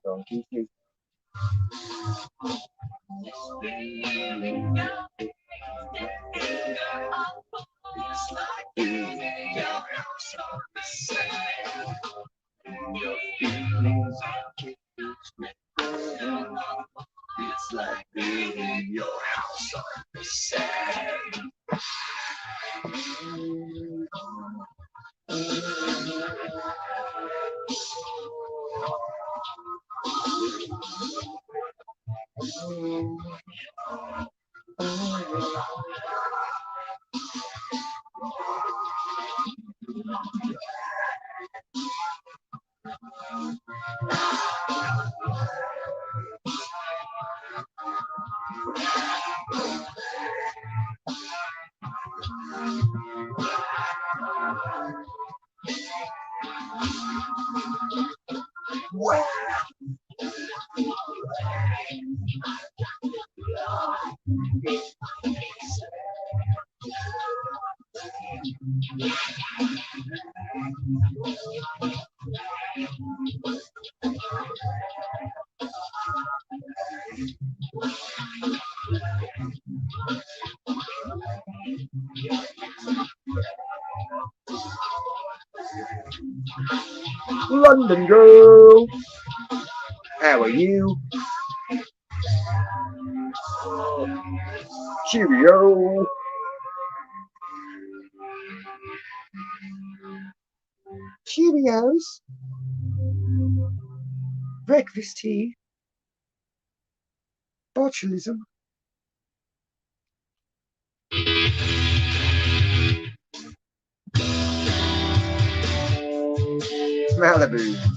Don't keep you. It's like being in your house on the sand. London girl, how are you? Cheerio. Cheerios. Breakfast tea. Botulism. Malibu.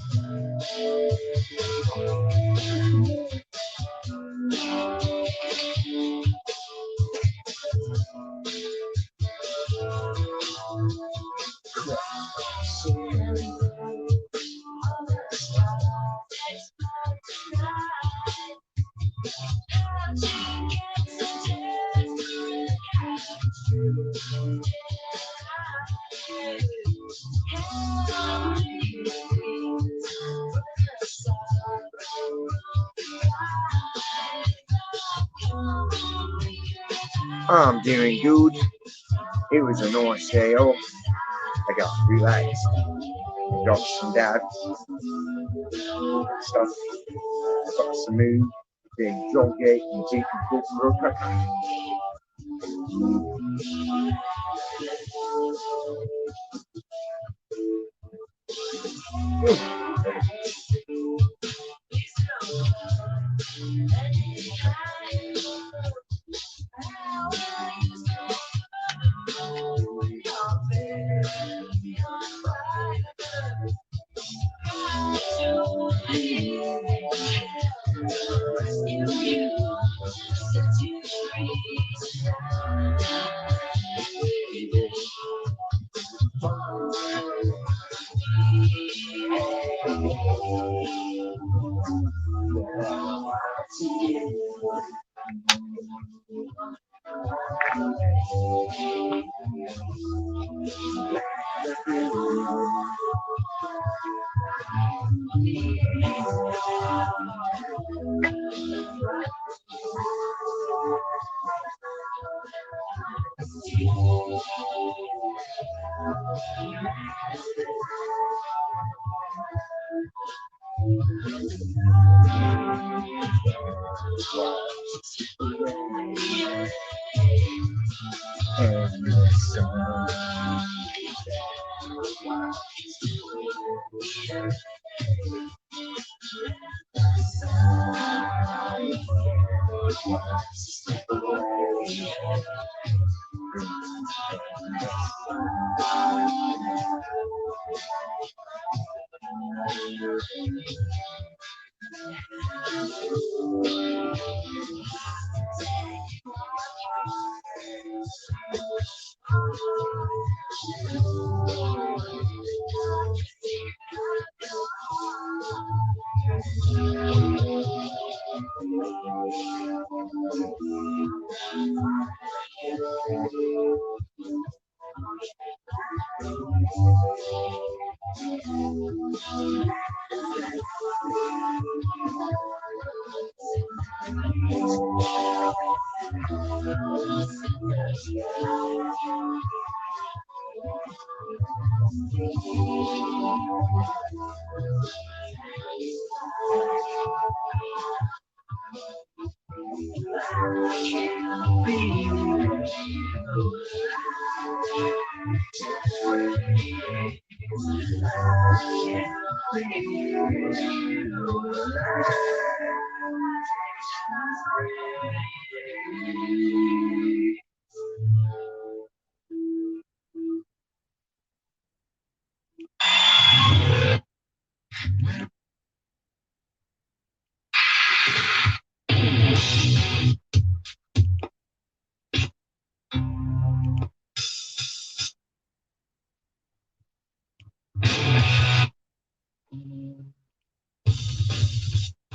I'm doing good. It was a nice day off. I got relaxed. I got some dad stuff. I got some mood. Big Johngate and Jacob Brooker.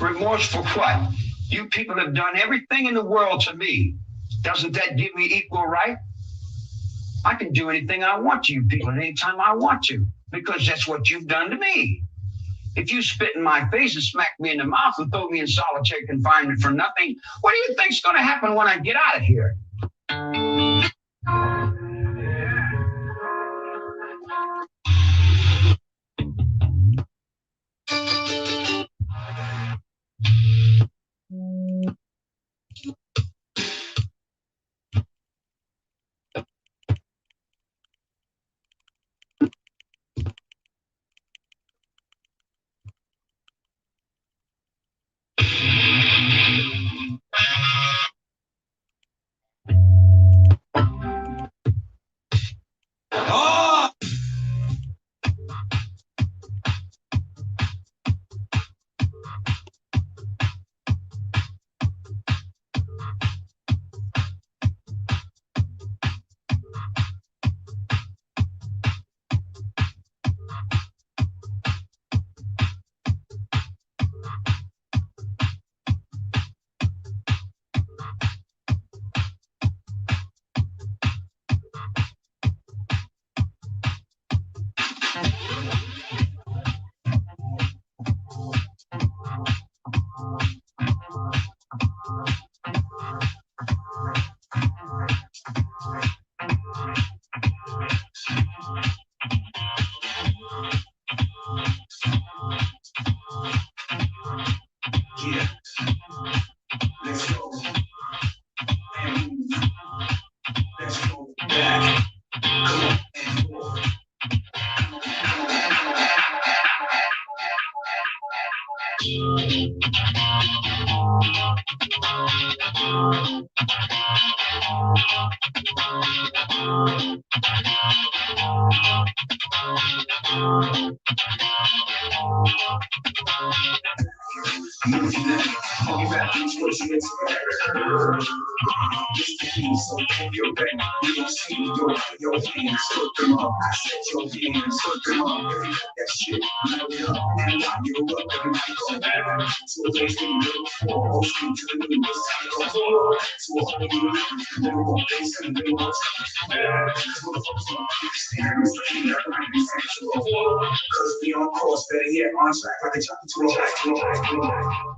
Remorse for what? You people have done everything in the world to me. Doesn't that give me equal right? I can do anything I want to you people at any time I want to, because that's what you've done to me. If you spit in my face and smack me in the mouth and throw me in solitary confinement for nothing, what do you think's going to happen when I get out of here? Yeah, let's go. And let's go back. Come on and forth. Moving that, talking about these words, it's the key, so if you're ready, you don't see your hands, put them up. I said your hands, put them up. If you got that shit, load it up, and lock you up. Everybody go back to a place where you live before. Go straight to the new, it's time to go forward. To a whole new living, never one place and never one time. Cause motherfuckers don't understand, it's the key, I can understand you go forward. Cause we on course, better yet, on track, like a jump to a high.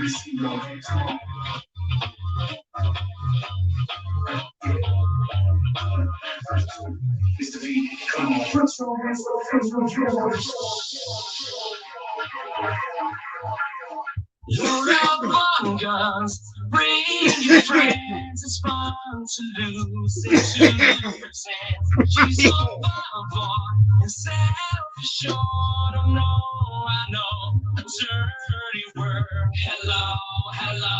me see your hands. Mr. V, come on. Put your hands up, put your hands up. Load up on guns, bring your friends. It's fun to lose it to your sense. She's so fun and self-assured. Oh no, I know a dirty word. Hello, hello,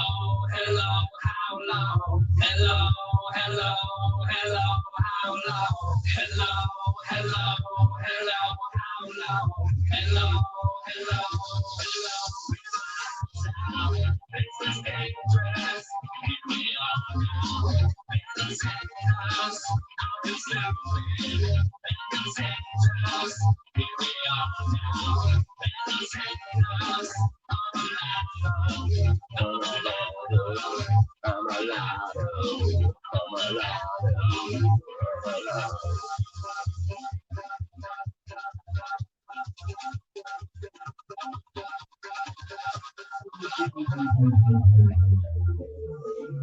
hello, how long? Hello, hello, hello, how long? Hello, hello, hello, how long? Hello, hello, hello. This is dangerous. Here we are now. It's dangerous. It's dangerous. It's dangerous. Here we are now. It's dangerous. I'm alive.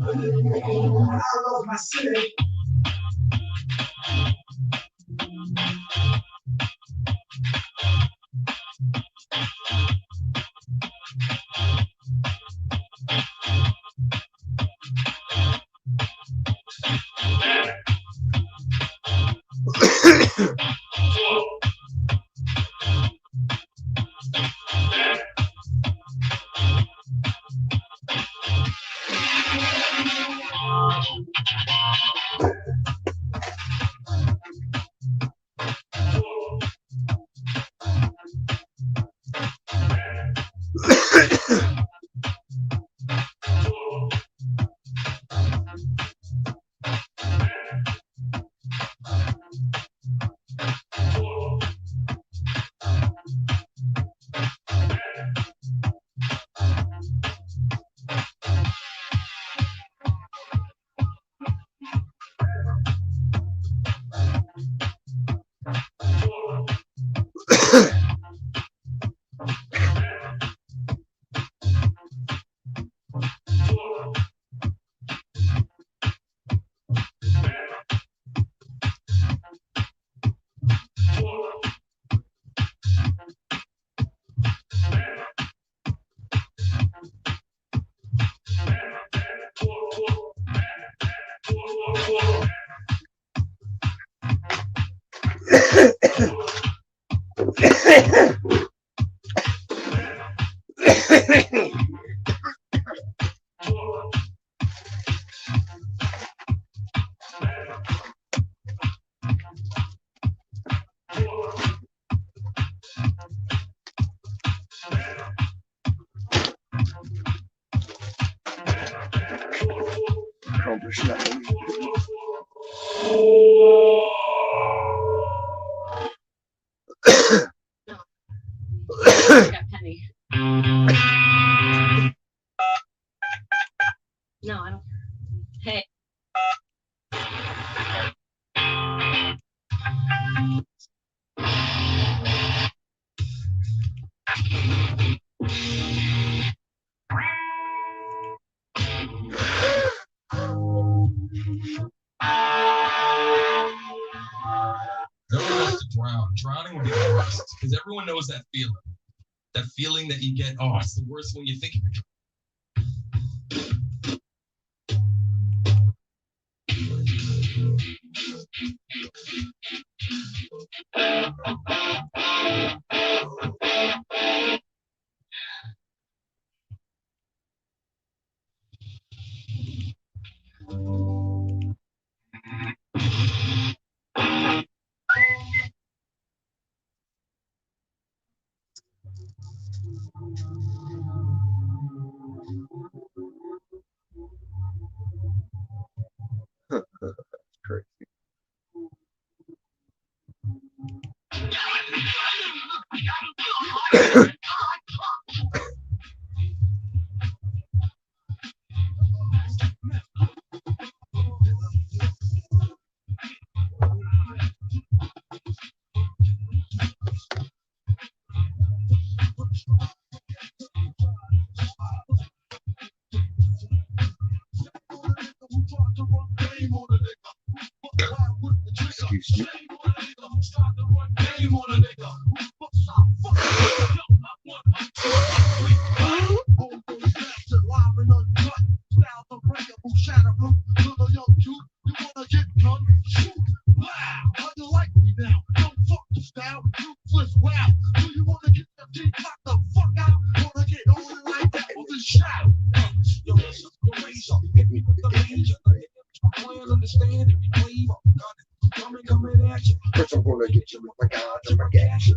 I love my city. Accomplish nothing. I got Penny. No, I don't. Hey. Never have to drown. Drowning would be the worst because everyone knows that feeling. That feeling that you get, oh, it's the worst when you think of it. Excuse me. Cause I'm gonna get you with my guns and my gas.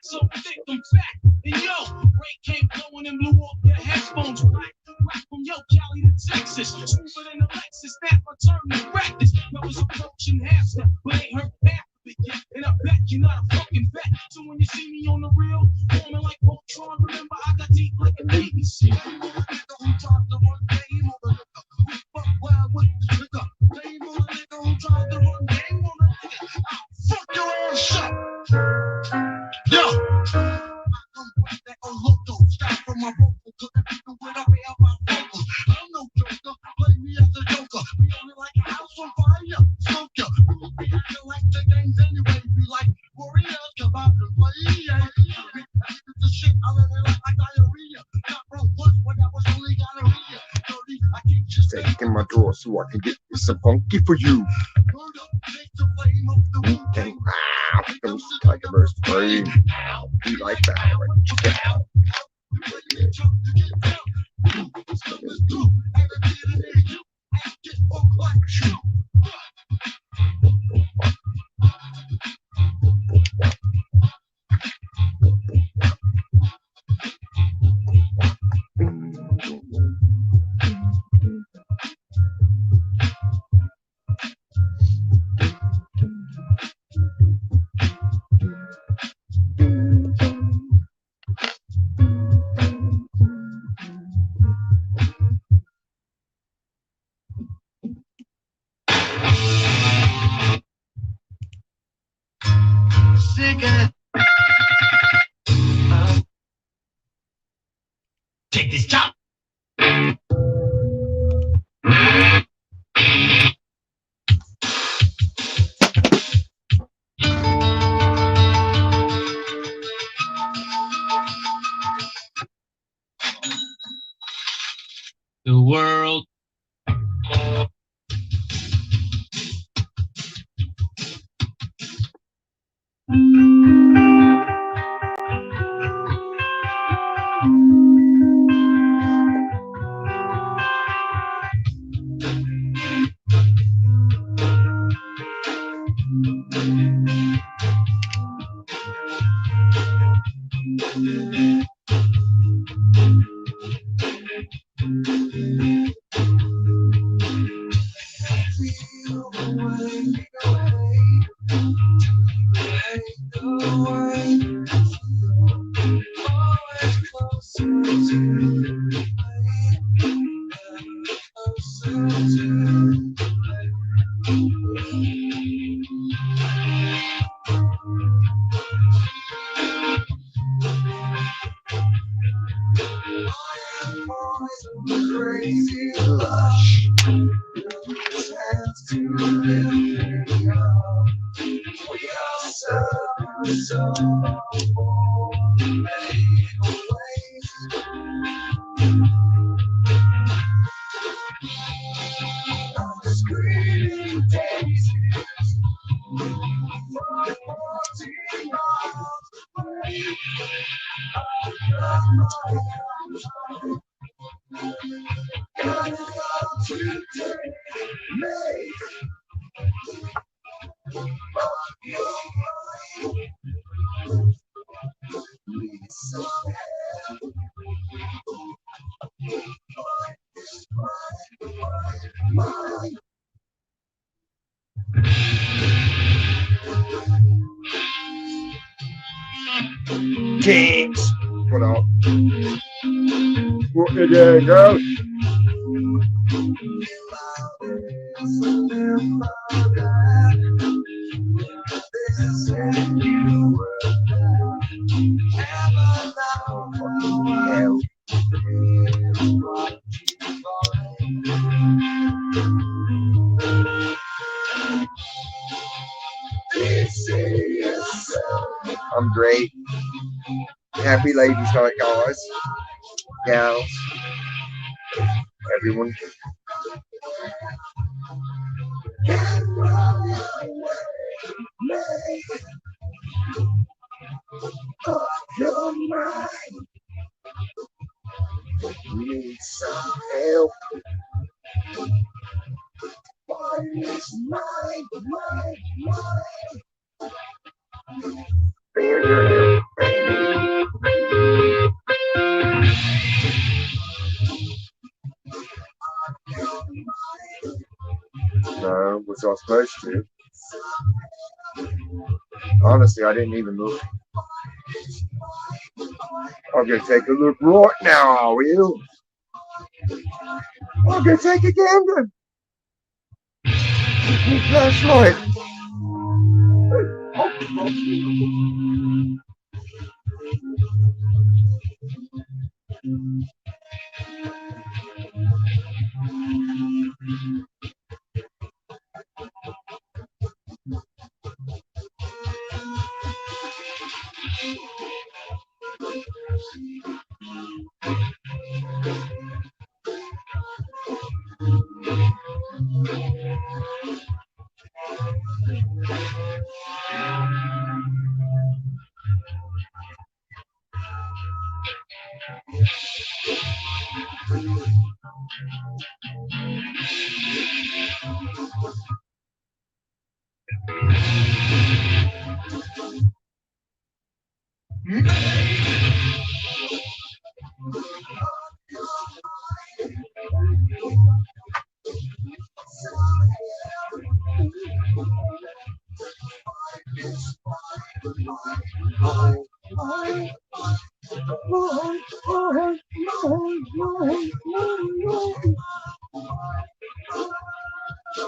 So thick, I'm fat. And yo, Ray came blowing and blew off their headphones. Right from yo, Cali to Texas. Smoother than a Lexus. Snap my turn to practice. I was approaching half step, but ain't heard half of it yet. And I bet you're not a fucking vet. So when you see me on the real, forming like Voltron, remember I got deep like a Navy SEAL. Fuck your ass up. Yo. Stop from my vocal, couldn't be the way I feel about vocals. I'm no joker, play me as a joker. We only like a house on fire, smoker. We acting like the games anyway. We like warriors, come out and play. It's the shit I let it like diarrhea. Got broke once when I was only gonorrhea. Dirty, I keep just Stay in my drawer so I can get some funky for you. Wu-Tang, those Tigerverse flame. We like that, right? Check it out. Take this chop. The world. Crazy lush. To live we are so made ways. On the screaming daisies, from 14 miles away, gotta go today, made. Kings. What up? What you doing, girl? I'm great. Happy ladies night, guys, gals, everyone. Need some help. No, was I supposed to? Honestly, I didn't even look. I'm gonna take a look right now, I will. I'm gonna take a gander. That's right.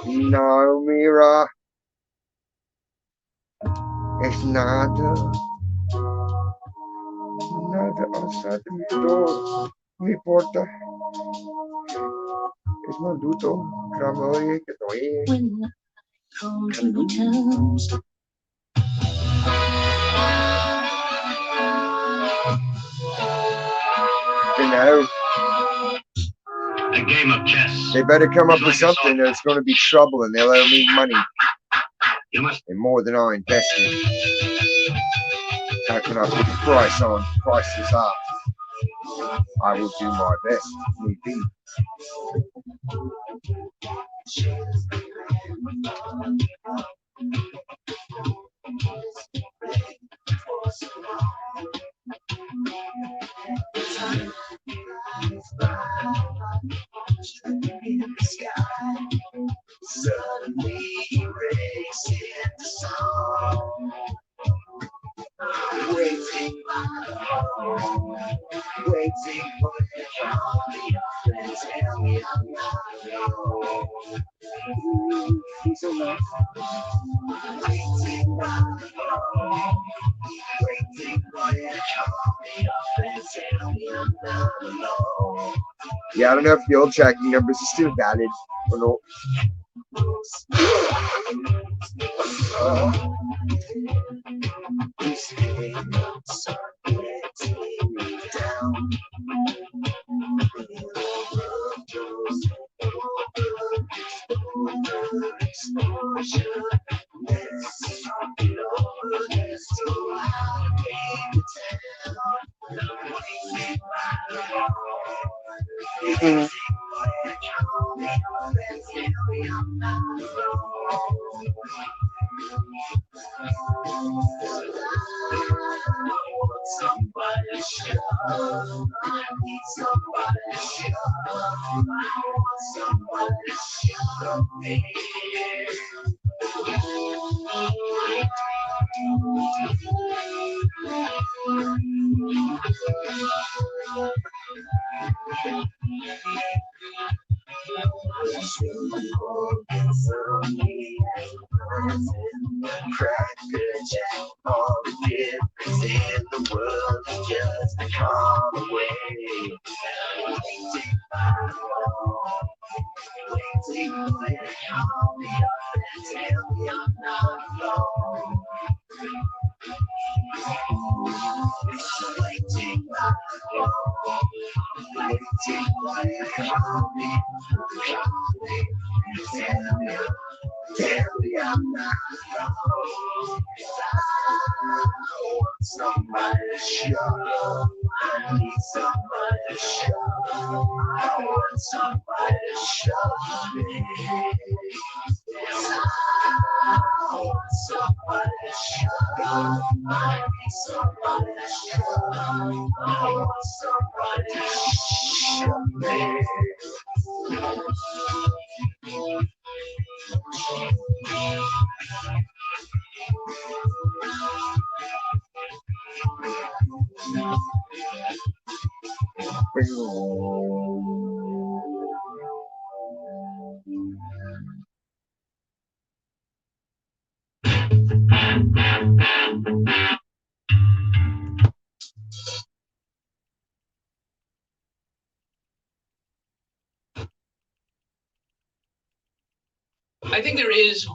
No, Mira. Es nada. Nada outside de mi door. No importa. Es malduto. Gramoye que doy. When I come to terms. You know, A game of chess. they better come up with something or it's going to be trouble and they'll owe me money. You must. And more than I invested. How can I put a price on prices up? I will do my best if need be. Suddenly erasing the song. Waiting by the phone, waiting for you to call me up and tell me I'm not alone. Waiting by the phone, waiting for you to call me up and tell me I'm not alone. Yeah, I don't know if the old tracking numbers are still valid or not. Somebody show, I need somebody show, I want somebody show me. Crack the jack. all the difference in the world is just a call away. Take my call. Take my call me up and tell me I'm not alone. So take my call. Take my call me. Tell me I'm not alone. I want somebody to show. I need somebody to show. I want somebody to show me. Yes, I want somebody to show. I need somebody to show. I want somebody to show me. I think there is.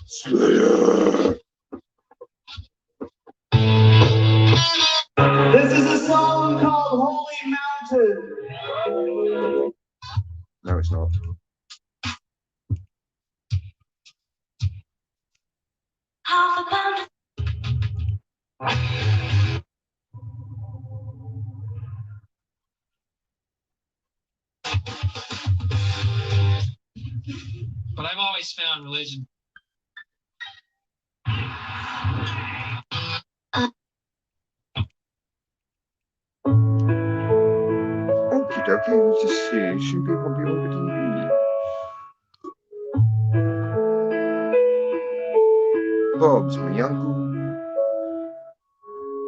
Slayer. This is a song called Holy Mountain. No, it's not. Half a pound. But I've always found religion. Okie dokie, just see. Should be what we want to do. Bob's my uncle.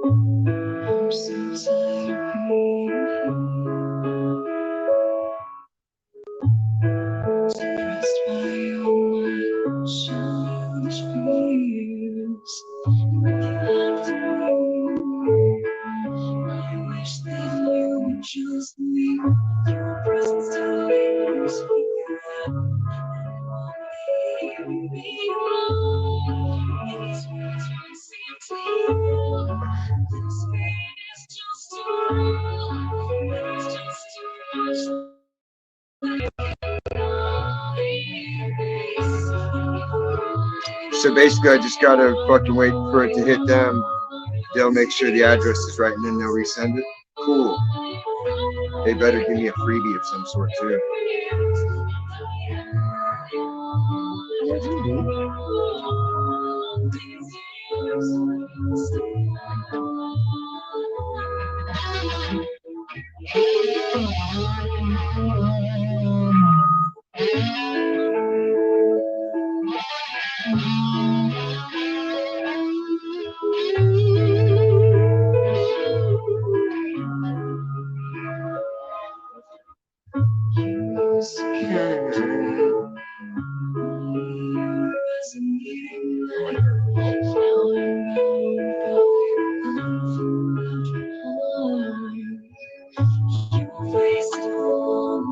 I'm so tired of being suppressed by all my childish fears. When you have to leave, I wish that you would just leave. Your presence delivers me. Leave me alone. These words won't seem to you. This pain is just too real. It's just too much. So basically, I just gotta fucking wait for it to hit them. They'll make sure the address is right, and then they'll resend it. Cool. They better give me a freebie of some sort too.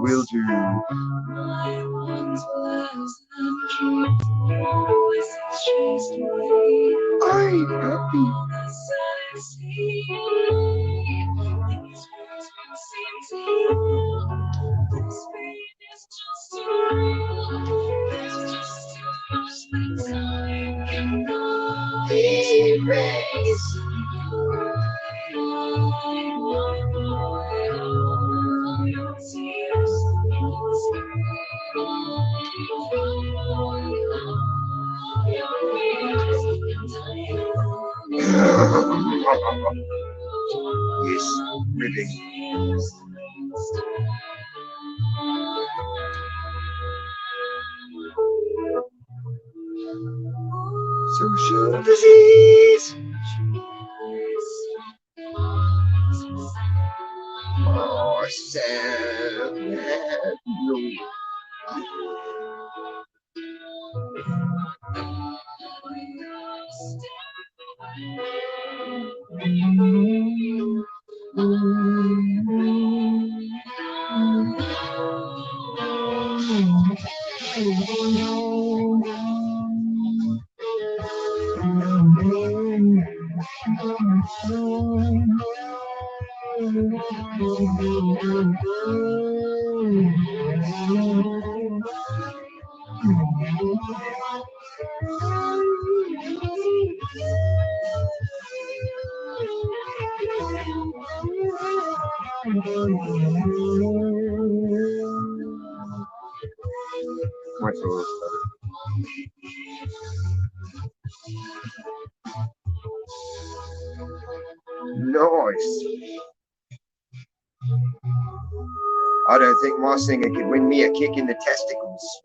Will do. I'm happy. Yes, really. Social disease. Oh, sad. My soul. Nice. I don't think Mossinger could win me a kick in the testicles.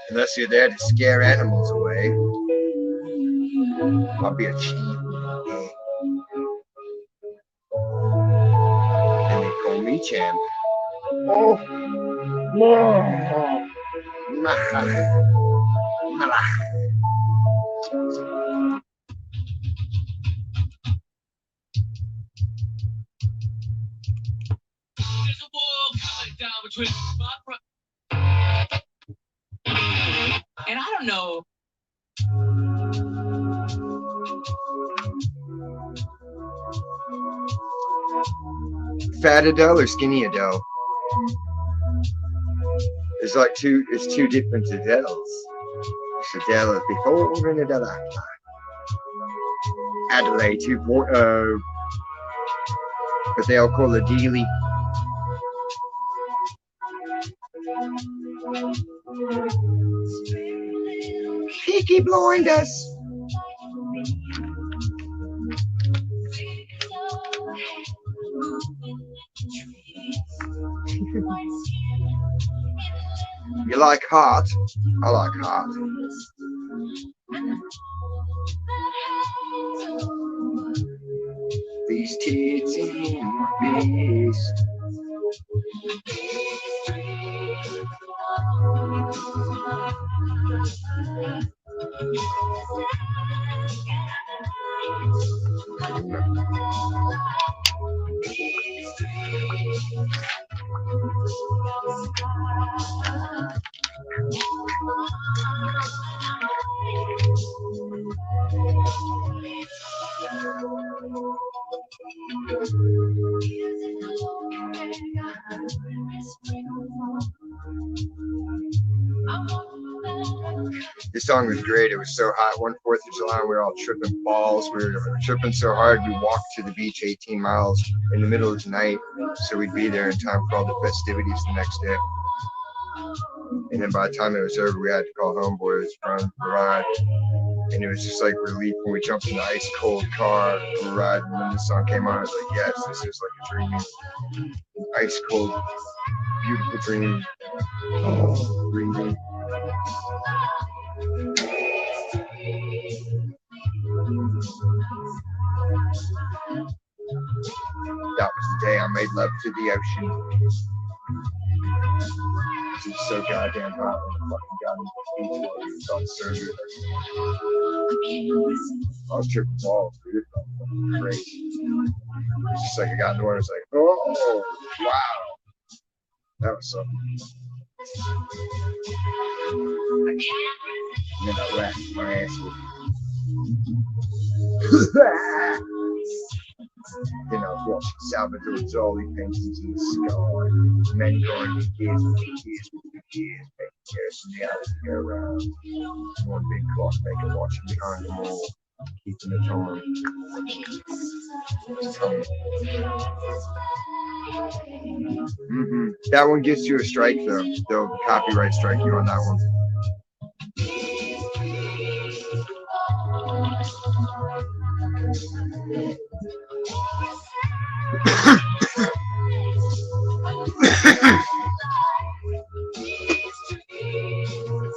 Unless you're there to scare animals away. I'll be a chief. Yeah. And they call me champ. Oh, no. There's a wall coming down between Barbara and I don't know. Fat Adele or Skinny Adele? It's like it's two different Adeles. It's Adele before and Adele after. Adelaide 2.0. But they all call her Dealey. Peaky Blinders. You like heart? I like heart. These tits in my face. This song was great. It was so hot. 1/4 of July, we were all tripping balls. We were tripping so hard, we walked to the beach 18 miles in the middle of the night, so we'd be there in time for all the festivities the next day. And then by the time it was over, we had to call homeboys from the ride. And it was just like relief when we jumped in the ice cold car and ride. And when this song came on, I was like, yes, this is like a dream. Ice cold, beautiful dream. Oh, breathing. That was the day I made love to the ocean. It's so goddamn hot. I fucking got into the beach while we was on surgery. I was tripping balls, dude. It felt fucking crazy. It's just like I got in the water. It's like, oh, wow. That was something. And then I wrapped my ass with Then I was watching Salvador Dali paintings in the sky, men going for years, making years, and the hours go around. One big clockmaker watching behind them all, keeping the time. That one gets you a strike though. They'll copyright strike you on that one.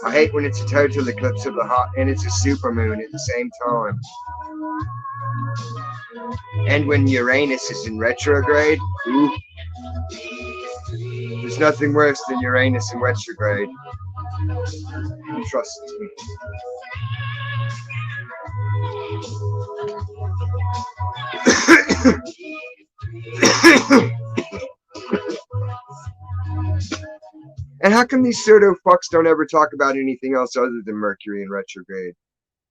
I hate when it's a total eclipse of the heart and it's a supermoon at the same time. And when Uranus is in retrograde, ooh, there's nothing worse than Uranus in retrograde. Trust me. And how come these pseudo fucks don't ever talk about anything else other than Mercury in retrograde?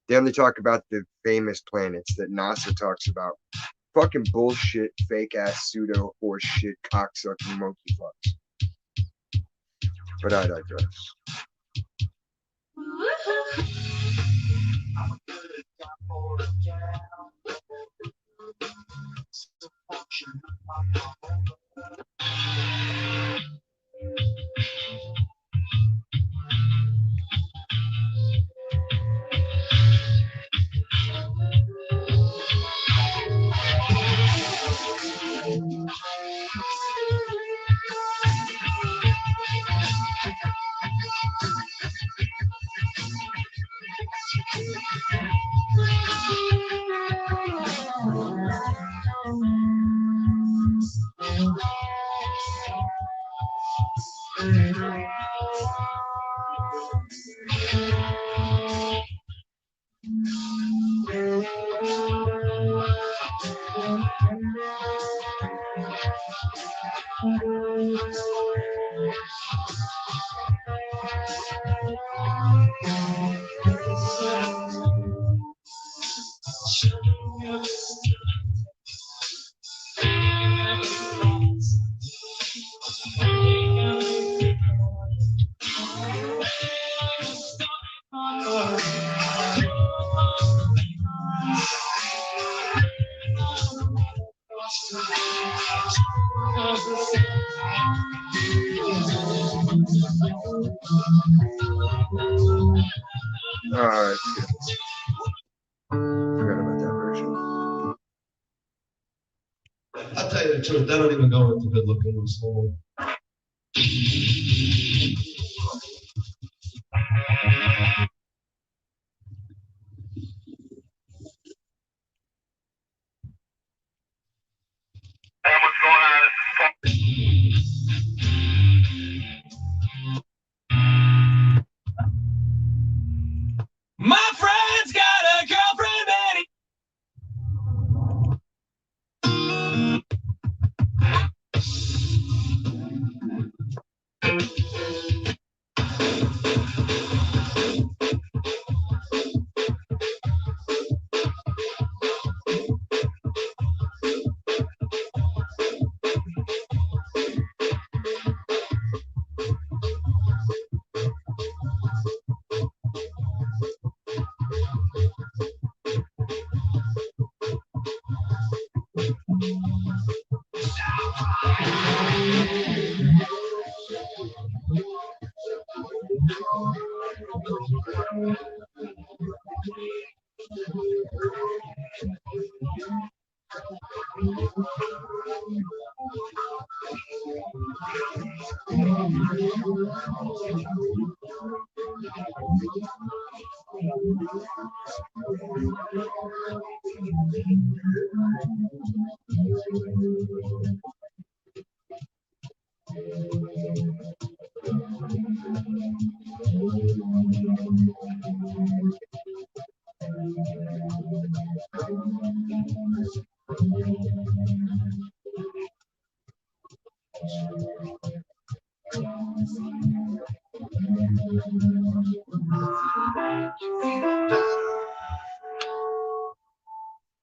They only talk about the famous planets that NASA talks about. Fucking bullshit, fake ass pseudo horse shit, cocksucking monkey fucks. But I digress. That's good. Forgot about that version. I'll tell you the truth, I don't even go with the good looking ones no more. My friend's got a girlfriend and he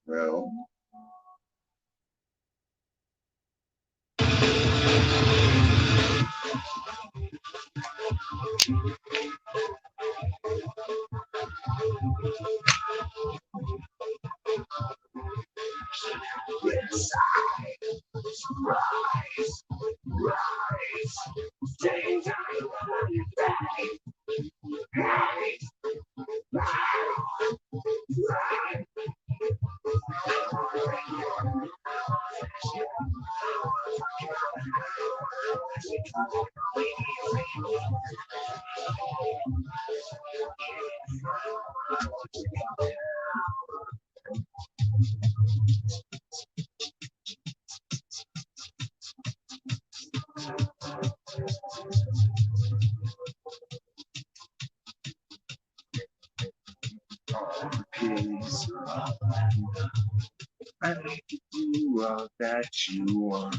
Well, pigs, I do all that you want.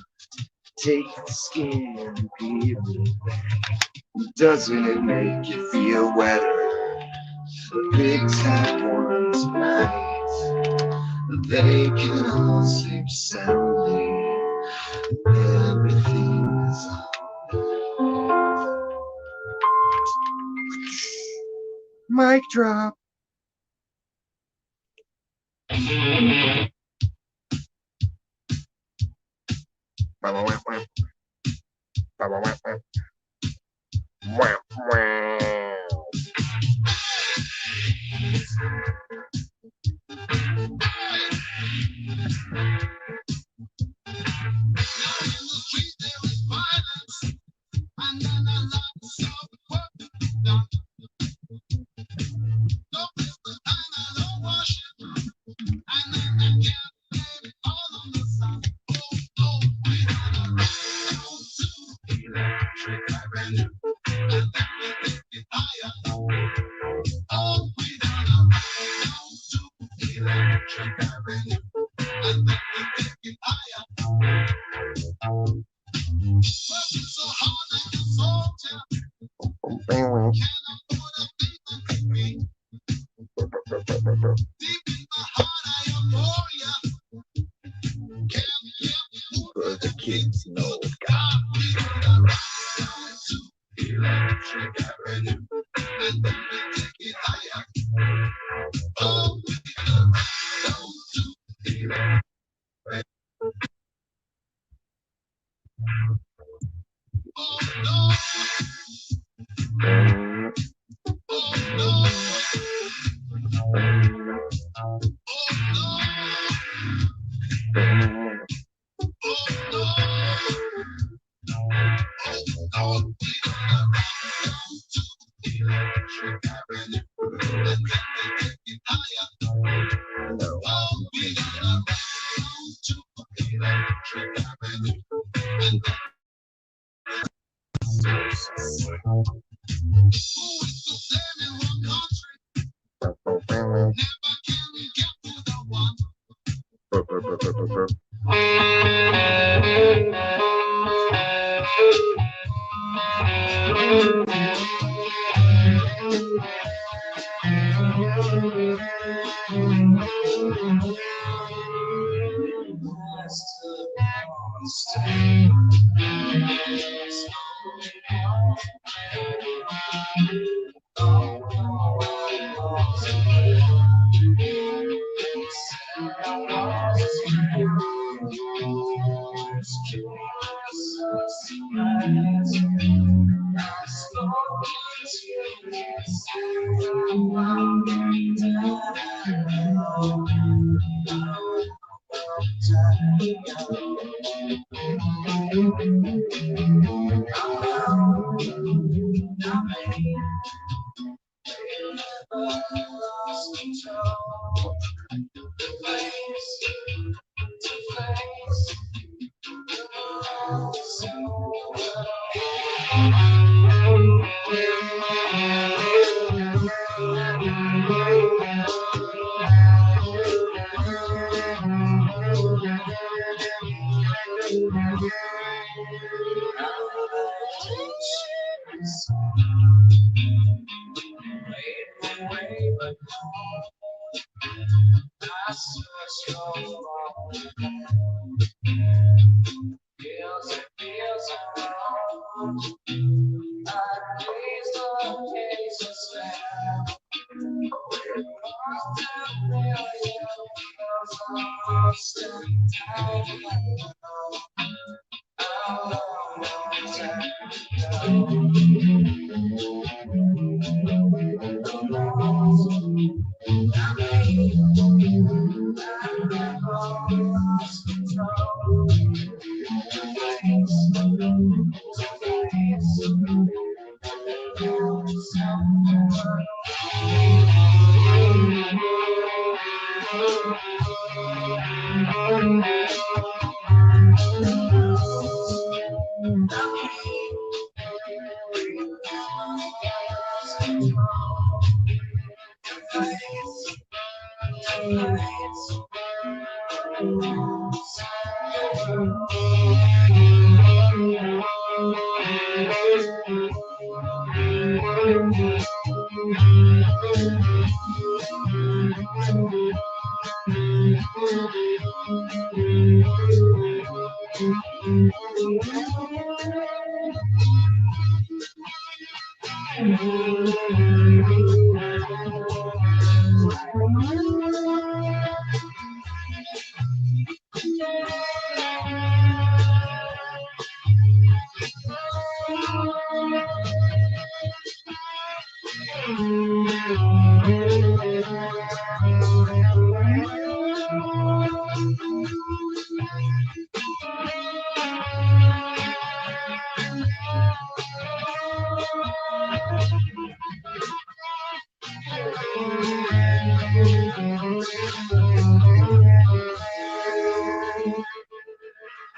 Take the skin and peel it back. Doesn't it make you feel wetter? The pigs have one tonight. They can all sleep soundly. Everything's alright. Mic drop. kids know.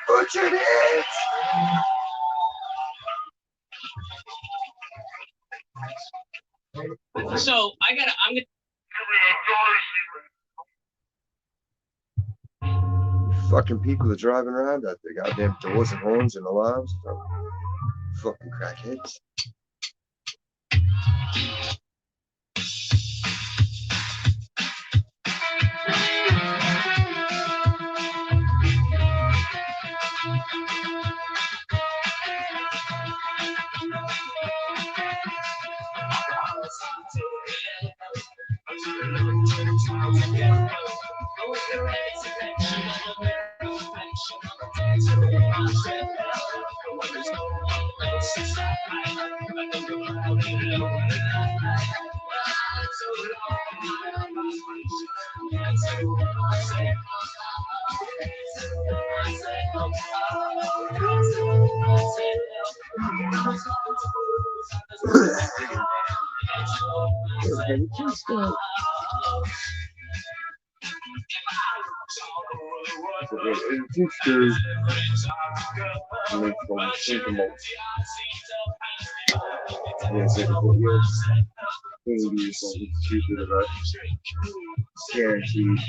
Butchered it! So I'm gonna. Fucking people are driving around out there, goddamn doors and horns and alarms. Fucking crackheads. Too screwed. Stupid about guaranteed.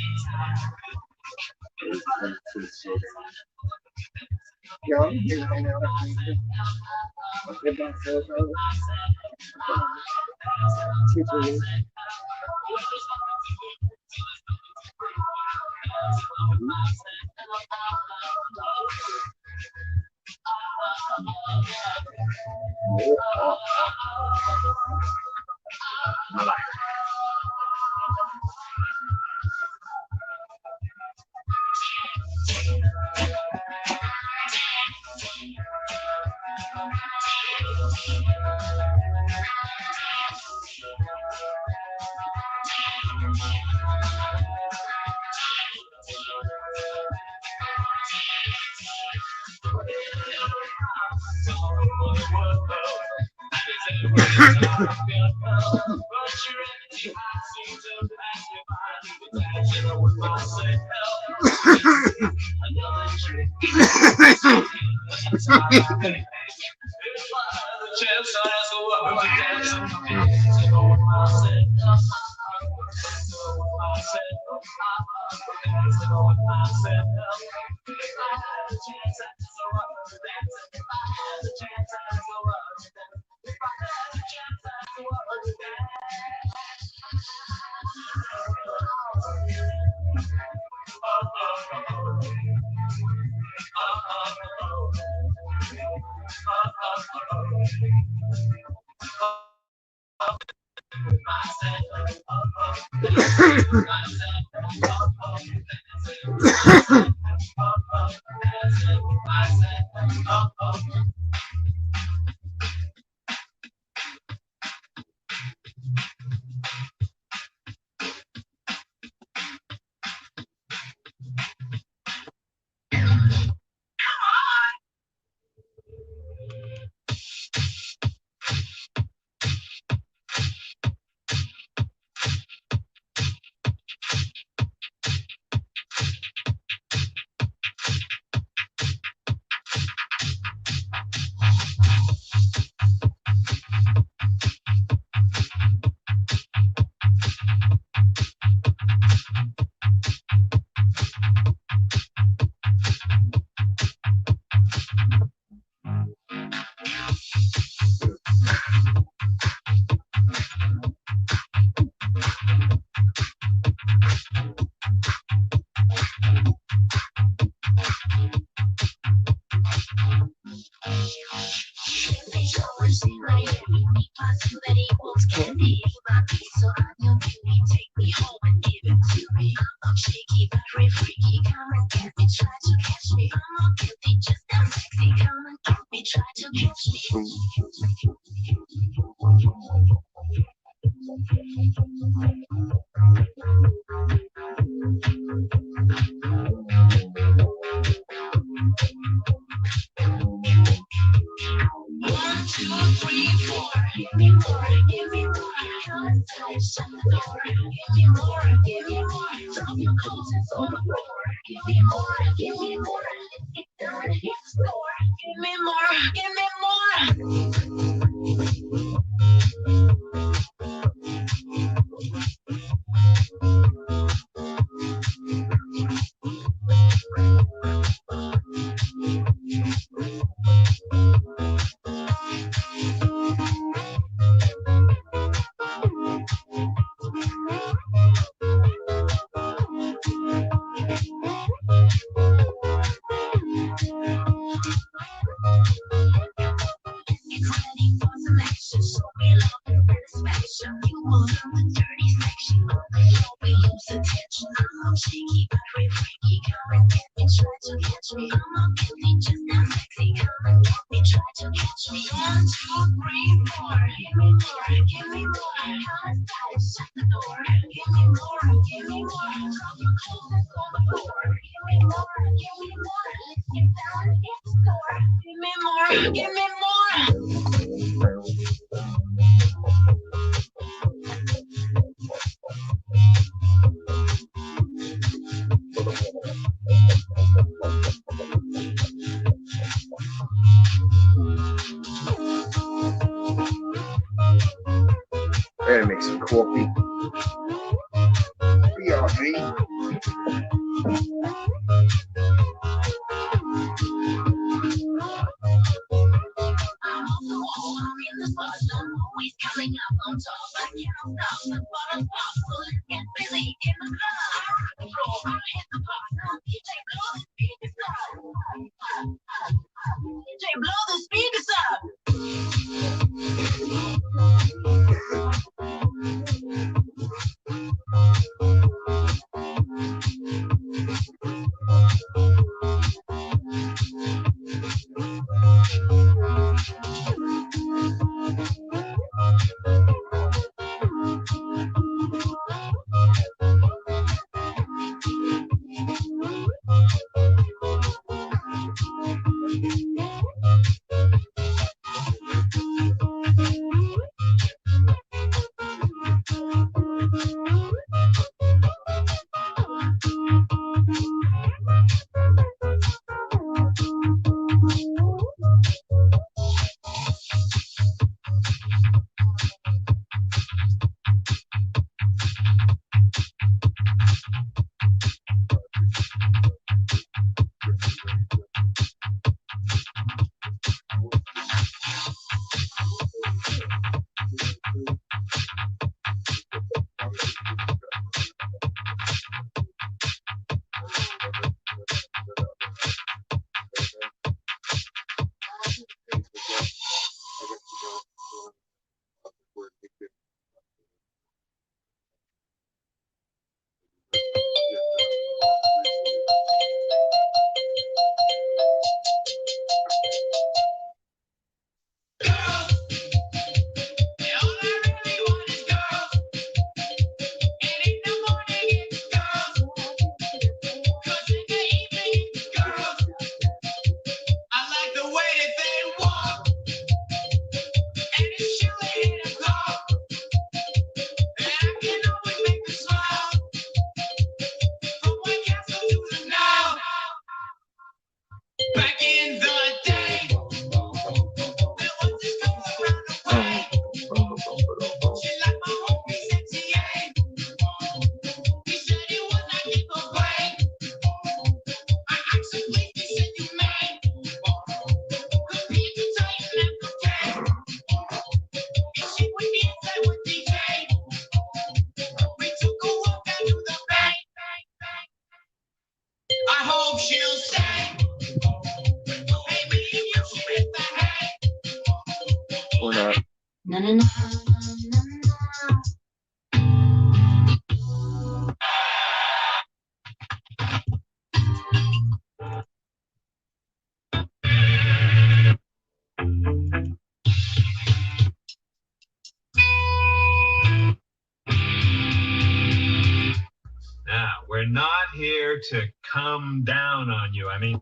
Shaky, but freaky, come and get me, try to catch me. I'm not guilty, just now. One, two, three, four. Give me more, give me more. How is that? Shut the door. Give me more, give me more. Drop your clothes on the floor. Give me more, give me more. Let's get down and hit the store. Give me more, give me more. I gotta make some coffee. Yeah, man. I'm in the bus, I'm always coming up on top. I can't stop, the bottom pop, so let's get busy in the club. I hit the bar, DJ blow the speakers up. DJ blow the speakers up. Back in the day, there was this girl around the way. She liked my homie, sexy A. He said he would not keep away. I asked him, please, he said you may. Could be too tight and that's okay. And she would be inside with DJ. We took a walk out to the bay. I hope she'll stay. Hey, me and you should misbehave. Or not. No, no, no, no, no. Now, we're not here to come down on you. I mean,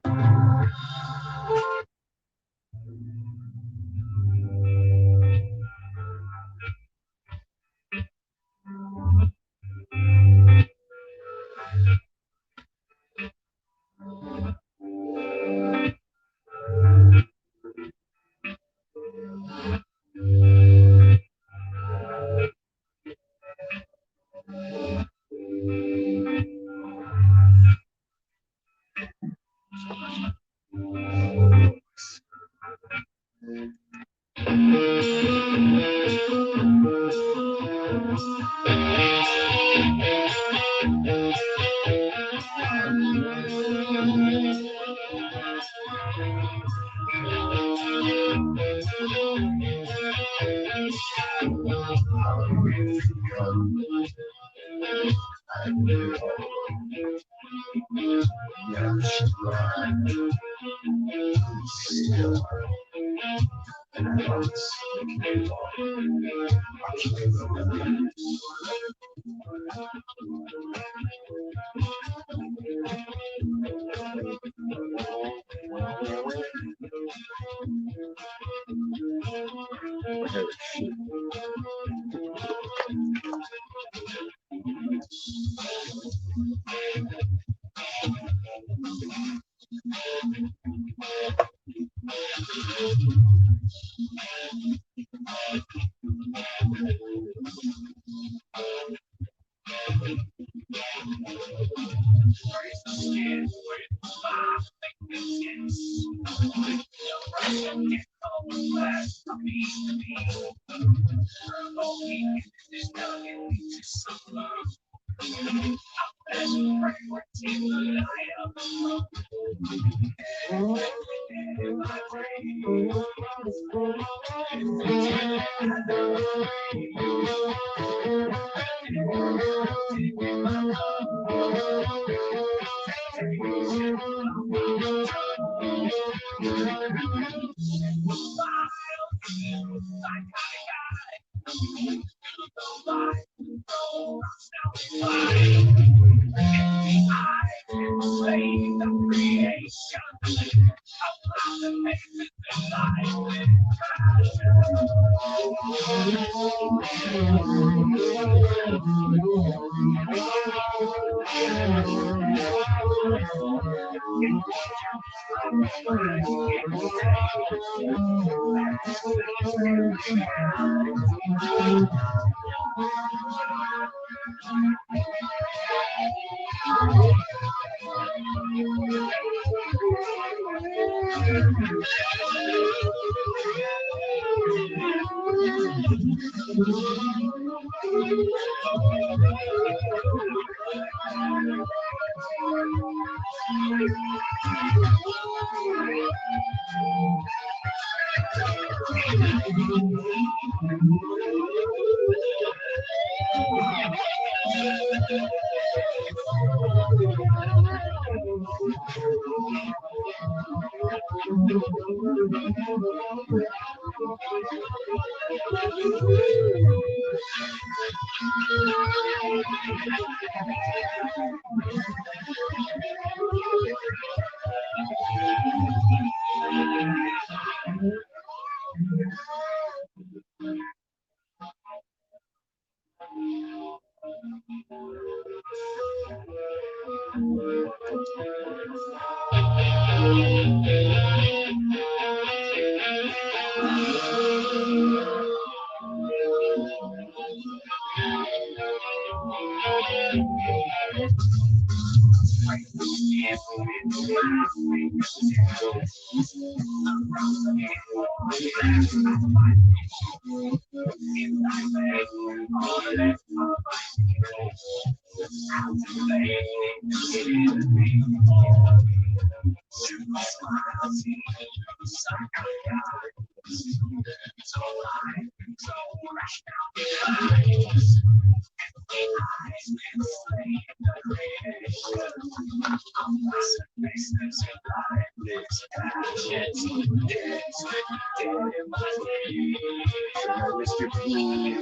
Mr. P.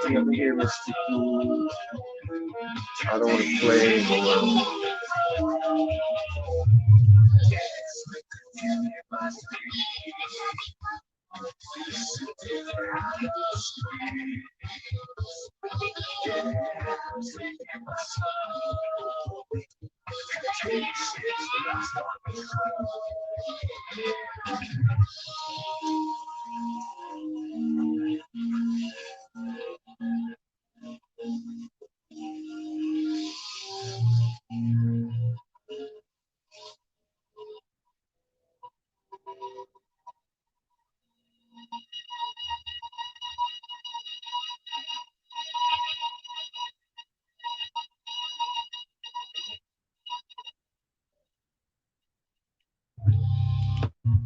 Come over here, Mr. P. I don't want to play anymore.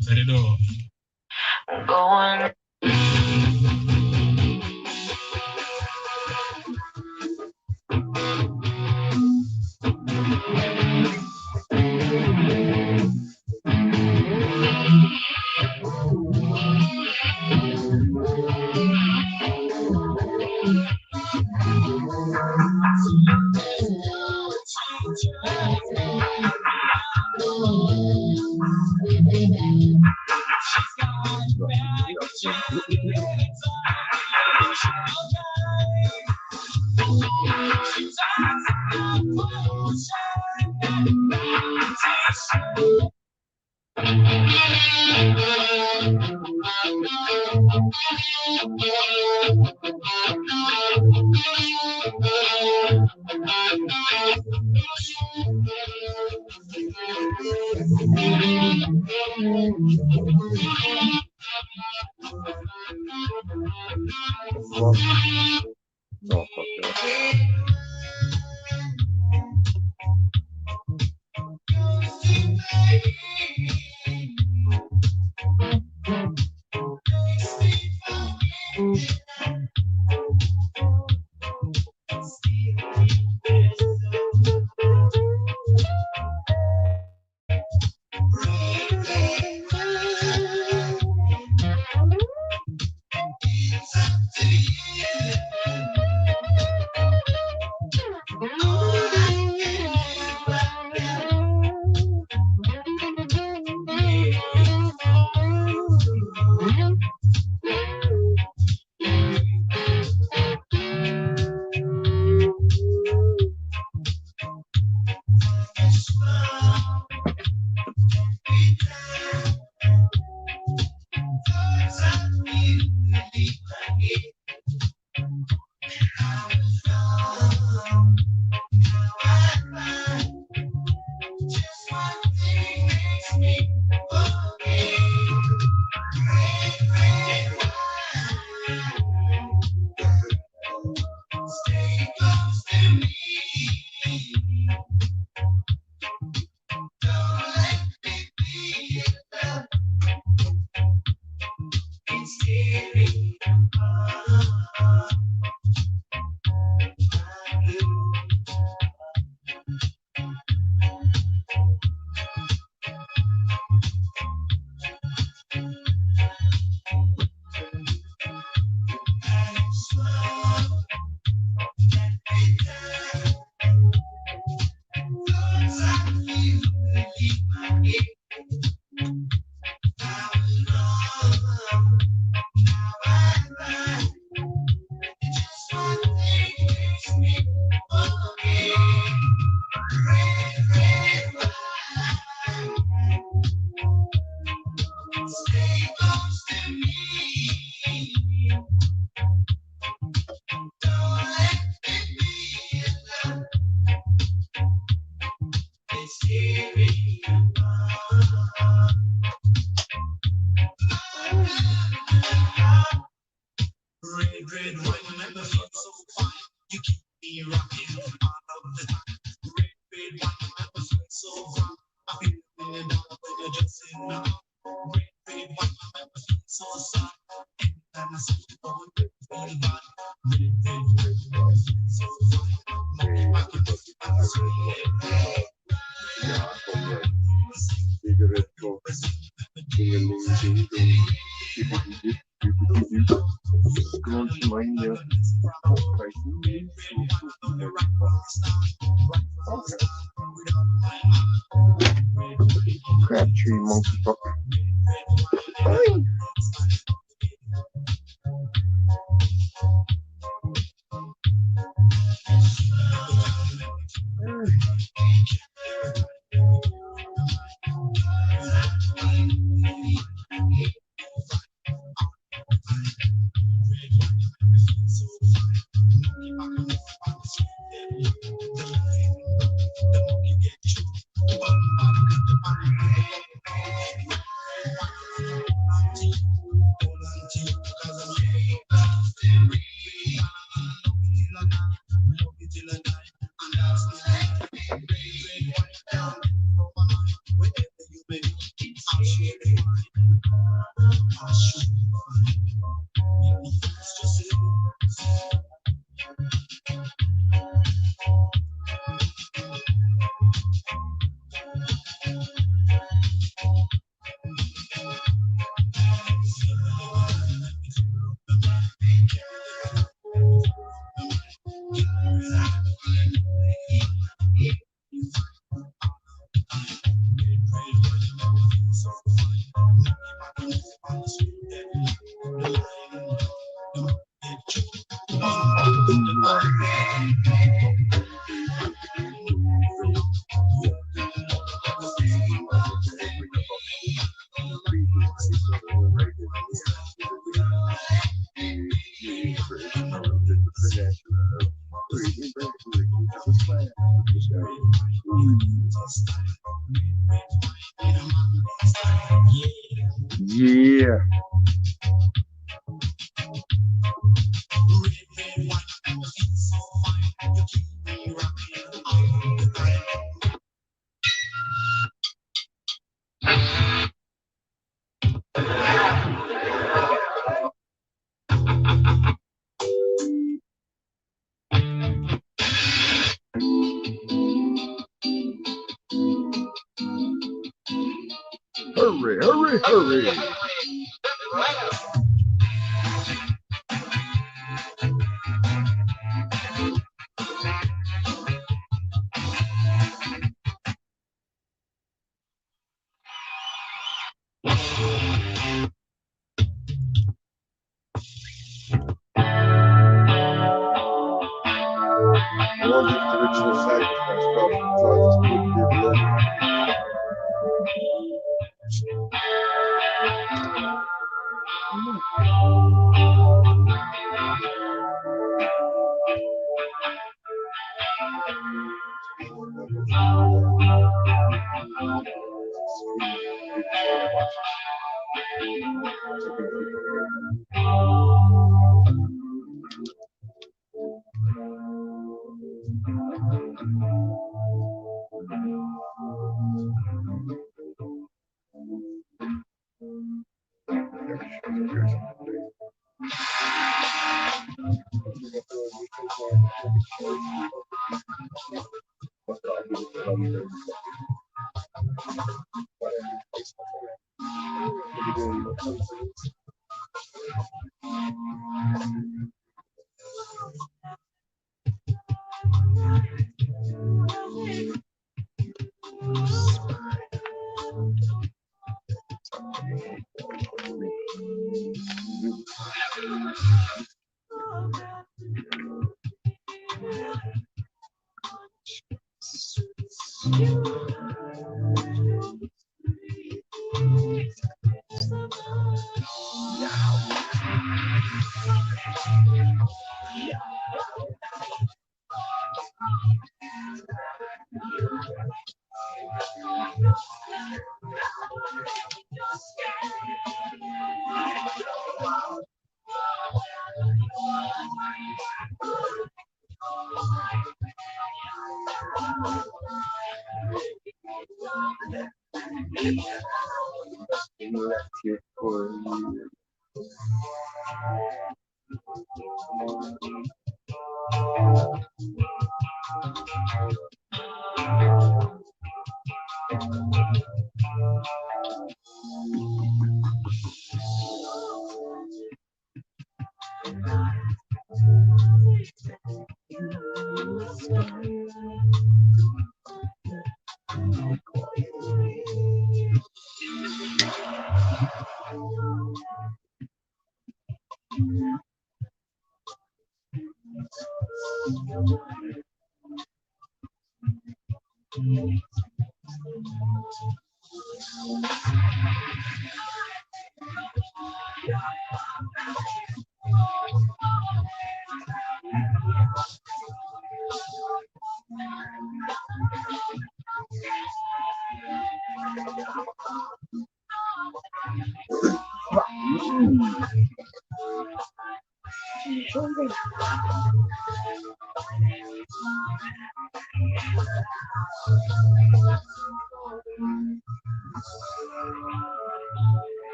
Set it off. Going Oh, fuck that. Crabtree monkey fuck. Yeah. Hurry, hurry, hurry. I wonder if the ritual sacrifice probably draws this good blood. Left here for you.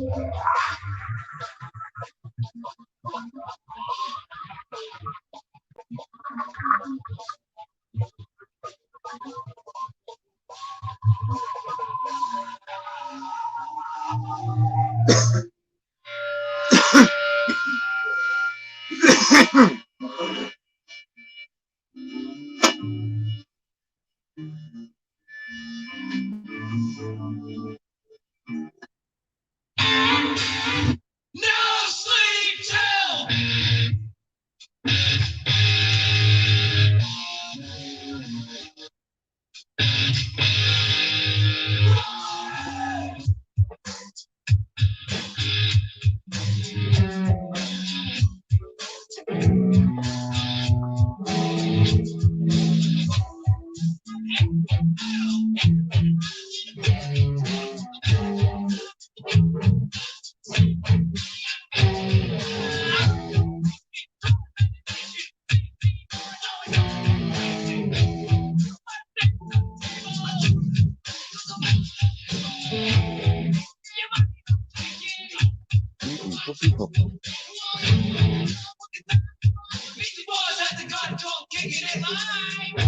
No sleep till Beastie Boys had the gun talk kicking in line.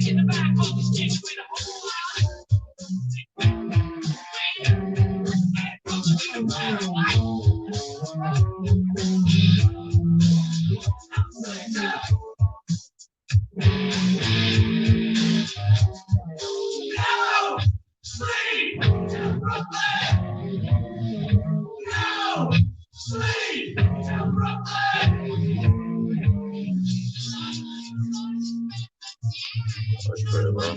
In the back of the sticks with a no sleep till Brooklyn. No sleep till Brooklyn. That's pretty well.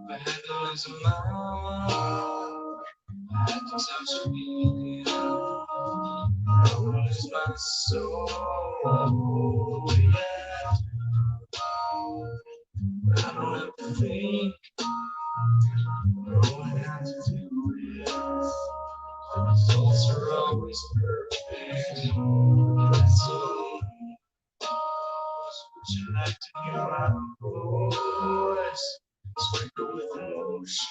I had to lose a mile. I had to touch me. I lose my soul. Yeah. I don't have to think. All I have to do is the results are always perfect. That's all. Would you like to hear my voice? Sprinkle with emotion.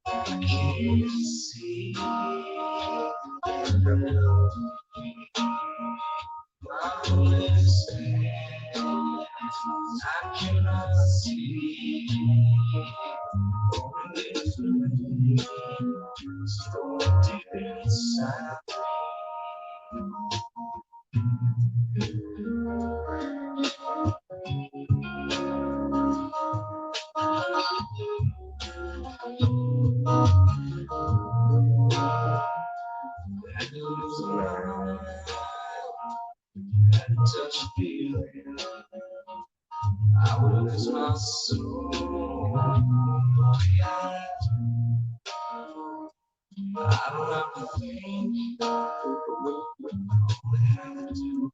I can't see my mistake. I cannot see only so deep inside. Touch feeling, I will lose my soul. Yeah. I don't have to think. All I have to do.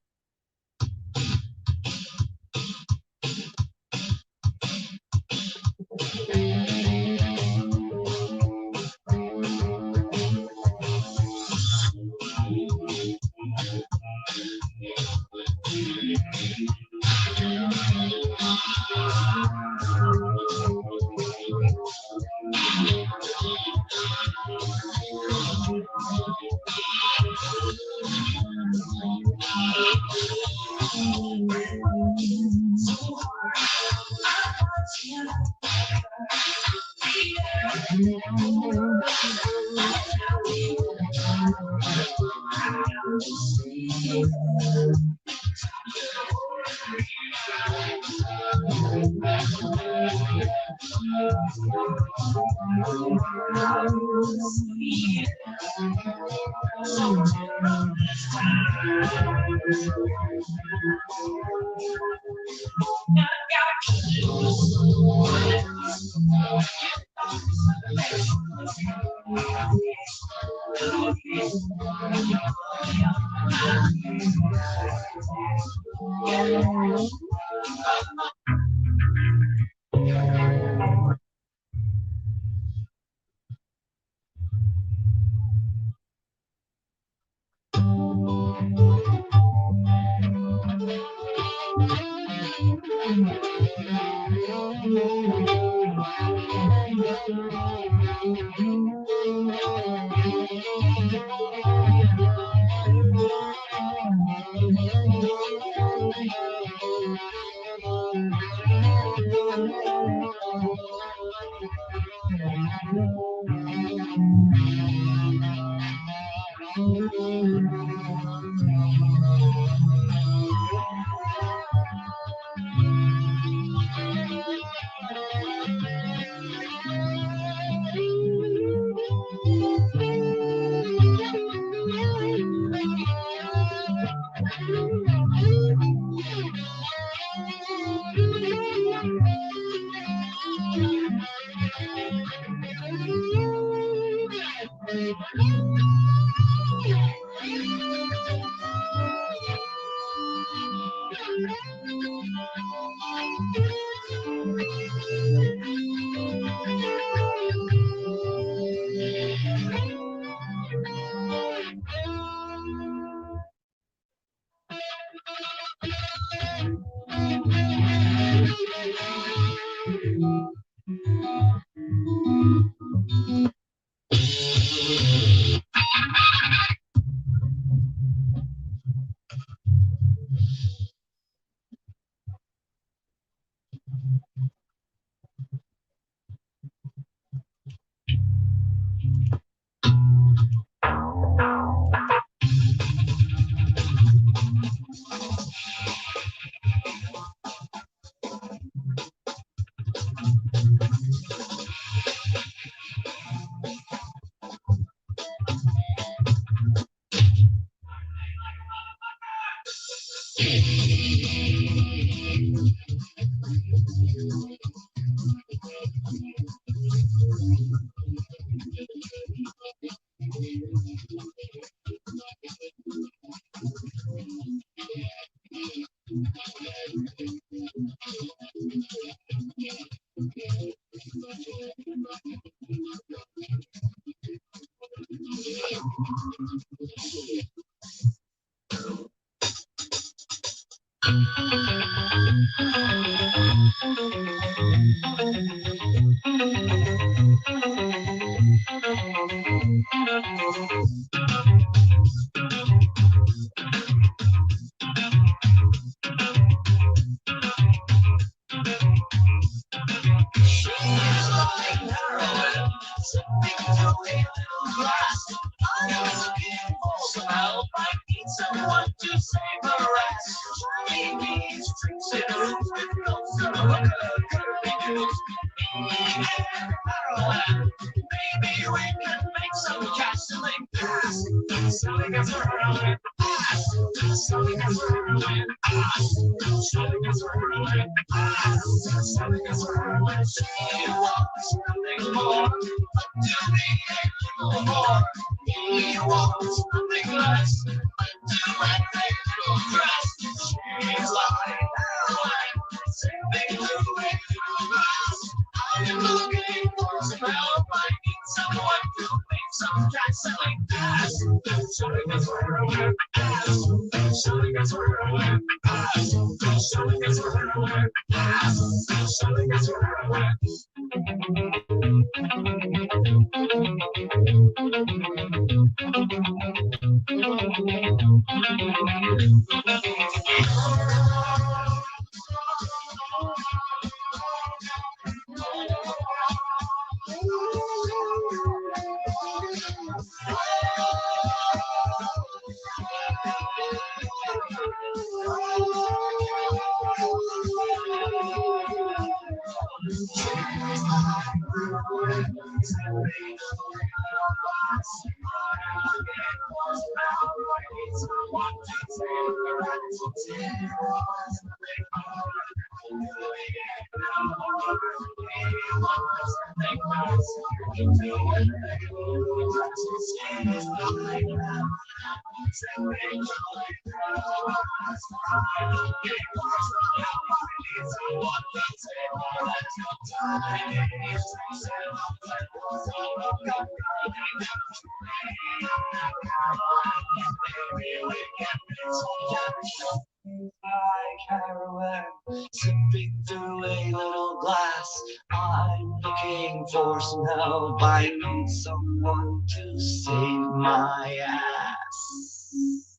Sipping through a little glass, I'm looking for some help. I need someone to save my ass.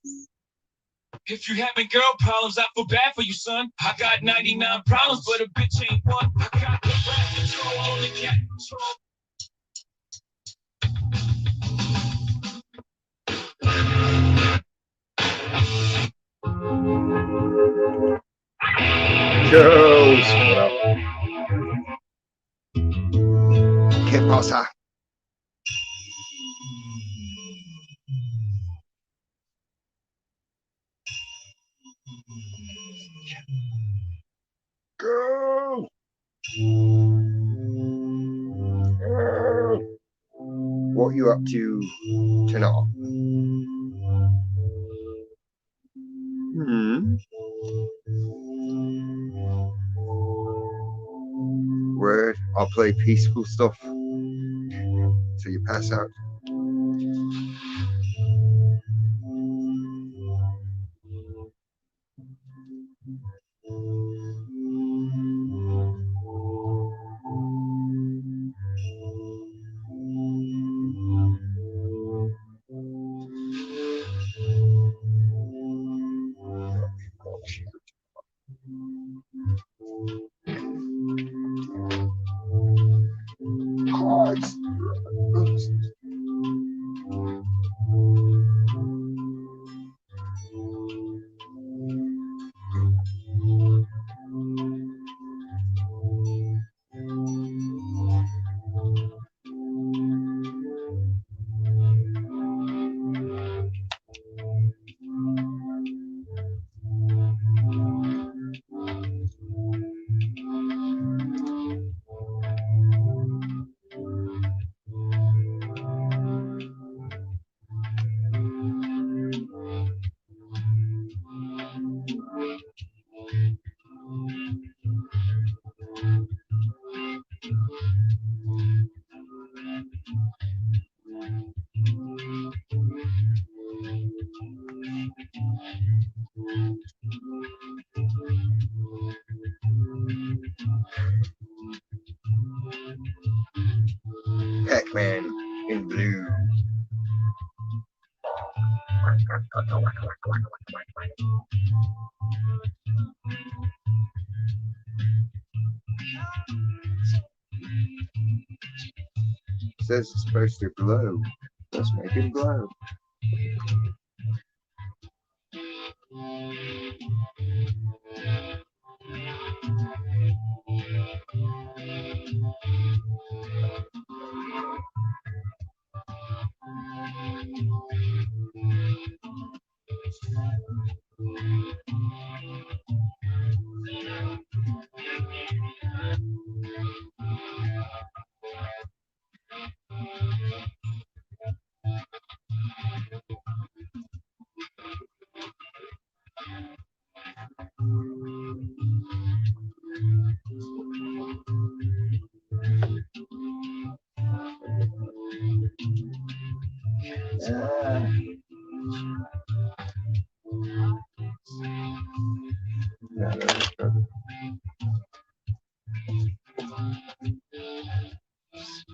If you having girl problems, I feel bad for you, son. I got 99 problems, but a bitch ain't one. I got the rap control on the cat control. Go, ¿Qué pasa? Go. What are you up to tonight? Word, I'll play peaceful stuff so you pass out. Pac-Man in blue. Says it's supposed to glow. Let's make it glow.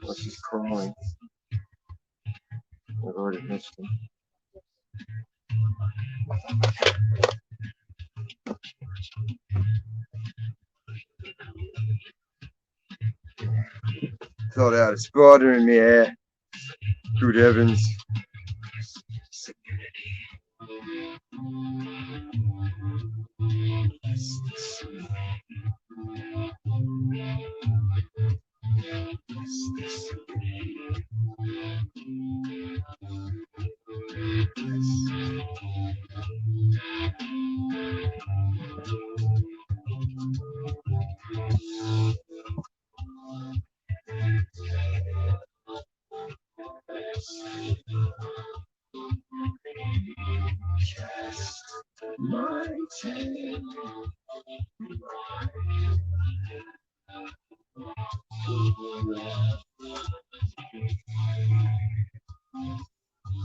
What's his crying? I've already missed him. Thought I had a spider in the air. Good heavens.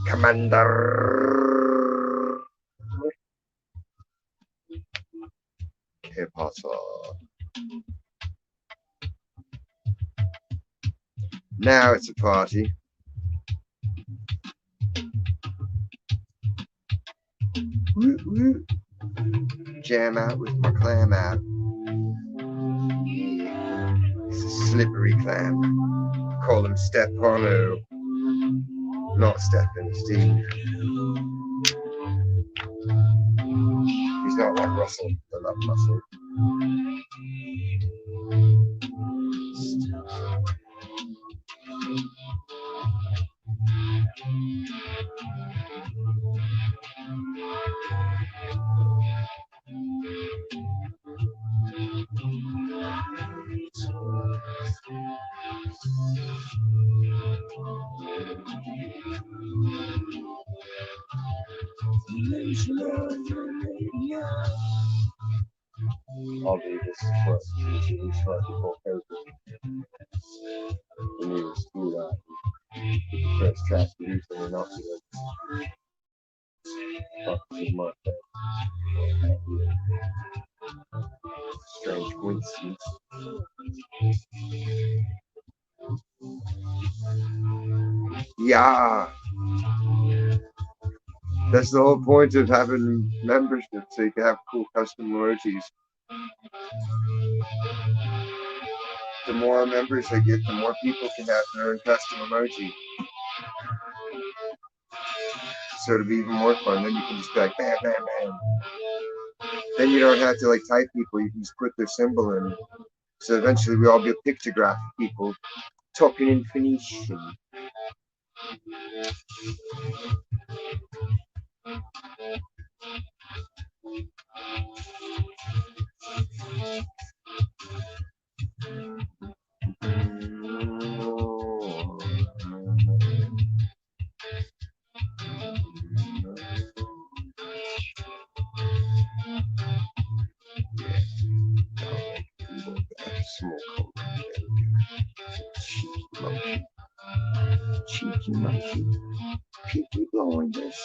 Commander. Hip hustle. Now it's a party. Woo, woo. Jam out with my clam out. Yeah. It's a slippery clam. Call him Stefano. Not Stephen, Steve. He's not like Russell, the love muscle. I'll do this first. Usually start before COVID. We need to do that. First track producing and not doing fucking my strange coincidence. Yeah. That's the whole point of having membership, so you can have cool custom emojis. The more members I get, the more people can have their own custom emoji. So it'll be even more fun. Then you can just be like, bam, bam, bam. Then you don't have to like type people. You can just put their symbol in. So eventually we all get pictographic people talking in Phoenician. Cheeky monkey, Peaky Blinders.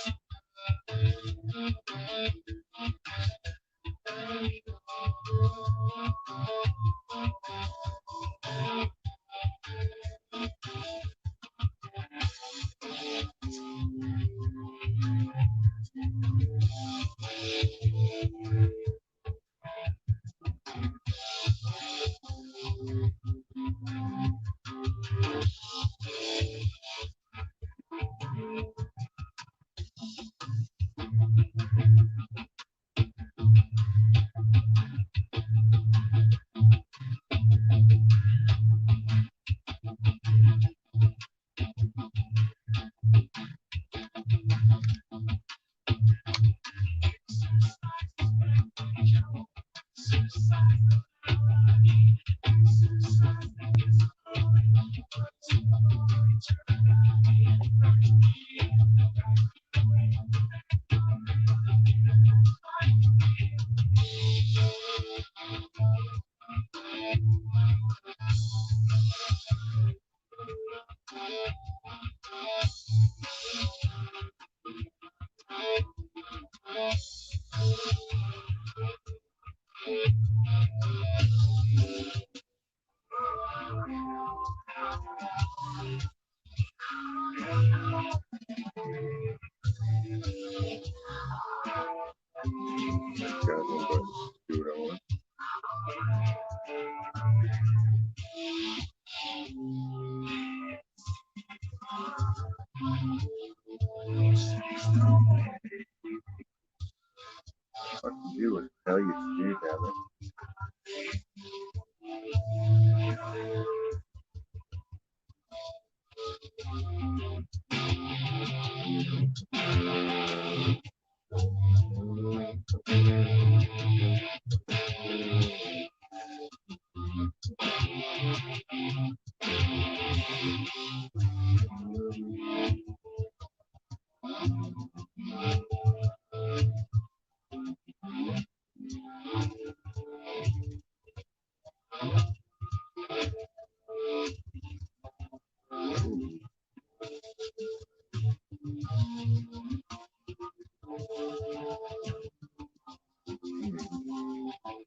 What to do and tell you to do, damn it.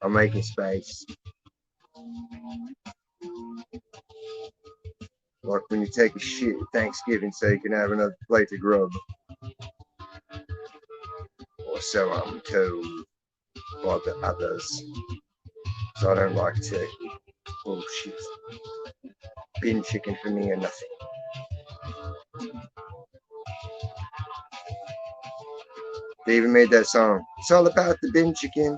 I'm making space. Like when you take a shit at Thanksgiving so you can have another plate of grub. Or so I'm told by the others. So I don't like to. Oh shit. Bin chicken for me or nothing. They even made that song. It's all about the bin chicken.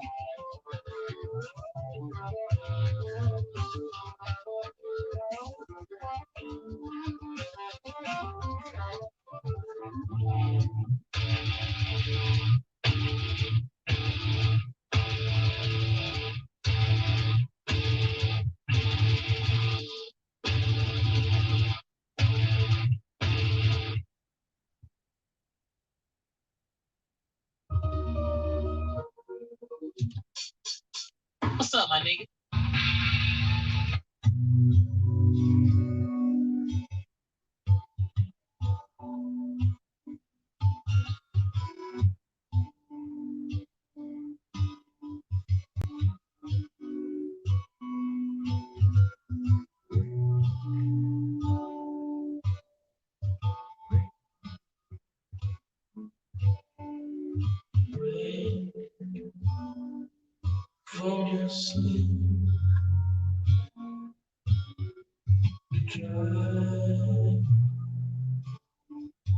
What's up, my nigga? From your sleep, dry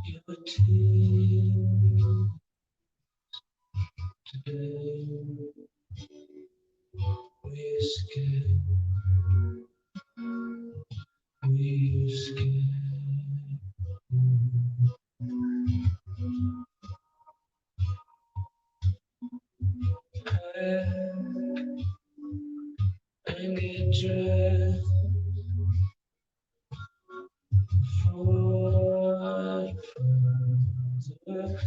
your tears today. We escape, we escape. And get dressed for further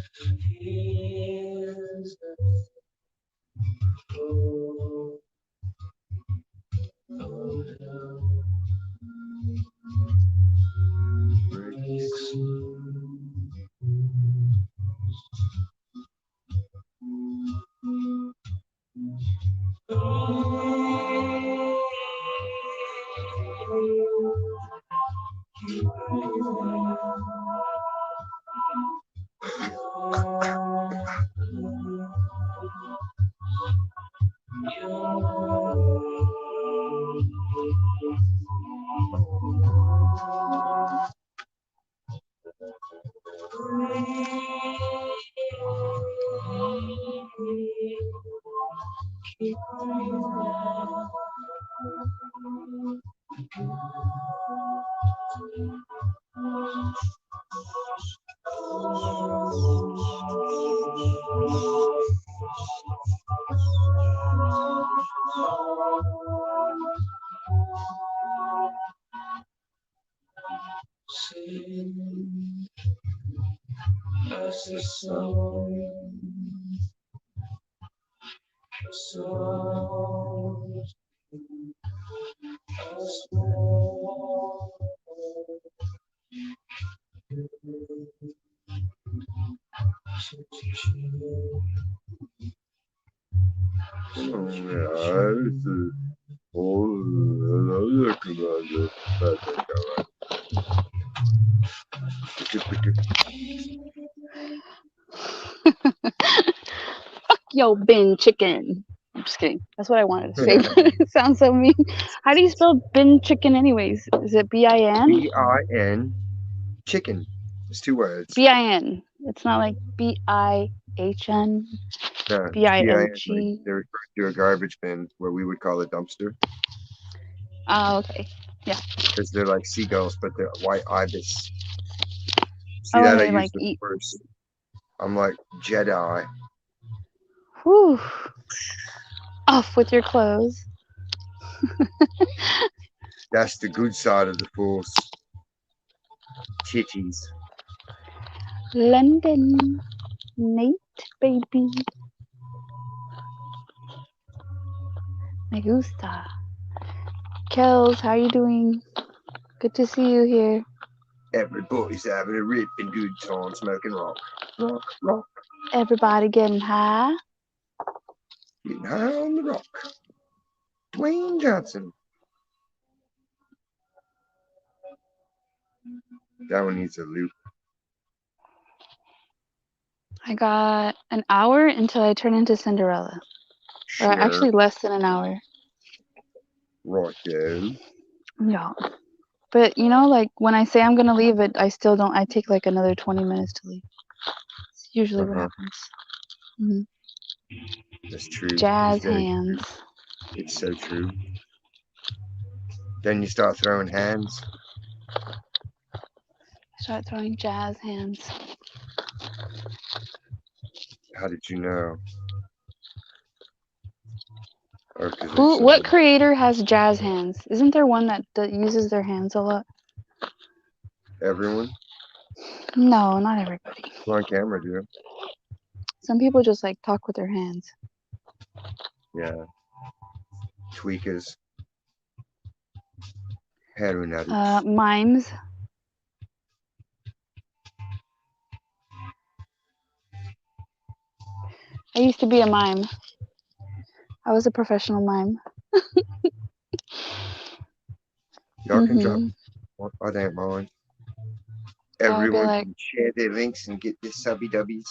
hills oh, oh, hell breaks sing as the songs as more. Yo, bin chicken. I'm just kidding. That's what I wanted to say, but it sounds so mean. How do you spell bin chicken, anyways? Is it B-I-N? B-I-N. Chicken. It's 2 words. B-I-N. It's not like B-I-H-N. No, B-I-N-G. they refer to a garbage bin where we would call a dumpster Oh, okay. because they're like seagulls, but they're white ibis. See Oh, that and I they use like the eat. first. I'm like Jedi. Whew. Off with your clothes. That's the good side of the force. Titties. London. Nate, baby. Me gusta. Kels, how you doing? Good to see you here. Everybody's having a ripping good time smoking rock. Rock, rock. Everybody getting high. Getting high on the rock. Dwayne Johnson. That one needs a loop. I got an hour until I turn into Cinderella. Or Sure. actually less than an hour. Right there. Yeah. But you know, like when I say I'm gonna leave it, I still don't. I take like another 20 minutes to leave. It's usually what Uh-huh. happens. That's true. Jazz It's very hands. true. It's so true. Then you start throwing hands. Start throwing jazz hands. How did you know? Or 'cause Who? it's What creator has jazz hands? Isn't there one that uses their hands a lot? everyone No, not everybody. who on camera do. Some people just like talk with their hands. Yeah. Tweakers. Heroin addicts. Mimes. I used to be a mime. I was a professional mime. Y'all can drop Mhm. I ain't mine. I would be Everyone like, can share their links and get their subby dubbies.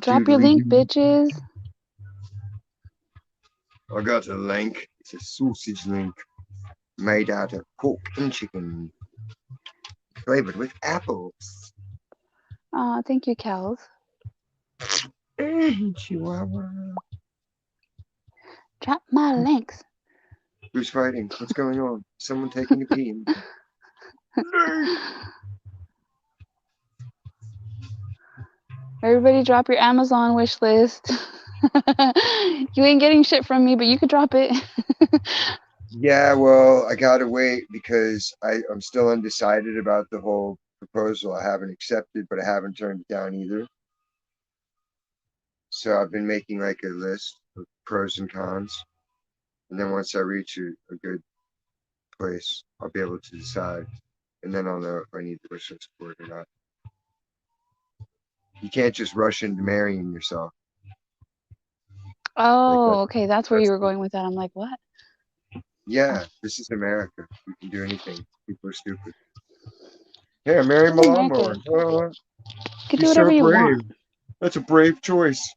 drop your link, bitches. I got a link. It's a sausage link made out of pork and chicken, flavored with apples. Thank you, cows. Chihuahua. Drop my links. Who's fighting? What's going on? Someone taking a pee. Everybody drop your Amazon wish list. You ain't getting shit from me, but you could drop it. Yeah, well, I gotta wait because I'm still undecided about the whole proposal. I haven't accepted, but I haven't turned it down either. So I've been making like a list of pros and cons. And then once I reach a good place, I'll be able to decide. And then I'll know if I need the Christian support or not. You can't just rush into marrying yourself. Oh, okay. That's where you were that's- going with that. I'm like, what? Yeah, this is America. You can do anything. People are stupid. Yeah, marry This is my America. lawnmower. You can do He's whatever so you brave. want. That's a brave choice.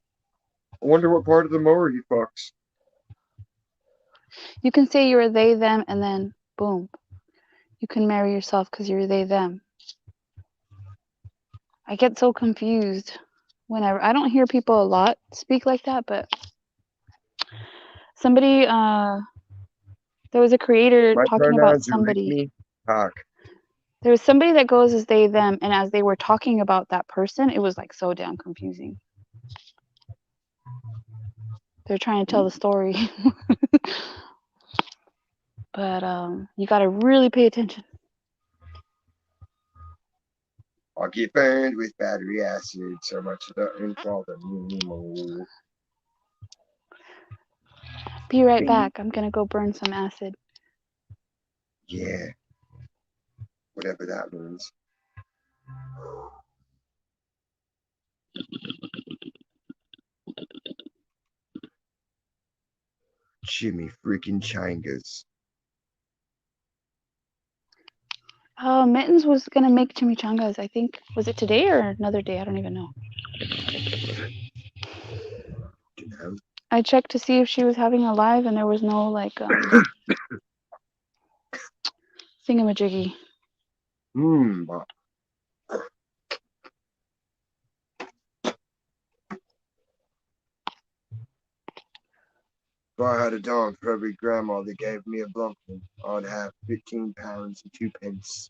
I wonder what part of the mower he fucks. You can say you're a they, them, and then boom. You can marry yourself because you're they, them. I get so confused whenever I don't hear people a lot speak like that, but somebody, there was a creator My talking about pronouns are like somebody. me. Cock. There was somebody that goes as they, them, and as they were talking about that person, it was like so damn confusing. They're trying to tell the story. But you gotta really pay attention. I'll get burned with battery acid so much that I don't bother me anymore. Be right Bing. back. I'm gonna go burn some acid. Yeah. Whatever that means. Jimmy freaking Changas. Oh, Mittens was gonna make chimichangas. I think was it today or another day? I don't even know. You know? I checked to see if she was having a live, and there was no like thingamajiggy. If I had a dog for every grandma that gave me a blumpkin, I'd have 15 pounds and 2 pence.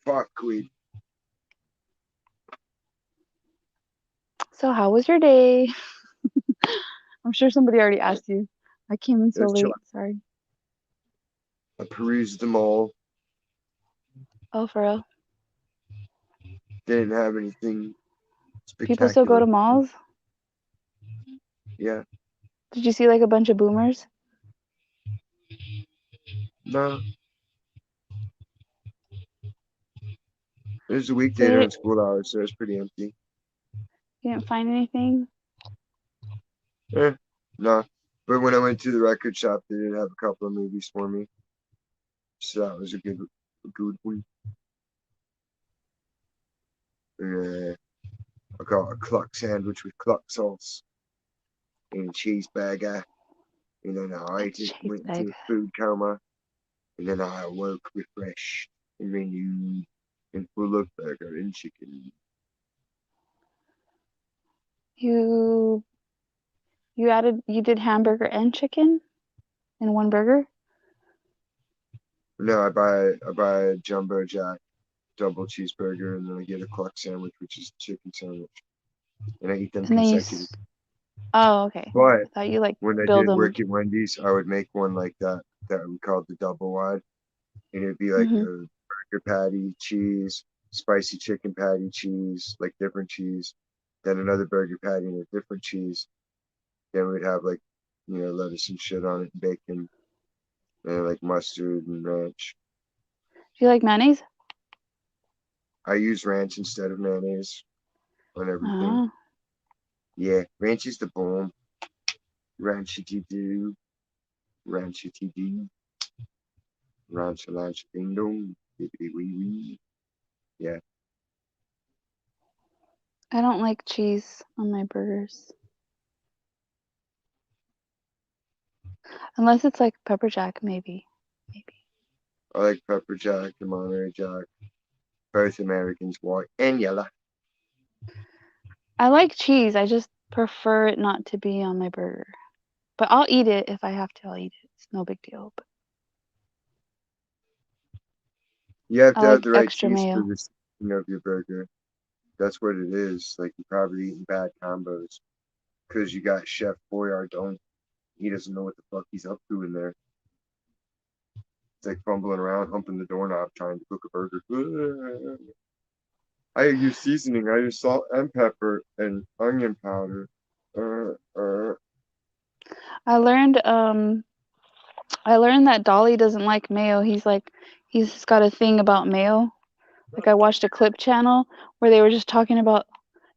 Fuck weed. So how was your day? I'm sure somebody already asked you. I came in so It's late. Sorry. I perused them all. Oh, for real? Didn't have anything spectacular. People still go to malls? Yeah. Did you see like a bunch of boomers? No. It was a weekday So you during school hours, so it's pretty empty. You didn't find anything? No. But when I went to the record shop, they did have a couple of movies for me. So that was a good one. I got a cluck sandwich with cluck sauce and a cheeseburger. And then I just went into a Cheeseburger. food coma. And then I awoke refreshed and renewed and full of burger and chicken. You did hamburger and chicken in one burger? No, I buy a jumbo jack double cheeseburger and then I get a cluck sandwich, which is a chicken sandwich. And I eat them And then consecutively. oh, okay. But I thought you like when I build did them. work at Wendy's, I would make one like that we called the double wide. And it'd be like Mhm. a burger patty, cheese, spicy chicken patty, cheese, like different cheese, then another burger patty and a different cheese. Then we'd have like, lettuce and shit on it, and bacon, and like mustard and ranch. Do you like mayonnaise? I use ranch instead of mayonnaise on everything. Oh. Yeah, ranch is the bomb. Ranchity do. Ranchity do. Ranch ding dong. Bippity wee wee. Yeah. I don't like cheese on my burgers. Unless it's like pepper jack, maybe. I like pepper jack and Monterey jack. Both Americans, white and yellow. I like cheese. I just prefer it not to be on my burger. But I'll eat it if I have to. I'll eat it. It's no big deal. But You have I to have like the right extra cheese mayo. for the seasoning of your burger. That's what it is. Like you're probably eating bad combos. Because you got Chef Boyardee. He doesn't know what the fuck he's up to in there. It's like fumbling around, humping the doorknob, trying to cook a burger. I use seasoning. I use salt and pepper and onion powder. I learned that Dolly doesn't like mayo. He's got a thing about mayo. Like I watched a clip channel where they were just talking about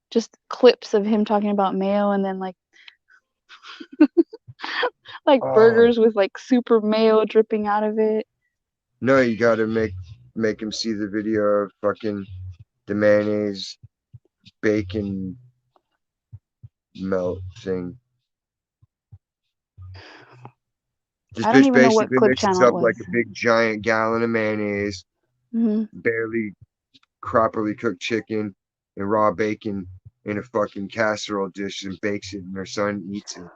just clips of him talking about mayo and then like Oh. burgers with like super mayo dripping out of it. No, you gotta make him see the video of fucking the mayonnaise bacon melt thing. This I don't bitch even know what basically clip mixes channel it up like was. a big giant gallon of mayonnaise, Hmm. barely properly cooked chicken, and raw bacon in a fucking casserole dish and bakes it, and her son eats it.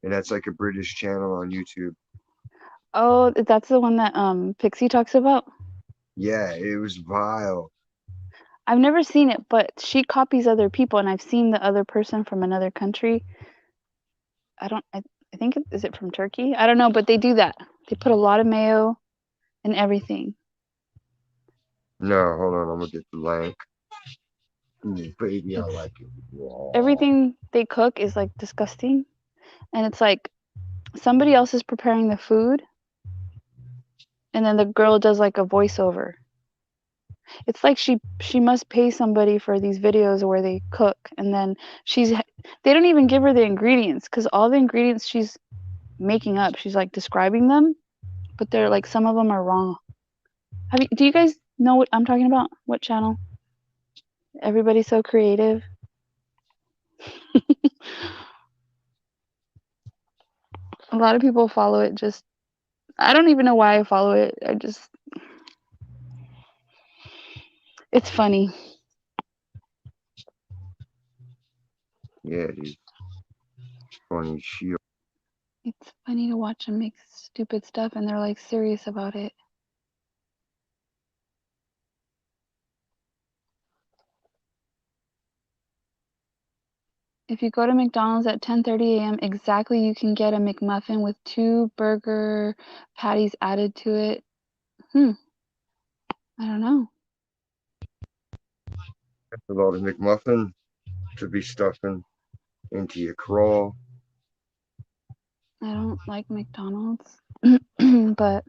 And that's like a British channel on YouTube. Oh, that's the one that Pixie talks about? Yeah, it was vile. I've never seen it, but she copies other people and I've seen the other person from another country. I think is it from Turkey? I don't know, but they do that. They put a lot of mayo and everything. No, hold on, I'm gonna get the link. Baby, I like it raw. Everything they cook is like disgusting. And it's like somebody else is preparing the food and then the girl does like a voiceover. It's like she must pay somebody for these videos where they cook and then they don't even give her the ingredients because all the ingredients she's making up, she's like describing them, but they're like some of them are wrong. Do you guys know what I'm talking about? What channel? Everybody's so creative. A lot of people follow it. Just I don't even know why I follow it. It's funny. Yeah, dude. Funny shit. It's funny to watch them make stupid stuff and they're like serious about it. If you go to McDonald's at 10:30 a.m. exactly, you can get a McMuffin with 2 burger patties added to it. I don't know. A lot of McMuffin to be stuffing into your crawl. I don't like McDonald's, but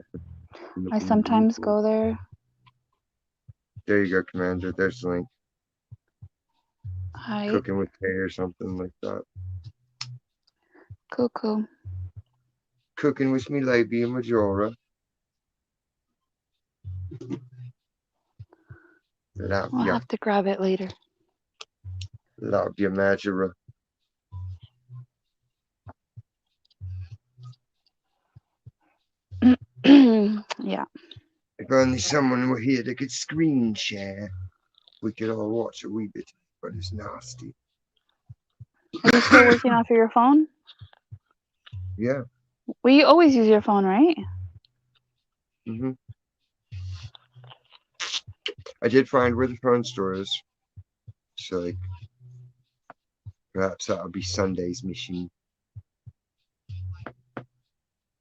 I sometimes go there. There you go, Commander. There's the link. Hi, Cooking with Tay or something like that. Coco. Cooking with me labia majora. I'll Labia, have to grab it later. labia majora. Yeah. If only someone were here that could screen share, we could all watch a wee bit, but it's nasty. Are you still working off of your phone? Yeah. Well, you always use your phone, right? hmm I did find where the phone store is. So, like, perhaps that'll be Sunday's mission.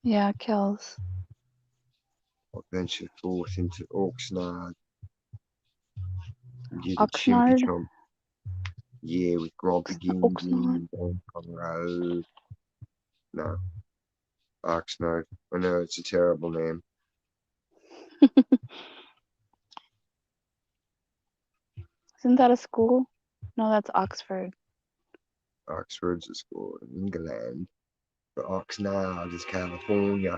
Yeah, kills. I'll venture forth into Oxnard. Get a chimpy Oxnard? chump. Yeah, with Grumpy Oxnard. Gingy. Conrad. No, Oxnard. I know it's a terrible name. Isn't that a school? No, that's Oxford. Oxford's a school in England. But Oxnard is California.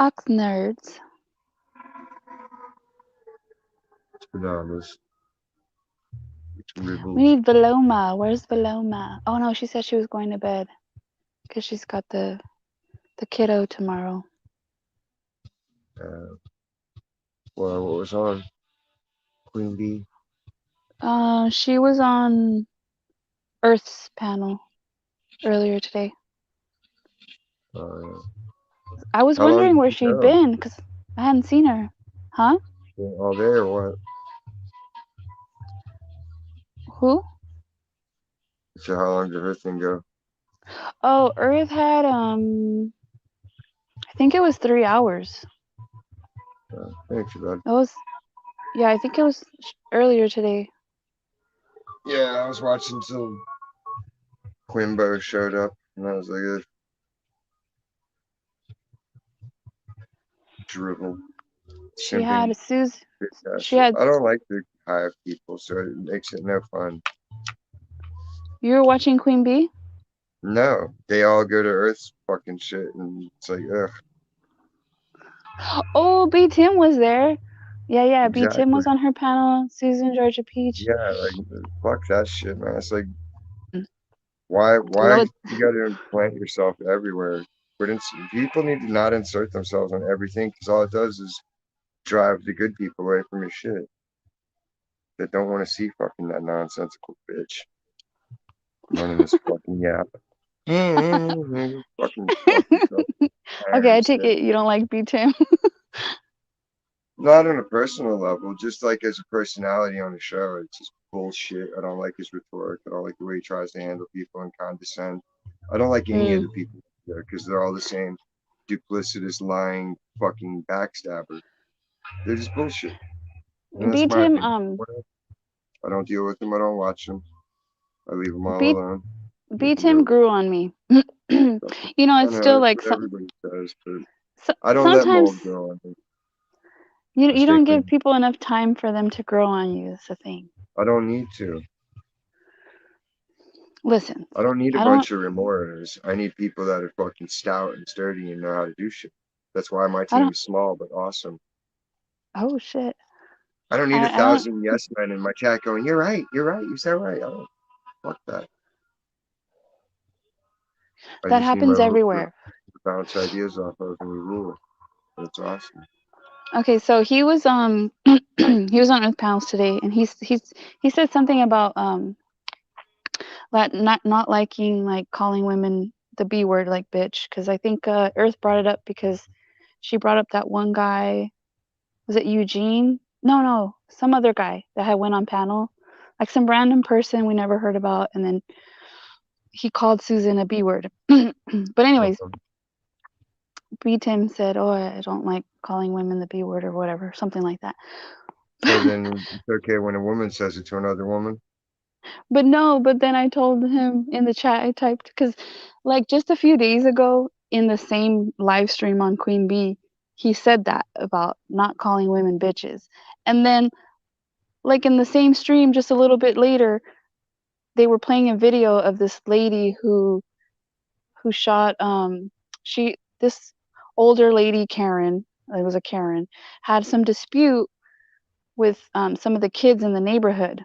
Oxnards. It's bananas. It's We ribbles. need Veloma. Where's Veloma? Oh no, she said she was going to bed because she's got the kiddo tomorrow. Well, what was on? Queen Bee. She was on Earth's panel earlier today. I was How long wondering did where you she'd go? been because I hadn't seen her. Huh? All there or what? Who? So how long did her thing go? Oh, Earth had I think it was 3 hours. Thanks, bud. That was, yeah, I think it was earlier today. Yeah, I was watching till Quimbo showed up, and I was like, ugh. Dribble. She had Suze. She I had. don't like to hire people, so it makes it no fun. You were watching Queen Bee? No, they all go to Earth's fucking shit, and it's like, ugh. Oh, B Tim was there. Yeah. B Tim Exactly. was on her panel. Susan Georgia Peach. Yeah, like, fuck that shit, man. It's like, Mm. why No, you gotta implant yourself everywhere? But people need to not insert themselves on everything, because all it does is drive the good people away from your shit that don't want to see fucking that nonsensical bitch running this fucking yap. Fucking okay, I take it you don't like B Tim. Not on a personal level, just like as a personality on the show. It's just bullshit. I don't like his rhetoric. I don't like the way he tries to handle people and condescend. I don't like any of the people there because they're all the same duplicitous, lying, fucking backstabber. They're just bullshit. And that's B my Tim, opinion. I don't deal with them. I don't watch them. I leave them all B alone. B Tim grew on me. You know, it's still like what everybody says, but so, I don't let sometimes mold grow on me. you don't give people enough time for them to grow on you. That's the thing. I don't need to. Listen, I don't need a bunch of remorers. I need people that are fucking stout and sturdy and know how to do shit. That's why my team is small but awesome. Oh shit. I don't need 1,000 yes men in my chat going, you're right, you said right. I don't fuck that. That happens everywhere. Bounce ideas off of and we rule. That's awesome. Okay, so he was he was on Earth Panels today, and he said something about not liking like calling women the B word, like bitch, because I think Earth brought it up because she brought up that one guy. Was it Eugene? No, some other guy that had went on panel, like some random person we never heard about, and then he called Susan a B word. But anyways, B Tim said, "Oh, I don't like calling women the B word or whatever, something like that." So then it's okay when a woman says it to another woman? But then I told him in the chat, I typed, because like just a few days ago in the same live stream on Queen Bee, he said that about not calling women bitches. And then like in the same stream, just a little bit later, they were playing a video of this lady who shot this older lady, Karen, it was a Karen, had some dispute with some of the kids in the neighborhood.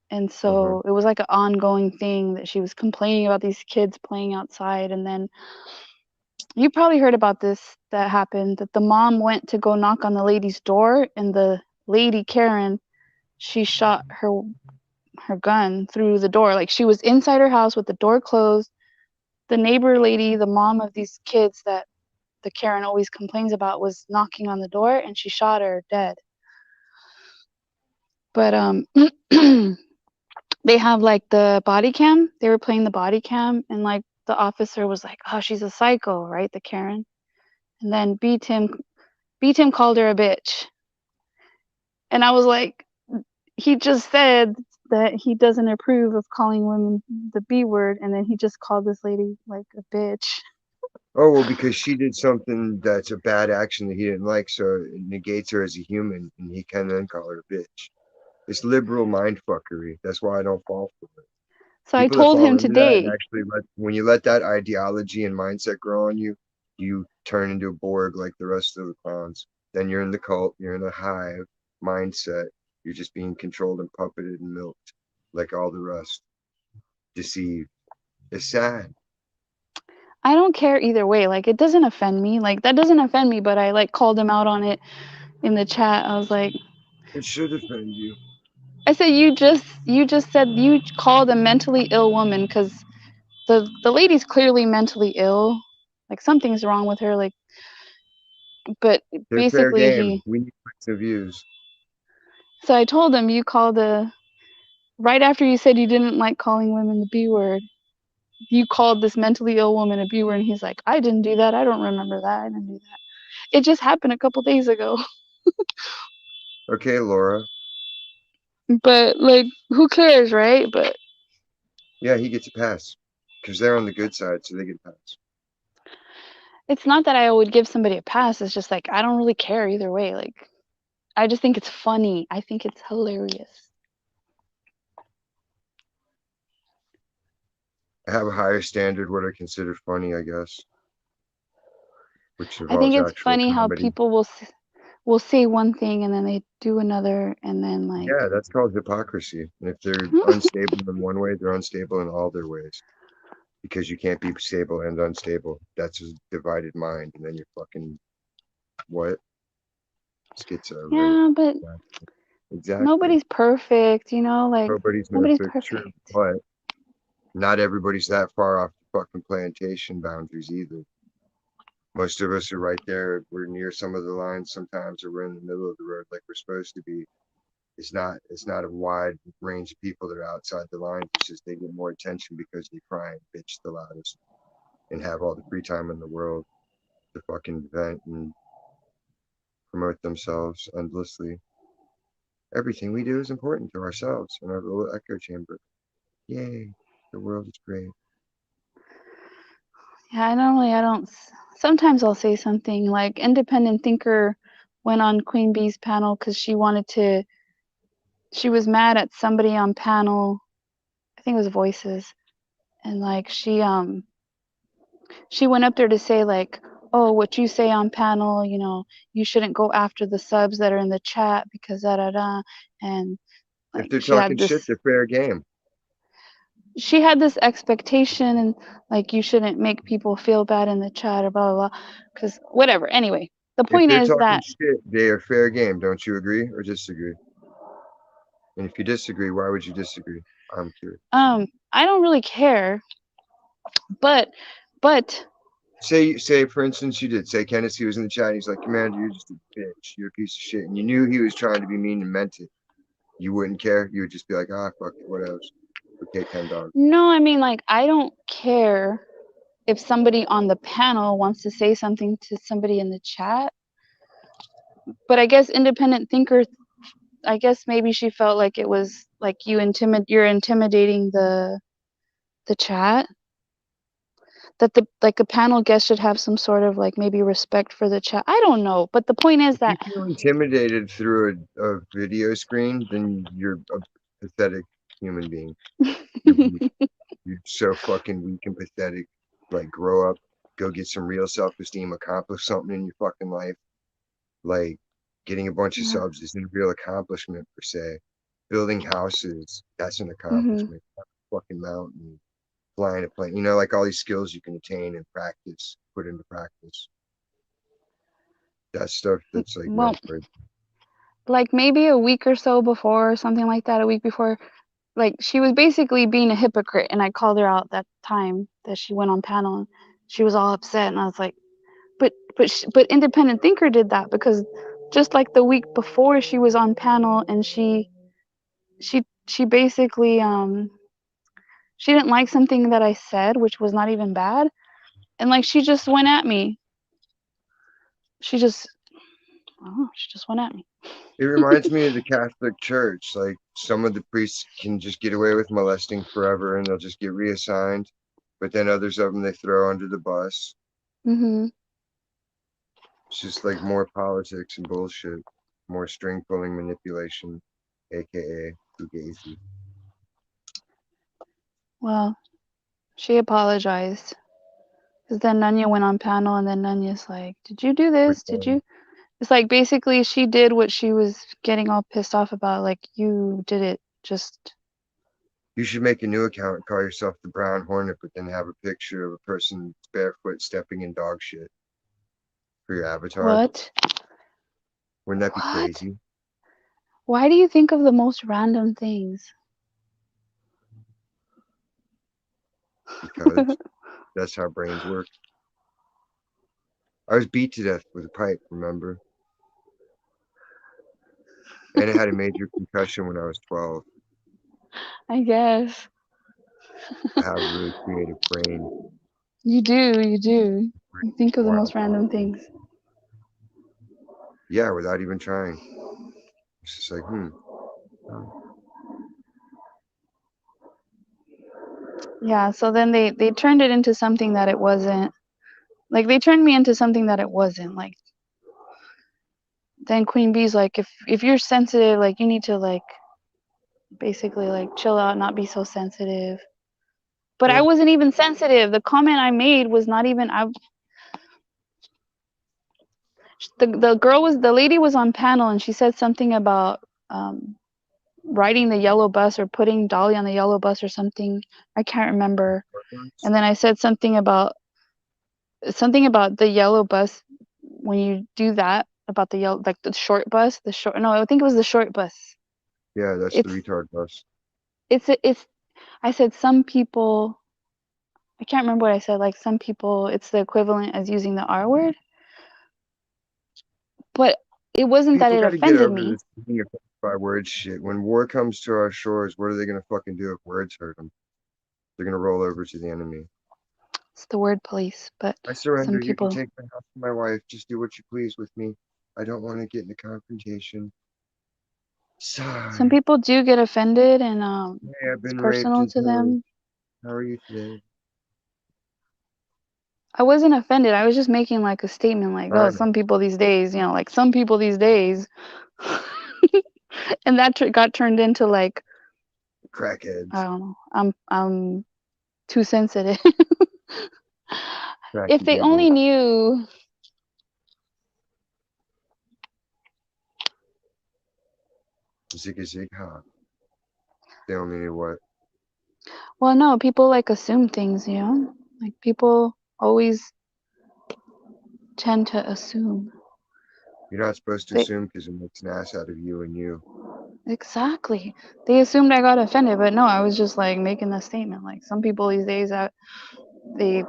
And so it was like an ongoing thing that she was complaining about these kids playing outside. And then you probably heard about this that happened, that the mom went to go knock on the lady's door, and the lady, Karen, she shot her gun through the door. Like, she was inside her house with the door closed. The neighbor lady, the mom of these kids that the Karen always complains about, was knocking on the door, and she shot her dead. But they have like the body cam. They were playing the body cam, and like the officer was like, "Oh, she's a psycho, right?" The Karen. And then B Tim called her a bitch. And I was like, he just said that he doesn't approve of calling women the B word, and then he just called this lady like a bitch. Oh, well, because she did something that's a bad action that he didn't like, so it negates her as a human, and he can then call her a bitch. It's liberal mind fuckery. That's why I don't fall for it. So I People that told fall him into that and today, actually when you let that ideology and mindset grow on you, you turn into a Borg like the rest of the clowns. Then you're in the cult, you're in a hive mindset. You're just being controlled and puppeted and milked like all the rest. Deceived. It's sad. I don't care either way. Like, it doesn't offend me. Like, that doesn't offend me, but I like called him out on it in the chat. I was like, It should offend you. I said, you just said you called a mentally ill woman, because the lady's clearly mentally ill. Like, something's wrong with her. Like, but They're fair basically game. We need points of views. so I told him, you called right after you said you didn't like calling women the B word, you called this mentally ill woman a B word, and he's like, I didn't do that. I don't remember that. I didn't do that. It just happened a couple days ago. Okay, Laura. But like, who cares, right? But Yeah, he gets a pass because they're on the good side, so they get a pass. it's not that I would give somebody a pass. It's just like, I don't really care either way. Like, I just think it's funny. I think it's hilarious. I have a higher standard what I consider funny, I guess, which I think involves it's actual funny how comedy. people will say one thing and then they do another, and then like, Yeah, that's called hypocrisy. And if they're unstable in one way, they're unstable in all their ways. Because you can't be stable and unstable. That's a divided mind, and then you're fucking what? Schizo, right? yeah, but Exactly. nobody's perfect, like, Nobody's nobody's perfect, true, perfect. but not everybody's that far off the fucking plantation boundaries either. Most of us are right there. We're near some of the lines sometimes, or we're in the middle of the road like we're supposed to be. It's not a wide range of people that are outside the line. It's just they get more attention because they cry and bitch the loudest and have all the free time in the world to fucking vent and promote themselves endlessly. Everything we do is important to ourselves in our little echo chamber. Yay, the world is great. Yeah, I don't. Sometimes I'll say something like, independent thinker went on Queen Bee's panel because she was mad at somebody on panel. I think it was Voices, and like she went up there to say like, oh, what you say on panel, you shouldn't go after the subs that are in the chat because da da da, and If like they're talking shit, they're fair game. she had this expectation, and like, you shouldn't make people feel bad in the chat or blah blah blah, because whatever. Anyway, the If point they're is talking that shit, they are fair game. Don't you agree or disagree? And if you disagree, why would you disagree? I'm curious. I don't really care, but Say for instance, you did say Kennedy was in the chat. And he's like, Commander, you're just a bitch. You're a piece of shit. And you knew he was trying to be mean and meant it. You wouldn't care. You would just be like, ah, fuck it, what else? Okay, Ken Dog. no, I mean, like, I don't care if somebody on the panel wants to say something to somebody in the chat. But I guess independent thinker, I guess maybe she felt like it was like you're intimidating the chat. that the panel guest should have some sort of like maybe respect for the chat. I don't know, but the point is If you that feel intimidated through a video screen, then you're a pathetic human being. You're so fucking weak and pathetic. Like, grow up, go get some real self-esteem, accomplish something in your fucking life. Like, getting a bunch of Yeah. subs isn't a real accomplishment per se. Building houses, that's an Mhm. accomplishment. Fucking mountain, flying a plane, like all these skills you can attain and practice, put into practice. That stuff that's like Well, meant for like maybe a week or so before, or something like that, a week before, like she was basically being a hypocrite, and I called her out that time that she went on panel. And she was all upset, and I was like, but Independent Thinker did that because just like the week before she was on panel, and she basically she didn't like something that I said, which was not even bad, and like she just went at me. She just went at me. It reminds me of the Catholic Church. Like, some of the priests can just get away with molesting forever and they'll just get reassigned. But then others of them they throw under the bus. Mhm. It's just like more politics and bullshit, more string pulling manipulation, aka Fugazi. Well, she apologized. Because then Nanya went on panel, and then Nanya's like, "Did you do this? Did you?" It's like basically she did what she was getting all pissed off about. Like, you did it. Just You should make a new account and call yourself the Brown Hornet, but then have a picture of a person barefoot stepping in dog shit for your avatar. what? Wouldn't that be What? crazy? Why do you think of the most random things? Because that's how brains work. I was beat to death with a pipe, remember? And I had a major concussion when I was 12. I guess I have a really creative brain. you do. You do. You think of the Wow. most random things. Yeah, without even trying. It's just like, Yeah. So then they turned it into something that it wasn't. Like they turned me into something that it wasn't. Like then Queen Bee's like, if you're sensitive, like you need to like basically like chill out, not be so sensitive. But I Yeah. wasn't even sensitive. The comment I made was not even. The lady was on panel, and she said something about riding the yellow bus or putting Dolly on the yellow bus or something. I can't remember. And then I said something about the yellow bus when you do that about the yellow, like the short bus, the short. No, I think it was the short bus. Yeah, that's the It's retard bus. it's. I said some people. I can't remember what I said. Like some people, it's the equivalent as using the R word. But it wasn't that People it got to get offended over me. this being offended by words shit. When war comes to our shores, what are they going to fucking do if words hurt them? They're going to roll over to the enemy. It's the word police, but I surrender. some You can people take my house and my wife. Just do what you please with me. I don't want to get in a confrontation. Sigh. some people do get offended, and Hey, I've it's been raped personal and to them. pillaged. How are you today? I wasn't offended. I was just making like a statement, like, I oh, know. some people these days, like some people these days, and that got turned into like, I Crackheads. don't know. I'm too sensitive. If Cracky they only people. knew. Zig zig ha. They only knew what. Well, no, people like assume things, like people always tend to assume. You're not supposed to They assume because it makes an ass out of you and you. exactly. They assumed I got offended, but no, I was just like making a statement. Like some people these days, they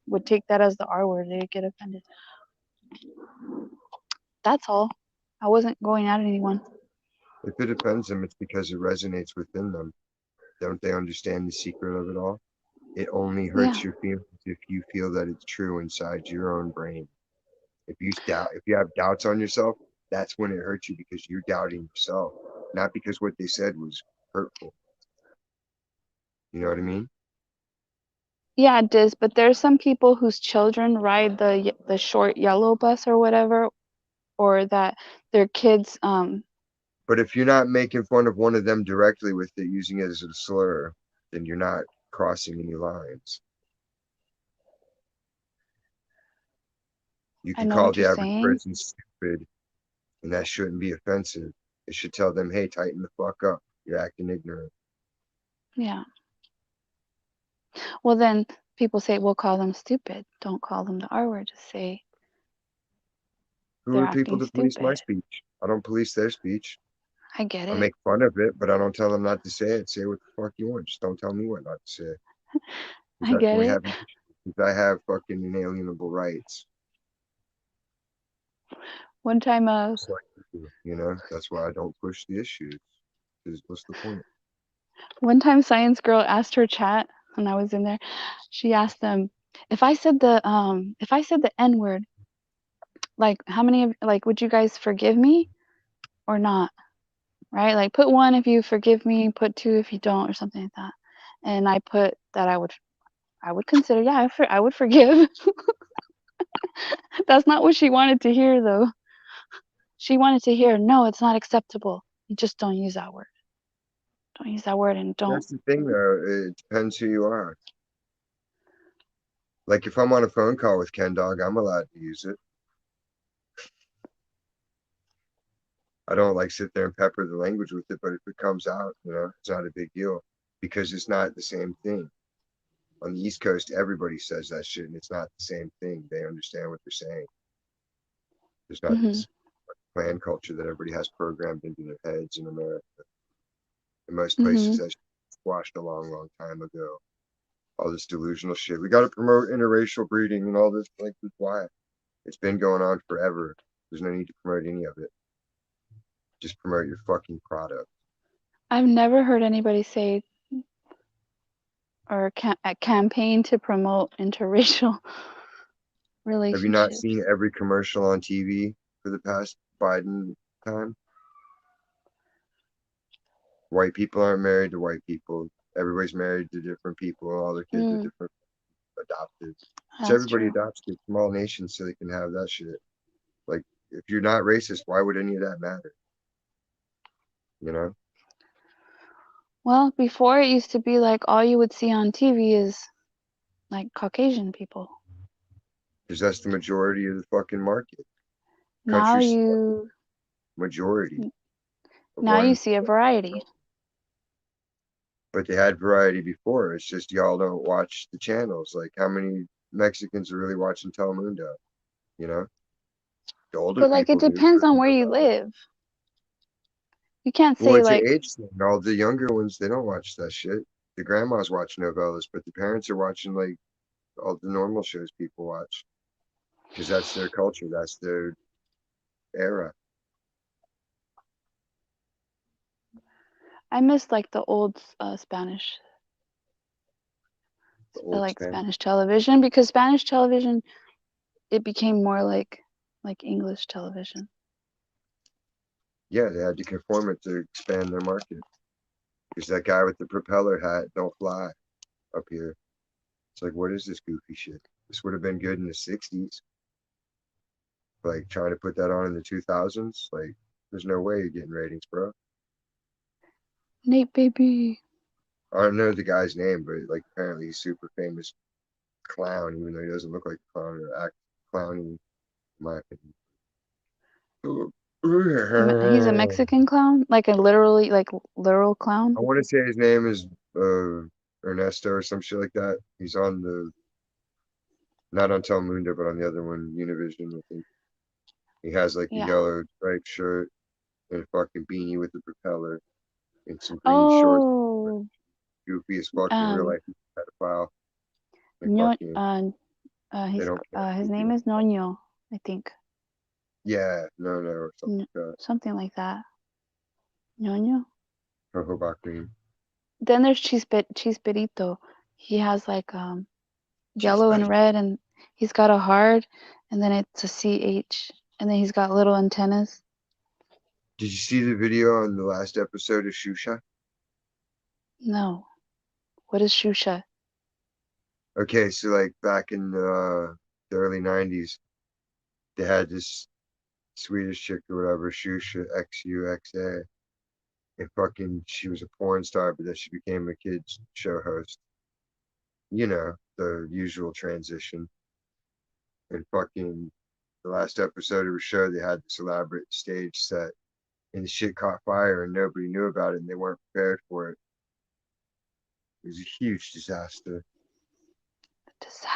would take that as the R word. They get offended. That's all. I wasn't going at anyone. If it offends them, it's because it resonates within them. Don't they understand the secret of it all? It only hurts Yeah. your feelings if you feel that it's true inside your own brain. If you have doubts on yourself, that's when it hurts you because you're doubting yourself, not because what they said was hurtful. You know what I mean? Yeah, Diz, but there's some people whose children ride the short yellow bus or whatever, or that their kids But if you're not making fun of one of them directly with it, using it as a slur, then you're not crossing any lines. You I can know call what the you're average saying. person stupid, and that shouldn't be offensive. It should tell them, hey, tighten the fuck up. You're acting ignorant. Yeah. Well, then people say, we'll call them stupid. Don't call them the R word. Just say Who they're are people acting to police my stupid. speech? I don't police their speech. I get I it. make fun of it, but I don't tell them not to say it. Say what the fuck you want. Just don't tell me what not to say. Because I that's get when we it. have an issue. Because I have fucking inalienable rights. One time, Just like you, you know? That's why I don't push the issues. Because what's the point? Science Girl asked her chat when I was in there. She asked them if I said the N word, like how many of like would you guys forgive me or not? Right? Like put 1 if you forgive me, put 2 if you don't, or something like that. And I put that I would consider, yeah, I would forgive. That's not what she wanted to hear though. She wanted to hear, no, it's not acceptable. You just don't use that word. Don't use that word and don't. That's the thing, though. It depends who you are. Like, if I'm on a phone call with Ken Dog, I'm allowed to use it. I don't like sit there and pepper the language with it, but if it comes out, you know, it's not a big deal because it's not the same thing. On the East Coast, everybody says that shit, and it's not the same thing. They understand what they're saying. There's not Hmm. this clan culture that everybody has programmed into their heads in America. In most Hmm. places, that's squashed a long, long time ago. All this delusional shit. We got to promote interracial breeding and all this. Like, why? It's been going on forever. There's no need to promote any of it. Just promote your fucking product. I've never heard anybody say or a campaign to promote interracial Have you not relationships. seen every commercial on TV for the past Biden time? White people aren't married to white people. Everybody's married to different people. All their kids are Mm, different, adopted. So that's everybody true. adopts kids from all nations so they can have that shit. Like, if you're not racist, why would any of that matter? You know? Well, before it used to be like all you would see on TV is like Caucasian people. Because that's the majority of the fucking market. Now Country's you majority of now you one. see a variety. But they had variety before. It's just y'all don't watch the channels. Like, how many Mexicans are really watching Telemundo? You know? The older But like it people do. depends on where you live. You can't Well, say it's an like, age thing. All the younger ones, they don't watch that shit. The grandmas watch novellas, but the parents are watching like all the normal shows people watch because that's their culture, that's their era. I miss like the old Spanish The old like Spanish. Spanish television, because Spanish television it became more like English television. Yeah, they had to conform it to expand their market because that guy with the propeller hat don't fly up here. It's like, what is this goofy shit? This would have been good in the 60s. Like, trying to put that on in the 2000s, like, there's no way you're getting ratings, bro. Nate baby. I don't know the guy's name, but like, apparently he's super famous clown, even though he doesn't look like a clown or act clowny, in my opinion. He's a Mexican clown, like a literal clown. I want to say his name is Ernesto or some shit like that. He's on the not on Telemundo, but on the other one, Univision. I think he has like the Yeah. yellow striped shirt and a fucking beanie with the propeller and some green shorts. Oh, Goofy as fuck in real life. He's a pedophile. And no, fucking, they don't care. his name is Noño, I think. Yeah, no, or something like that. Something like that. Noño. Jojoba cream. Then there's Chisperito. He has like Cheese yellow and buddy. red, and he's got a heart, and then it's a CH, and then he's got little antennas. Did you see the video on the last episode of Shusha? No, what is Shusha? Okay, so like back in the early 90s, they had this Swedish chick or whatever, Shusha, XUXA. And fucking, she was a porn star, but then she became a kids show host. You know, the usual transition. And fucking, the last episode of her show, they had this elaborate stage set, and the shit caught fire, and nobody knew about it, and they weren't prepared for it. It was a huge disaster.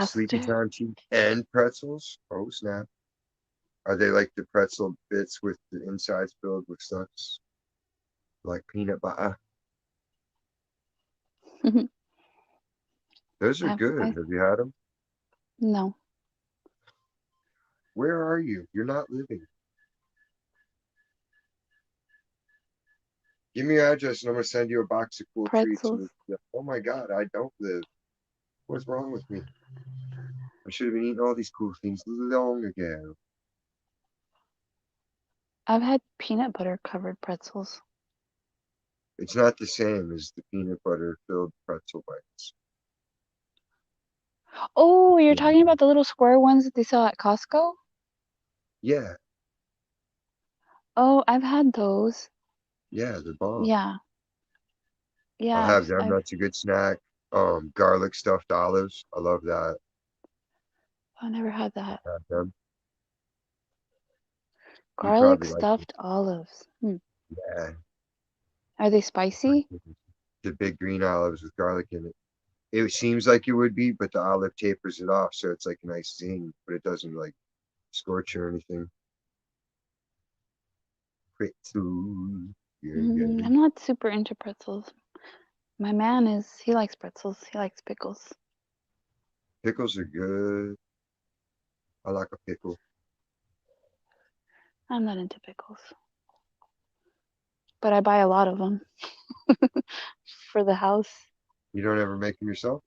Sleepy Disaster. Time tea and pretzels. Oh snap! Are they like the pretzel bits with the insides filled with stuff, like peanut butter? Those are good. Have you had them? No. Where are you? You're not living. Give me your address and I'm gonna send you a box of cool treats. Pretzels. Oh my god, I don't live. What's wrong with me? I should have been eating all these cool things long ago. I've had peanut butter covered pretzels. It's not the same as the peanut butter filled pretzel bites. Oh, you're Yeah. talking about the little square ones that they sell at Costco? Yeah, Oh, I've had those. yeah, they're bomb. Yeah. Yeah, I'll have them. That's a good snack. Garlic stuffed olives. I love that. I never had that. Have them. You Garlic probably like stuffed olives. them. Yeah, Are they spicy? the big green olives with garlic in it. It seems like it would be, but the olive tapers it off, so it's like a nice zing, but it doesn't like scorch or anything. Pretzel. Yeah, yeah. I'm not super into pretzels. My man he likes pretzels. He likes pickles. Pickles are good. I like a pickle. I'm not into pickles. But I buy a lot of them for the house. You don't ever make them yourself?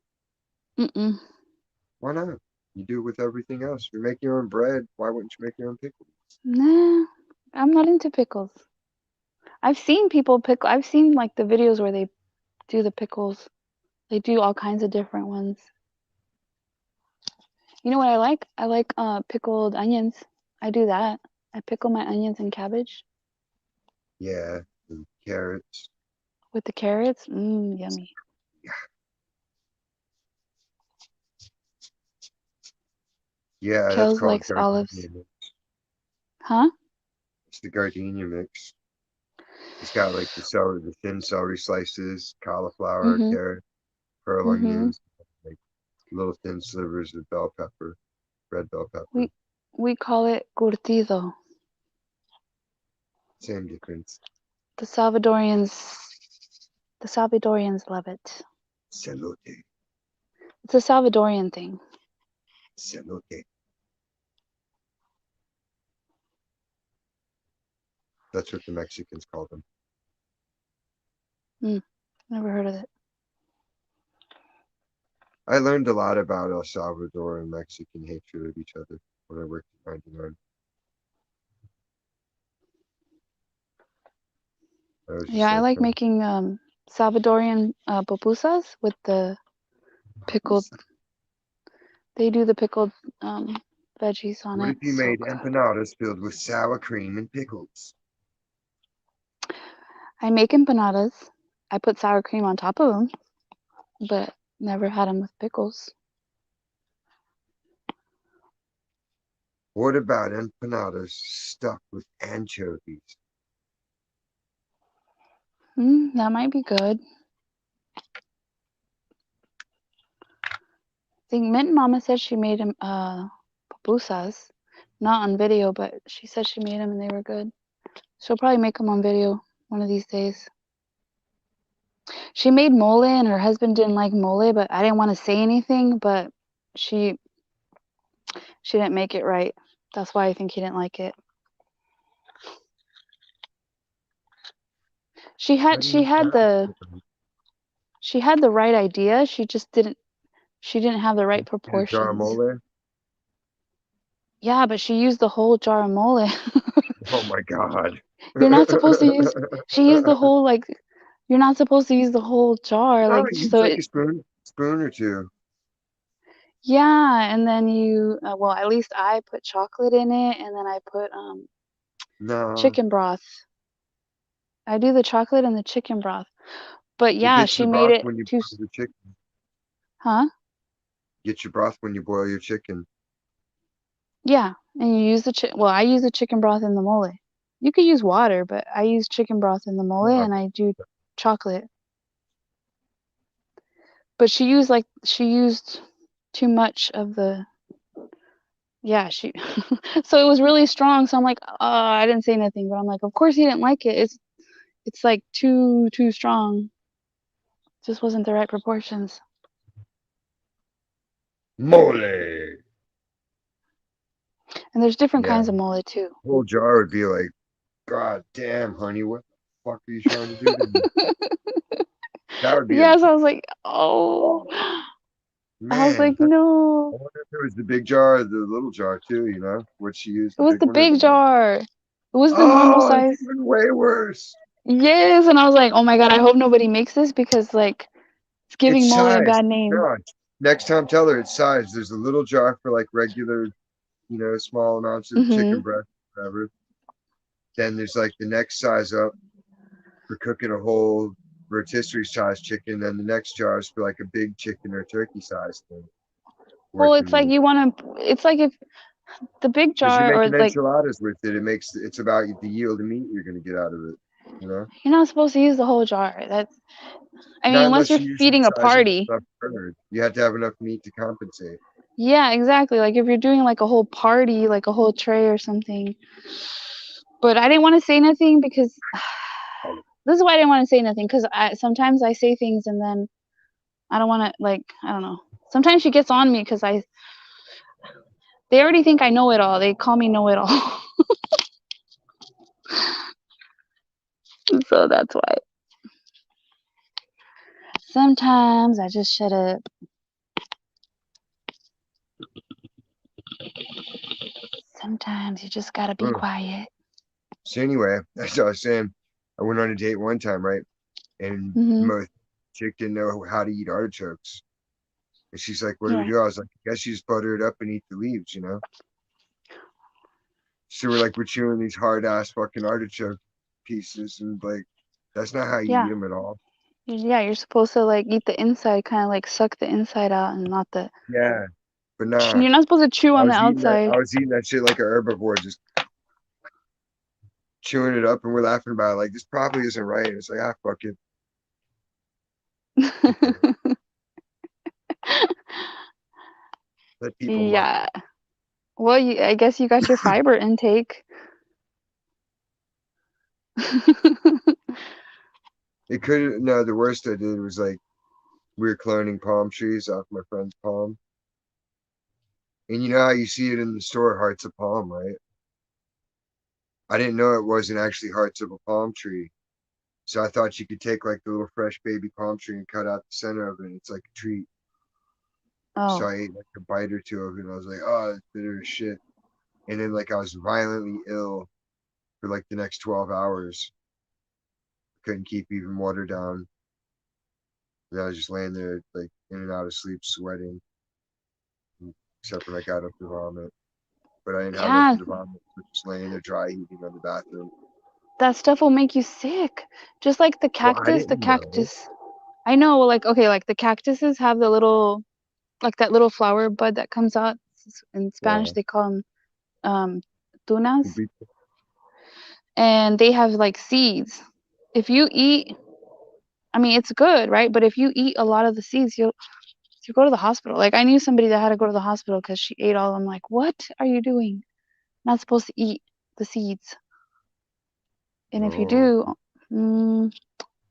Mm-mm. Why not? You do it with everything else. You make your own bread. Why wouldn't you make your own pickles? Nah, I'm not into pickles. I've seen people pickle. I've seen like the videos where they do the pickles. They do all kinds of different ones. You know what I like? I like pickled onions. I do that. I pickle my onions and cabbage Yeah, and carrots. with the carrots. Yummy. Yeah, that's Kels called likes olives. gardenia mix. Huh? It's the gardenia mix. It's got like the thin celery slices, cauliflower, Mhm. carrot, pearl Mhm. onions, like little thin slivers of bell pepper, red bell pepper. We call it curtido. Same difference. The Salvadorians love it. Celote. It's a Salvadorian thing. Celote. That's what the Mexicans call them. Never heard of it. I learned a lot about El Salvador and Mexican hatred of each other when I worked at 99. Yeah, I like making Salvadorian pupusas with the pickled. They do the pickled veggies on What it. if you So made good. empanadas filled with sour cream and pickles? I make empanadas. I put sour cream on top of them, but never had them with pickles. What about empanadas stuffed with anchovies? That might be good. I think Mint Mama said she made them pupusas. Not on video, but she said she made them and they were good. She'll probably make them on video one of these days. She made mole and her husband didn't like mole, but I didn't want to say anything, but she didn't make it right. That's why I think he didn't like it. She had the right idea. She didn't have the right proportions. Mole? Yeah, but she used the whole jar of mole. Oh my god. You're not supposed to use. She used the whole You're not supposed to use the whole jar. No, Like use so. like a spoon or two. Yeah, and then well, at least I put chocolate in it, and then I put No, chicken broth. I do the chocolate and the chicken broth. But you yeah, get she your made broth it when you too, boil your chicken. huh? Get your broth when you boil your chicken. Yeah, and you use well, I use the chicken broth in the mole. You could use water, but I use chicken broth in the mole, Oh, and I do chocolate. But she used too much of the yeah, she so it was really strong, so I'm like, I didn't say nothing, but I'm like, of course he didn't like it. It's like too strong. Just wasn't the right proportions. mole. And there's different Yeah, kinds of mole too. whole jar would be like, God damn, honey, what the fuck are you trying to do to me? That would be a Yes, I was like, oh. I was man. like, no. I wonder if it was the big jar or the little jar too, you know? Would she use It the was big the one or the big little? jar. It was the normal Oh, it's size. even way worse. Yes, and I was like, oh my god, I hope nobody makes this because like it's giving It's mole a size. bad name. No, next time tell her it's size. There's a little jar for like regular, small amounts of chicken Mhm. breast, whatever. Then there's like the next size up for cooking a whole rotisserie size chicken. Then the next jar is for like a big chicken or turkey size thing. Well, Working it's like meat. you want to. It's like if the big Because you're jar or making like enchiladas with it, it's about the yield of meat you're gonna get out of it. You know? you're not supposed to use the whole jar. That's. I mean, Not unless unless you're you're usually feeding a sizing party. enough bird. You have to have enough meat to compensate. Yeah, exactly. Like if you're doing like a whole party, like a whole tray or something. But I didn't want to say nothing because this is why I didn't want to say nothing because sometimes I say things and then I don't want to like I don't know. Sometimes she gets on me because they already think I know it all. They call me know it all. So that's why. Sometimes I just shut up. Sometimes you just gotta be Mm. quiet. So anyway, as I was saying, I went on a date one time, right? And Mhm. most chick didn't know how to eat artichokes. And she's like, "What do we Yeah. do?" I was like, "I guess you just butter it up and eat the leaves, you know?" So we're chewing these hard ass fucking artichoke pieces, and like, that's not how you eat Yeah. them at all. Yeah, you're supposed to like eat the inside, kind of like suck the inside out and not the. Yeah, but nah, You're not supposed to chew I on the was eating that. outside. I was eating that shit like a herbivore, just chewing it up, and we're laughing about it. Like this probably isn't right. It's like fuck it. Let people mock. Yeah. Well, I guess you got your fiber intake. It could no. The worst I did was like we were cloning palm trees off my friend's palm, and you know how you see it in the store, hearts of palm, right? I didn't know it wasn't actually hearts of a palm tree. So I thought you could take like the little fresh baby palm tree and cut out the center of it. And it's like a treat. So Oh. I ate like a bite or two of it and I was like, oh, it's bitter as shit. And then like I was violently ill for like the next 12 hours. Couldn't keep even water down. And I was just laying there like in and out of sleep, sweating. Except when I got up to vomit. But I didn't have Yeah, nothing to vomit. I was just laying there dry heaving on the bathroom. that stuff will make you sick. Just like the Well, I cactus, the didn't know. cactus. I know, like okay, like the cactuses have the little like that little flower bud that comes out. In Spanish Yeah. they call them tunas, and they have like seeds. If you eat, I mean, it's good, right? But if you eat a lot of the seeds, you go to the hospital. Like I knew somebody that had to go to the hospital because she ate all. I'm like, what are you doing? Not supposed to eat the seeds. And if you Oh, do,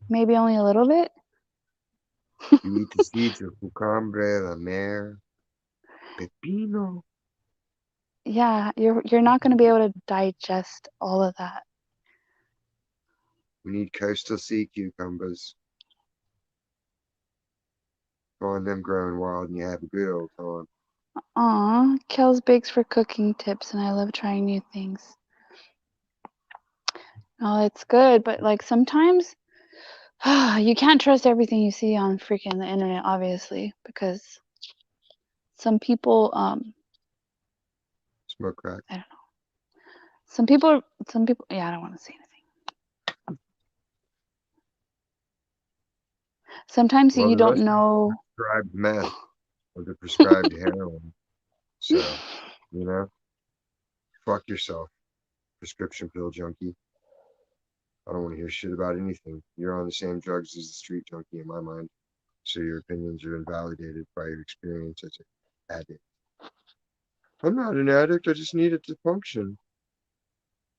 maybe only a little bit. you eat the seeds of cucumber, la mer, pepino. Yeah, you're not going to be able to digest all of that. We need coastal sea cucumbers. Find them growing wild and you have a good old time. Aw, Kels bakes for cooking tips, and I love trying new things. Oh, it's good, but like sometimes you can't trust everything you see on freaking the internet, obviously, because some people Smoke crack. I don't know. Some people yeah, I don't want to say anything. Sometimes Well, you the don't rest of know. prescribed meth or the prescribed heroin. So, you know, fuck yourself, prescription pill junkie. I don't want to hear shit about anything. You're on the same drugs as the street junkie in my mind. So your opinions are invalidated by your experience as an addict. I'm not an addict. I just need it to function.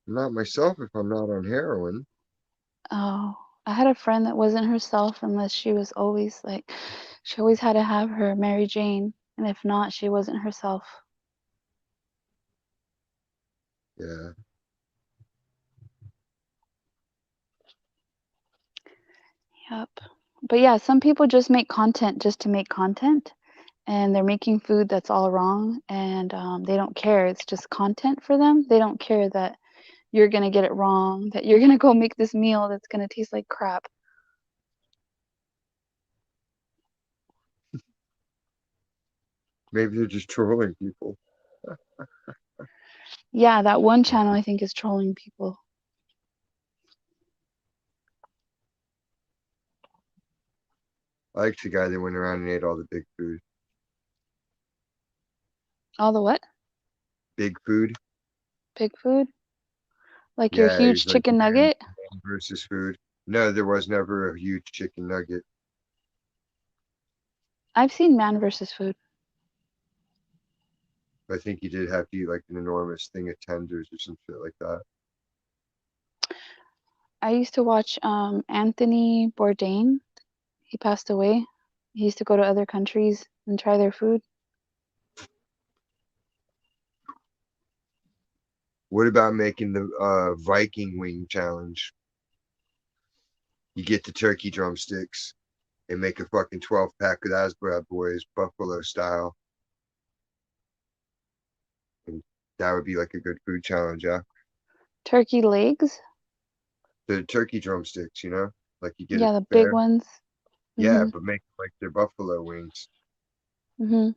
I'm not myself if I'm not on heroin. Oh, I had a friend that wasn't herself unless she was always like, she always had to have her Mary Jane, and if not, she wasn't herself. Yeah. Yep. But yeah, some people just make content just to make content, and they're making food that's all wrong, and they don't care. It's just content for them. They don't care that you're gonna get it wrong, that you're gonna go make this meal that's gonna taste like crap. Maybe they're just trolling people. Yeah, that one channel I think is trolling people. I liked the guy that went around and ate all the big food. All the what? Big food? Big food? Like your Yeah, he huge was like chicken man nugget? versus food. No, there was never a huge chicken nugget. I've seen Man versus Food. I think he did have to eat like an enormous thing of tenders or some shit like that. I used to watch Anthony Bourdain. He passed away. He used to go to other countries and try their food. What about making the Viking wing challenge? You get the turkey drumsticks and make a fucking 12-pack of those bad boys, buffalo style. And that would be like a good food challenge, yeah. Turkey legs? The turkey drumsticks, you know? Like you get Yeah, it the big there. ones. Yeah, but make like their buffalo wings. Mm-hmm.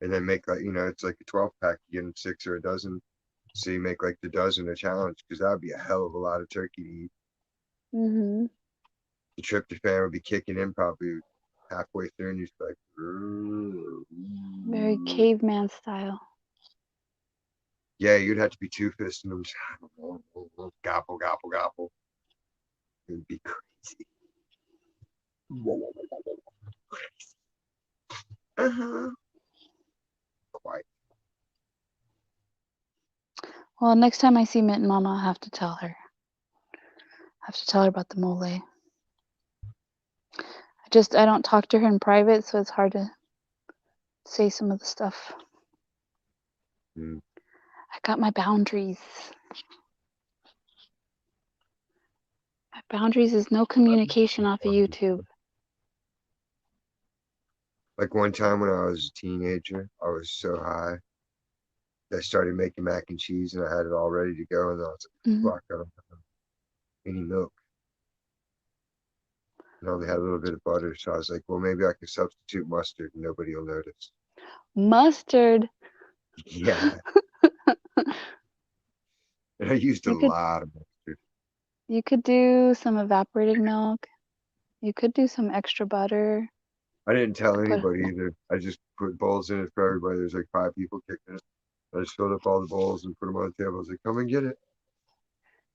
And then make like, you know, it's like a 12-pack. You get them 6 or a dozen. So you make like the dozen a challenge because that would be a hell of a lot of turkey to eat. Mm-hmm. The tryptophan would be kicking in probably halfway through and you'd be like, "Ooh." Very caveman style. Yeah, you'd have to be two-fisting them. Gobble, gobble, gobble. It would be crazy. Uh-huh. Quite. Well, next time I see Mint Mama, I have to tell her. I have to tell her about the mole. I don't talk to her in private, so it's hard to say some of the stuff. Mm. I got my boundaries. My boundaries is no communication off of YouTube. Like one time when I was a teenager, I was so high. I started making mac and cheese and I had it all ready to go. And I was like, Mhm. fuck, I don't have any milk. And I only had a little bit of butter. So I was like, well, maybe I can substitute mustard and nobody will notice. Mustard. Yeah. And I used a You could lot of mustard. you could do some evaporated milk. You could do some extra butter. I didn't tell Put anybody either. I just put bowls in it for everybody. There's like 5 people kicking it. I just filled up all the bowls and put them on the table. I was like, come and get it.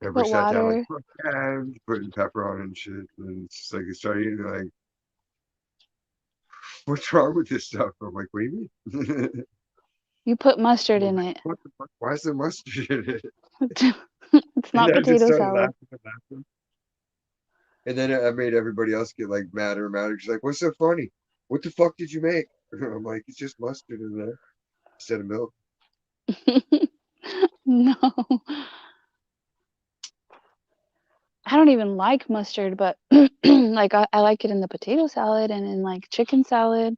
Everybody put sat down like, water. fuck yeah, and putting pepper on and shit. And it's just like, I started eating like, what's wrong with this stuff? I'm like, what do you mean? You put mustard in it. What the fuck? Why is there mustard in it? It's And not I just potato started salad. laughing and laughing. And then I made everybody else get like madder and madder. She's like, what's so funny? What the fuck did you make? I'm like, it's just mustard in there instead of milk. No. I don't even like mustard, but like I like it in the potato salad and in like chicken salad.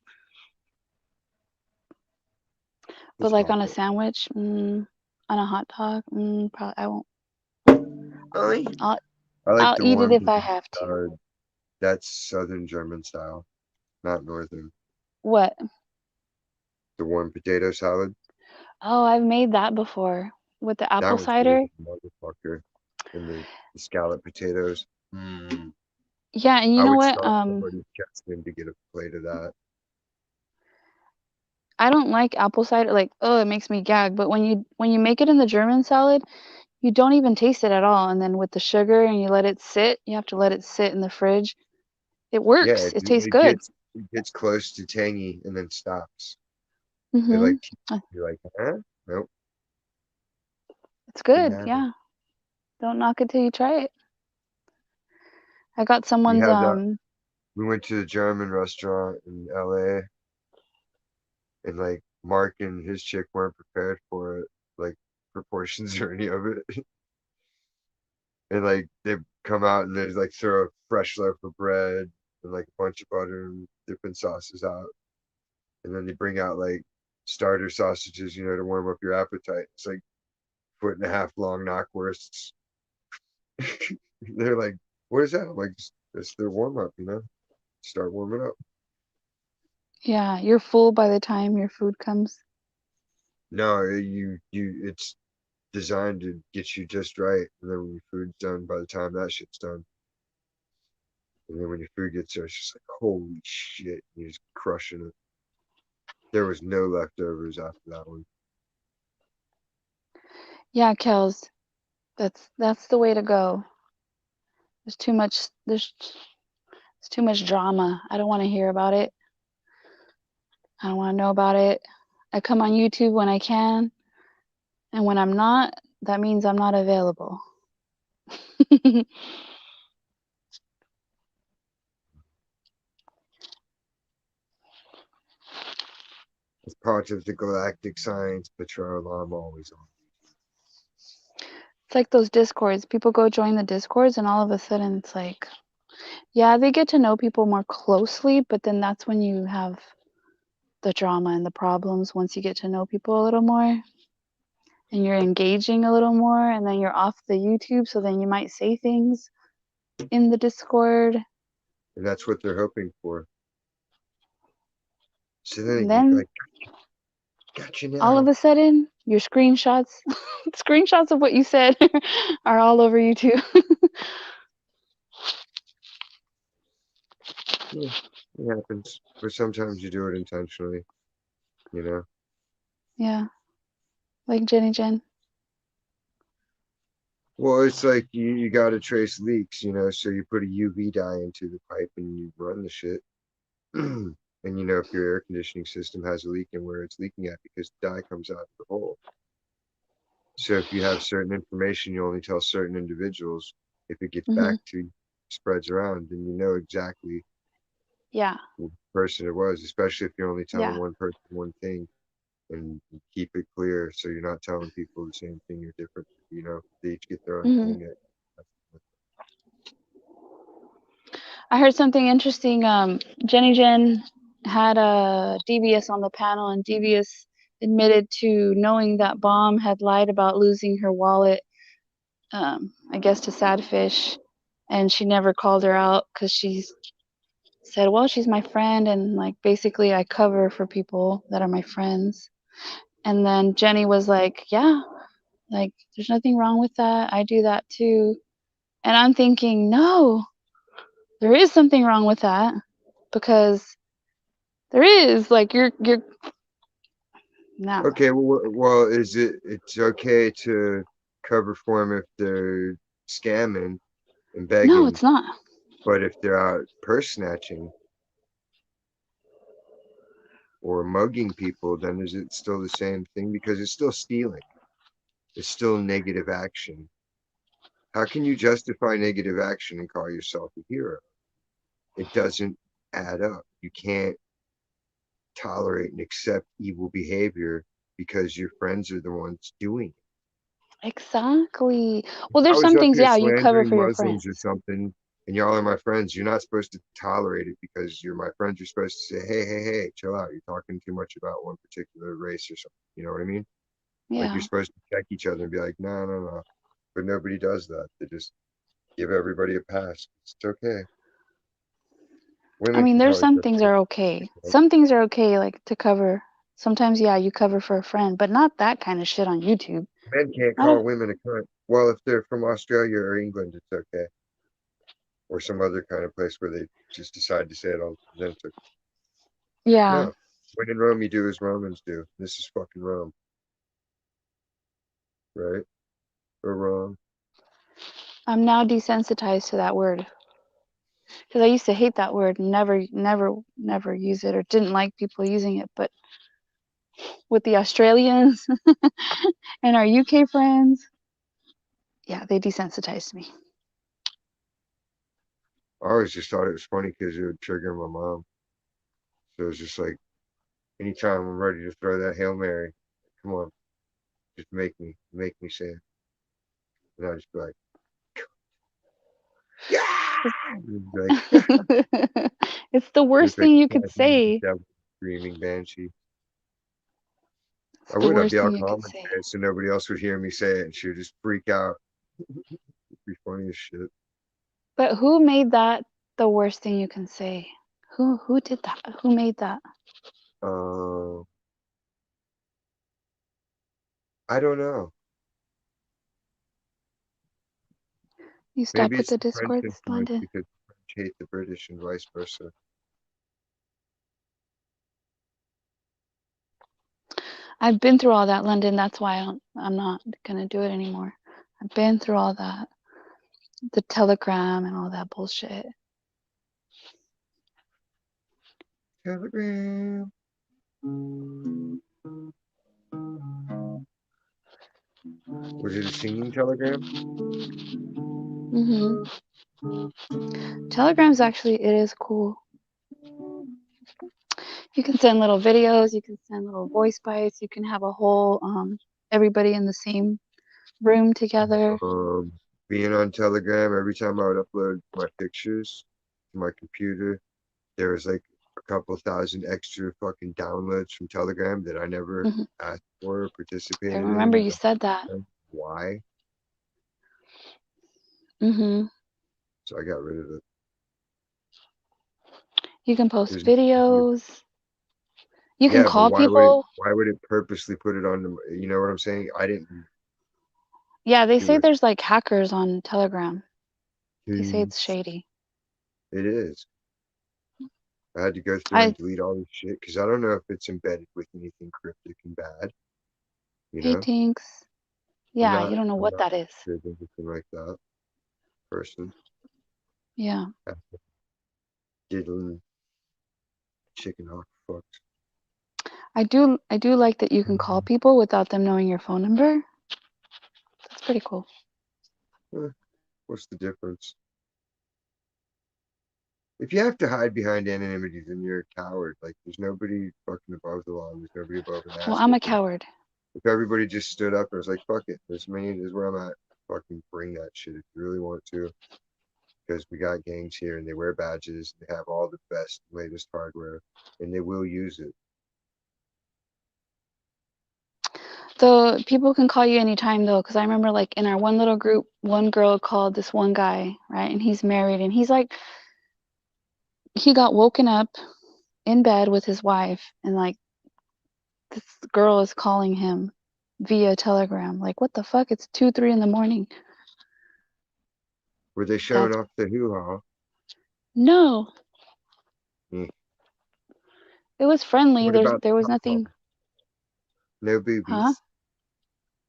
But It's like hot on a dog. sandwich, on a hot dog, probably I won't. I'll I like I'll the eat it warm if I potato have to. salad. That's Southern German style, not Northern. What? The warm potato salad. Oh, I've made that before with the That apple one's good as cider. a motherfucker. And the scallop potatoes. Mm. Yeah, and you I know would what? stop somebody's chest in to get a plate of that. I don't like apple cider. Like, oh, it makes me gag. But when you make it in the German salad, you don't even taste it at all. And then with the sugar and you let it sit, you have to let it sit in the fridge. It Yeah, works. It tastes it good. gets close to tangy and then stops. It Mhm. like you're like, huh? Nope, It's didn't good. have it. Yeah. Don't knock it till you try it. I got We someone's had that. We went to a German restaurant in LA, and like Mark and his chick weren't prepared for it, like proportions or any of it. And like they come out and there's like throw a fresh loaf of bread and like a bunch of butter and dipping sauces out. And then they bring out like starter sausages, to warm up your appetite. It's like 1.5 foot long knockwursts. They're like, what is that? I'm like, it's their warm up. Start warming up. yeah, you're full by the time your food comes. No, it's designed to get you just right. And then when your food's done, by the time that shit's done. And then when your food gets there, it's just like, holy shit, you're just crushing it. There was no leftovers after that one. Yeah, Kels, that's the way to go. There's too much drama. I don't want to hear about it. I don't want to know about it. I come on YouTube when I can, and when I'm not, that means I'm not available. As part of the Galactic Science Patrol, I'm always on. It's like those discords. People go join the discords, and all of a sudden it's like, yeah, they get to know people more closely, but then that's when you have the drama and the problems once you get to know people a little more and you're engaging a little more, and then you're off the YouTube, so then you might say things in the Discord. And that's what they're hoping for. So then And they get then like, gotcha all of now. a sudden, your screenshots, screenshots of what you said are all over YouTube. Yeah, it happens. But sometimes you do it intentionally. Yeah, like Jenny Jen. Well, it's like you got to trace leaks, so you put a UV dye into the pipe and you run the shit. And if your air conditioning system has a leak and where it's leaking at because the dye comes out of the hole. So if you have certain information, you only tell certain individuals. If it gets Hmm. back to spreads around, then you know exactly Yeah, who the person it was, especially if you're only telling yeah. one person one thing and you keep it clear so you're not telling people the same thing, you're different. They each get their own Hmm. thing. I heard something interesting. Jenny Jen had a Devious on the panel, and Devious admitted to knowing that Bomb had lied about losing her wallet, I guess to Sadfish, and she never called her out because she said, well, she's my friend, and like basically I cover for people that are my friends. And then Jenny was like, yeah, like there's nothing wrong with that. I do that too. And I'm thinking, no, there is something wrong with that, because there is, like, you're no. Okay, well, it's okay to cover for them if they're scamming and No, begging, it's not. but if they're out purse snatching or mugging people, then is it still the same thing? Because it's still stealing. It's still negative action. How can you justify negative action and call yourself a hero? It doesn't add up. You can't tolerate and accept evil behavior because your friends are the ones doing it. Exactly. Well, I there's was some up things, here yeah, you cover slandering for your Muslims or friends. something, and y'all are my friends. You're not supposed to tolerate it because you're my friends. You're supposed to say, hey, chill out. You're talking too much about one particular race or something. You know what I mean? Like you're Yeah. supposed to check each other and be like, no, no, no. But nobody does that. They just give everybody a pass. It's okay. I Women mean, can there's probably some check things it. are okay. Some things are okay, like to cover Sometimes, yeah, you cover for a friend, but not that kind of shit on YouTube. Men can't Not call a, women a cunt. Well, if they're from Australia or England, it's okay. Or some other kind of place where they just decide to say it all presenter. yeah. No. When in Rome, you do as Romans do. This is fucking Rome. Right? Or wrong. I'm now desensitized to that word because I used to hate that word, never use it, or didn't like people using it. But with the Australians and our UK friends, yeah, they desensitized me. I always just thought it was funny because it would trigger my mom. So it's just like, anytime I'm ready to throw that Hail Mary, come on, just make me say it. And I just be like, yeah! And be like, It's the worst look like thing you a could cat eating the say. devil, screaming banshee. It's I the would. I'd worst be all thing you calm could and say. say it so nobody else would hear me say it, and she would just freak out. It'd be funny as shit. But who made that the worst thing you can say? Who did that? Who made that? I don't know. You stuck Maybe with it's the the French Discord, influence London? because the French hate the British and vice versa. I've been through all that, London. That's why I'm not gonna do it anymore. I've been through all that, the Telegram and all that bullshit. Telegram. Was it a singing telegram? Telegram's actually, it is cool. You can send little videos. You can send little voice bites. You can have a whole everybody in the same room together. Being on Telegram, every time I would upload my pictures to my computer, there was like a couple thousand extra fucking downloads from Telegram that I never Mhm. asked for or I participated remember in. you said that. Why? Mhm. So I got rid of it. You can post There's, videos. You can yeah, but call people. why would it purposely put it on the, you know what I'm saying? I didn't Yeah, they do say it. there's like hackers on Telegram. They say It it's shady. is. I had to go through and I delete all this shit because I don't know if it's embedded with anything cryptic and bad. You Hey know, Tinks. I'm Yeah, you not, don't know I'm what not that is. good at anything like that person. Yeah. Diddling chicken hawk fucked. I do like that you can call people without them knowing your phone number. That's pretty cool. What's the difference? If you have to hide behind anonymity, then you're a coward. Like, there's nobody fucking above the law. There's nobody above an Well, ass I'm a whooping. coward. If everybody just stood up and was like, fuck it, this man is where I'm at, fucking bring that shit if you really want to. Because we got gangs here and they wear badges, they have all the best, latest hardware, and they will use it. So people can call you anytime though, because I remember like in our one little group, one girl called this one guy, right? And he's married and he's like, he got woken up in bed with his wife and like this girl is calling him via Telegram. Like, what the fuck? It's 2, 3 in the morning. Were they showing That's off the hoo-ha? no. Mm. It was friendly. What about There the was pop-up? nothing, No huh? boobies?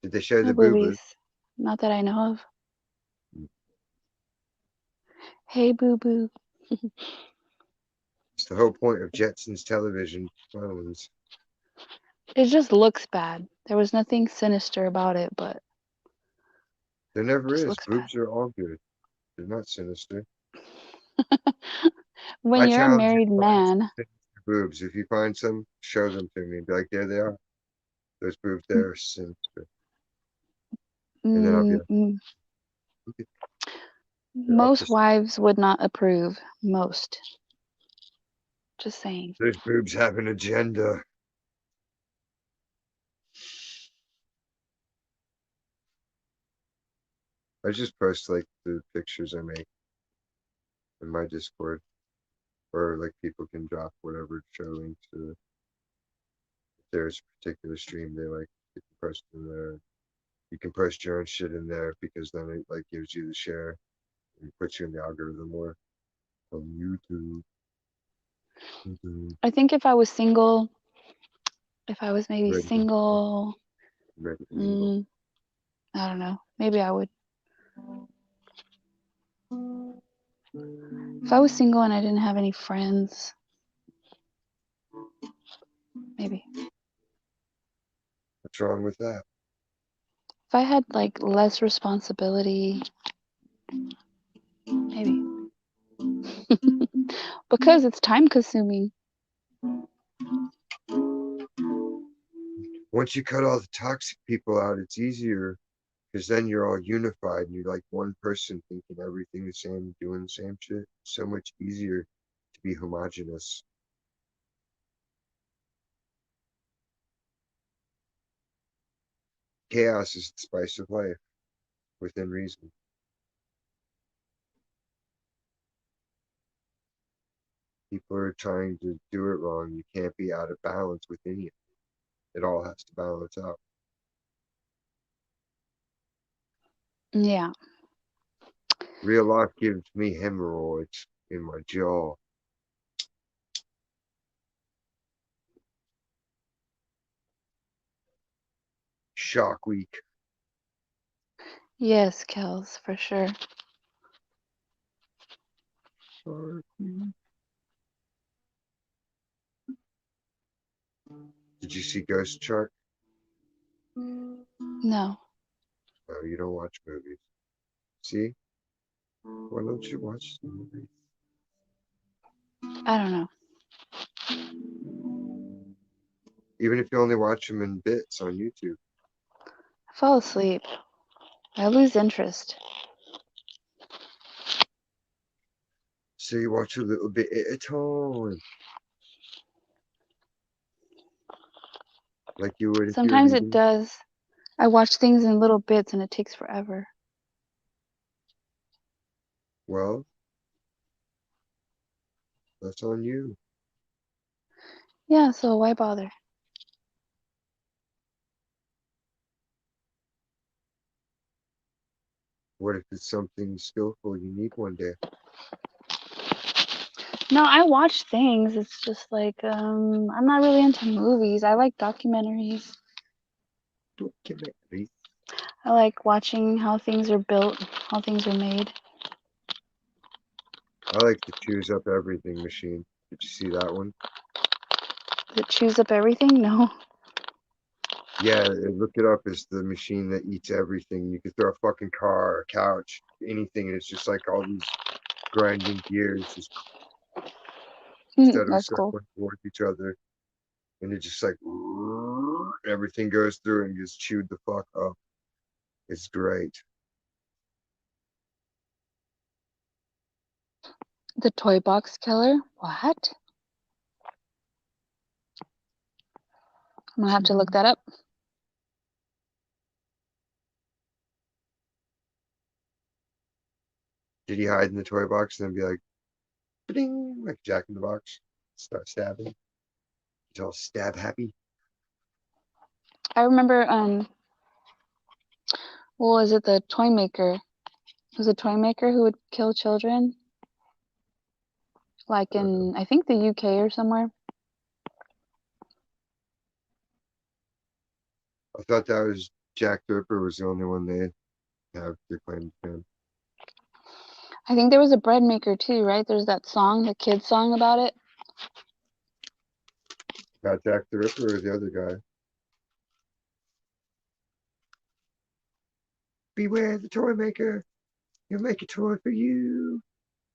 Did they show No the boo-boo? boobies. Not that I know of. Hey boo boo. It's the whole point of Jetsons television phones. It just looks bad. There was nothing sinister about it, but There it never just is. looks bad. Boobs are all good. They're not sinister. When I you're a challenge you married to find some man, sinister boobs. If you find some, show them to me. Be like, there they are. Those boobs there are sinister. And then I'll be mm, like, mm, look at they're up to most wives would not approve. Most. Just saying. those boobs have an agenda. I just post like the pictures I make in my Discord. Or like people can drop whatever show links to there's a particular stream they like to post in there. You can post your own shit in there because then it like gives you the share and puts you in the algorithm more on YouTube. I think if I was single, if I was maybe Ready to- single, ready to mingle. I don't know. Maybe I would. If I was single and I didn't have any friends, maybe. What's wrong with that? If I had like less responsibility, maybe. Because it's time consuming. Once you cut all the toxic people out, it's easier because then you're all unified and you're like one person thinking everything the same, doing the same shit. It's so much easier to be homogenous. Chaos is the spice of life within reason. People are trying to do it wrong. You can't be out of balance with any of it. It all has to balance out. Yeah. Real life gives me hemorrhoids in my jaw. Shock week. Yes, Kels, for sure. Shark week. Did you see Ghost Shark? No. Oh, you don't watch movies. See? Why don't you watch the movies? I don't know. Even if you only watch them in bits on YouTube. I fall asleep. I lose interest. So you watch a little bit at a time. Like you would if you were Sometimes it reading. does. I watch things in little bits and it takes forever. Well, that's on you. Yeah, so why bother? What if it's something skillful you need one day? No, I watch things. It's just like I'm not really into movies. I like documentaries. Documentary. I like watching how things are built, how things are made. I like the choose up everything machine. Did you see that one? Does it chews up everything? No. Yeah, look it up. It's the machine that eats everything. You could throw a fucking car, a couch, anything, and it's just like all these grinding gears just instead of That's cool. circling towards each other. And it just like everything goes through and gets chewed the fuck up. It's great. The toy box killer? What? I'm gonna have to look that up. Did he hide in the toy box and then be like, ding, like Jack in the Box? Start stabbing. He's all stab happy. I remember what was it, the toy maker? It was a toy maker who would kill children? Like in I think the UK or somewhere. I thought that was Jack the Ripper was the only one they have to claim to him. I think there was a bread maker too, right? There's that song, the kids song about it. Got Jack the Ripper or the other guy? Beware the toy maker. He'll make a toy for you.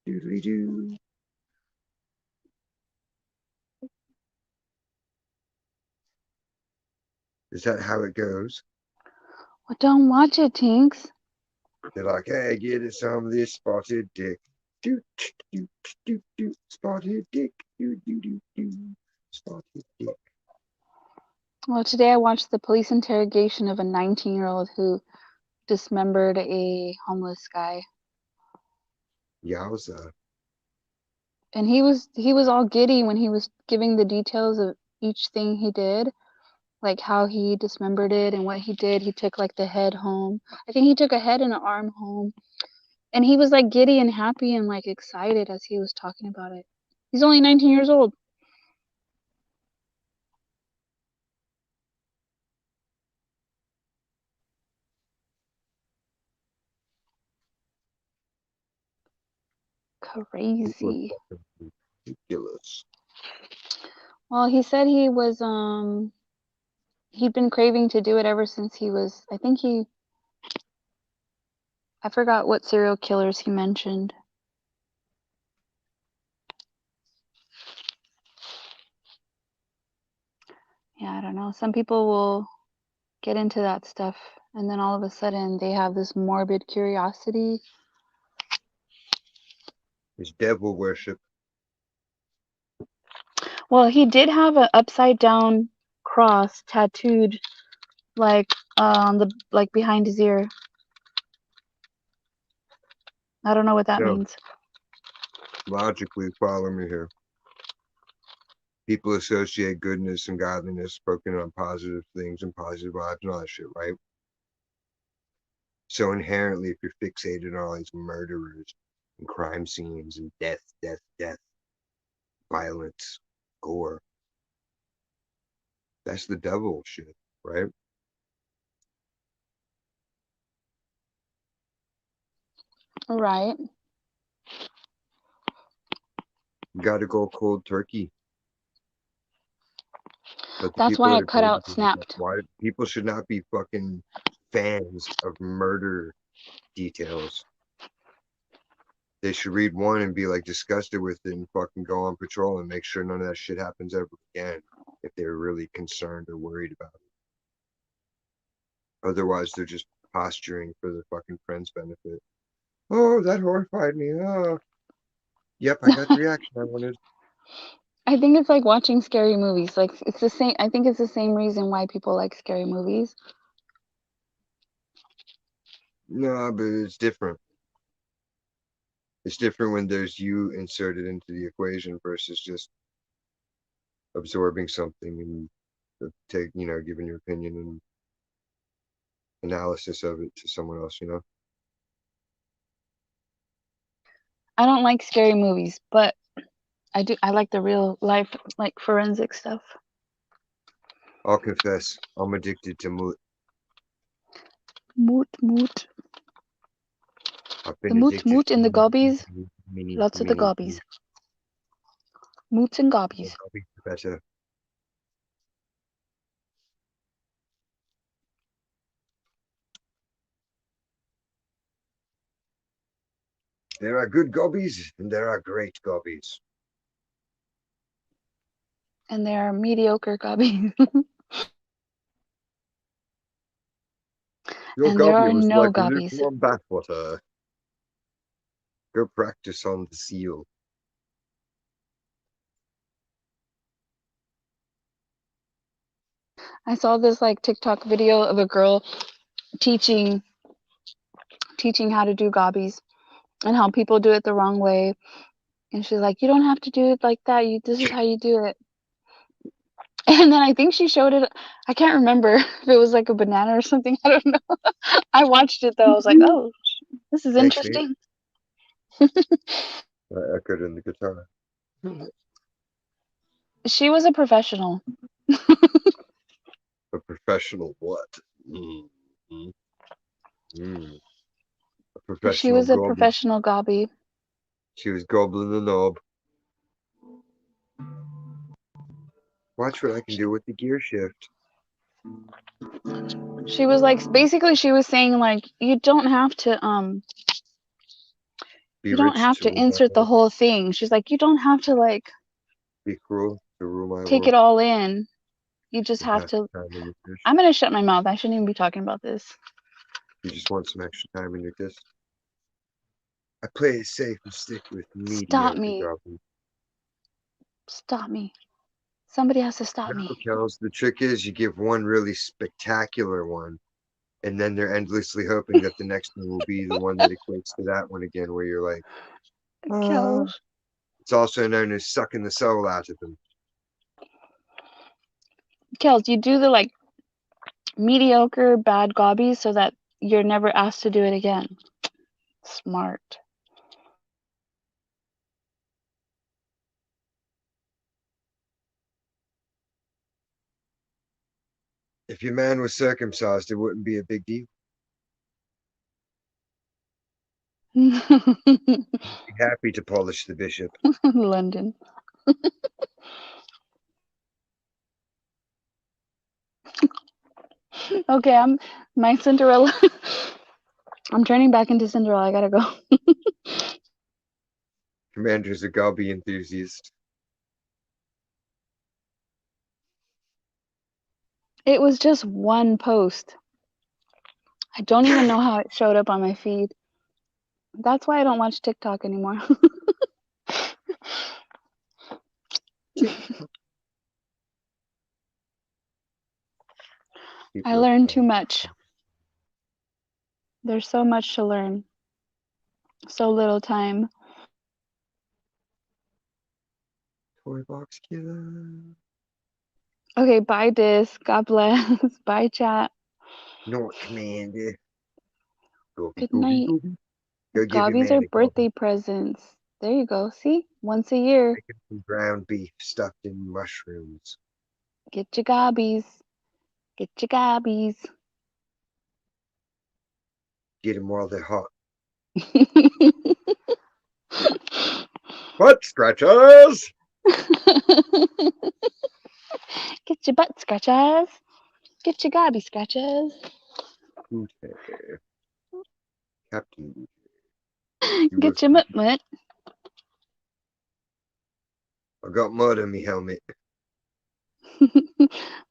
Doodly doo. Is that how it goes? Well, don't watch it, Tinks. They're like, hey, get it some of this spotted dick. Do, do, do, do, spotted dick. Do, do, do, do, spotted dick. Well, today I watched the police interrogation of a 19-year-old who dismembered a homeless guy. Yowza. And he was all giddy when he was giving the details of each thing he did. like how he dismembered it and what he did. He took like the head home. I think he took a head and an arm home. And he was like giddy and happy and like excited as he was talking about it. He's only 19 years old. People are Crazy. fucking ridiculous. Well, he said he was he'd been craving to do it ever since he was, I forgot what serial killers he mentioned. Yeah, I don't know. Some people will get into that stuff and then all of a sudden they have this morbid curiosity. It's devil worship. Well, he did have an upside down cross tattooed like on the like behind his ear. I don't know what that No, means. logically follow me here. People associate goodness and godliness, spoken on positive things and positive vibes and all that shit, right? So inherently, if you're fixated on all these murderers and crime scenes and death, violence, gore, that's the devil shit, right? Right. You got to go cold turkey. But the That's people why that I are cut out crazy, Snapped. why people should not be fucking fans of murder details. They should read one and be like disgusted with it and fucking go on patrol and make sure none of that shit happens ever again if they're really concerned or worried about it. Otherwise, they're just posturing for the fucking friend's benefit. Oh, that horrified me. Oh, yep, I got the reaction I wanted. I think it's like watching scary movies. Like it's the same. I think it's the same reason why people like scary movies. No, but it's different. It's different when there's you inserted into the equation versus just absorbing something and giving your opinion and analysis of it to someone else, I don't like scary movies, but I do. I like the real life, like forensic stuff. I'll confess, I'm addicted to moot. Moot. I've The been moot addicted and the gobbies. to many, Lots of the many. gobbies. Moots and gobbies. Better. There are good gobbies and there are great gobbies. And there are mediocre gobbies. Your And there gobby are was no like gobbies. lukewarm bathwater. Go practice on the seal. I saw this like TikTok video of a girl teaching how to do gobbies and how people do it the wrong way. And she's like, you don't have to do it like that. This is how you do it. And then I think she showed it. I can't remember if it was like a banana or something. I don't know. I watched it though. I was like, oh, this is Thanks, Nate. interesting. I echoed in the guitar. She was a professional. A professional what? Mm-hmm. A She professional was a goblin. professional gobby. She was gobbling the knob. Watch what I can do with the gear shift. She was like, basically she was saying like, you don't have to Be you don't rich have to to rule my insert the world. whole thing. She's like, you don't have to like Be cruel to rule my take world. it all in. You just You have have to. time in your dish. I'm gonna shut my mouth. I shouldn't even be talking about this. You just want some extra time in your dish. I play it safe and stick with Stop mediocre me. goblins. Stop me. Somebody has to stop No, me. Kels, the trick is you give one really spectacular one, and then they're endlessly hoping that the next one will be the one that equates to that one again, where you're like, Kells. it's also known as sucking the soul out of them. Kels, you do the like mediocre bad gobbies so that you're never asked to do it again. Smart. If your man was circumcised, it wouldn't be a big deal. Be happy to polish the bishop. London. Okay, I'm my Cinderella. I'm turning back into Cinderella. I gotta go. Commander's a gobby enthusiast. It was just one post. I don't even know how it showed up on my feed. That's why I don't watch TikTok anymore. I learned too much. There's so much to learn. So little time. Toy box killer. Okay, bye, Dis. God bless. Bye, chat. Not Commander. Goby, Good goby, night. goby. Go give your Gobbies man are a gobby. birthday presents. There you go. See? Once a year. Make him some ground beef stuffed in mushrooms. Get your gobbies. Get your gobbies. Get them while they're hot. Butt scratchers! Get your butt scratchers. Get your gobby scratchers. Booty. Captain Booty. You Get look- your mutt mutt. I got mud on me helmet.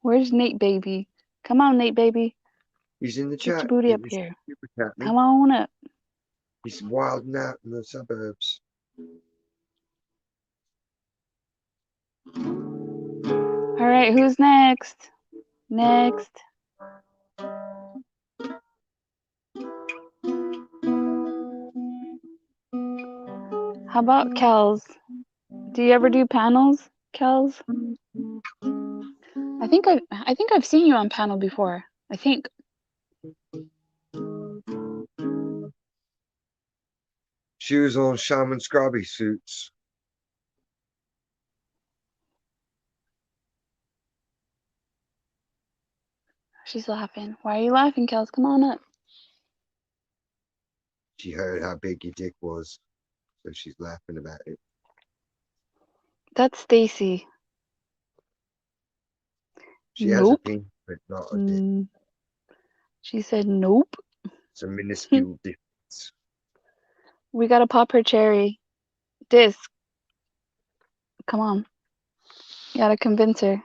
Where's Nate baby? Come on, Nate baby. He's in the Get chat. your booty up He's here. super cat me. Come on up. He's wilding out in the suburbs. All right, who's next? Next. How about Kels? Do you ever do panels, Kels? I think I've seen you on panel before. I think. She was on Shaman Scrubby suits. She's laughing. Why are you laughing, Kels? Come on up. She heard how big your dick was, so she's laughing about it. That's Stacy. She has a Nope. penis, but not a dick. Mm. She said nope. It's a minuscule difference. We gotta pop her cherry. Disc. Come on. You gotta convince her.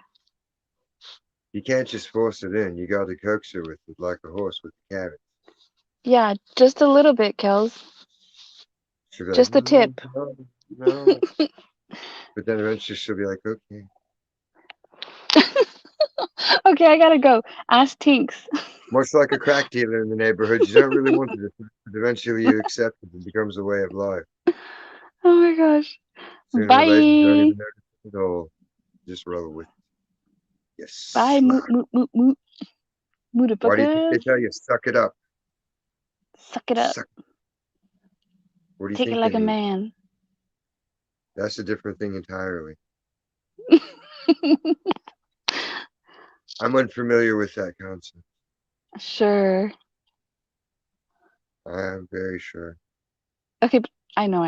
You can't just force it in. You got to coax her with it like a horse with a carrot. Yeah, just a little bit, Kels. She'll be like, Just the tip. No, no. But then eventually she'll be like, okay. Okay, I gotta go. Ask Tinks. Much like a crack dealer in the neighborhood, you don't really want it, but eventually you accept it. It becomes a way of life. Oh my gosh. Sooner Bye. or later, you don't even notice it at all. Just roll with it. Yes. Bye. Moot moot moot moot. Why do you think they Moot. tell you suck it up? Suck it up. Suck. What do you Take think it like they a mean? man. That's a different thing entirely. I'm unfamiliar with that concept. Sure. I am very sure. Okay, but I know.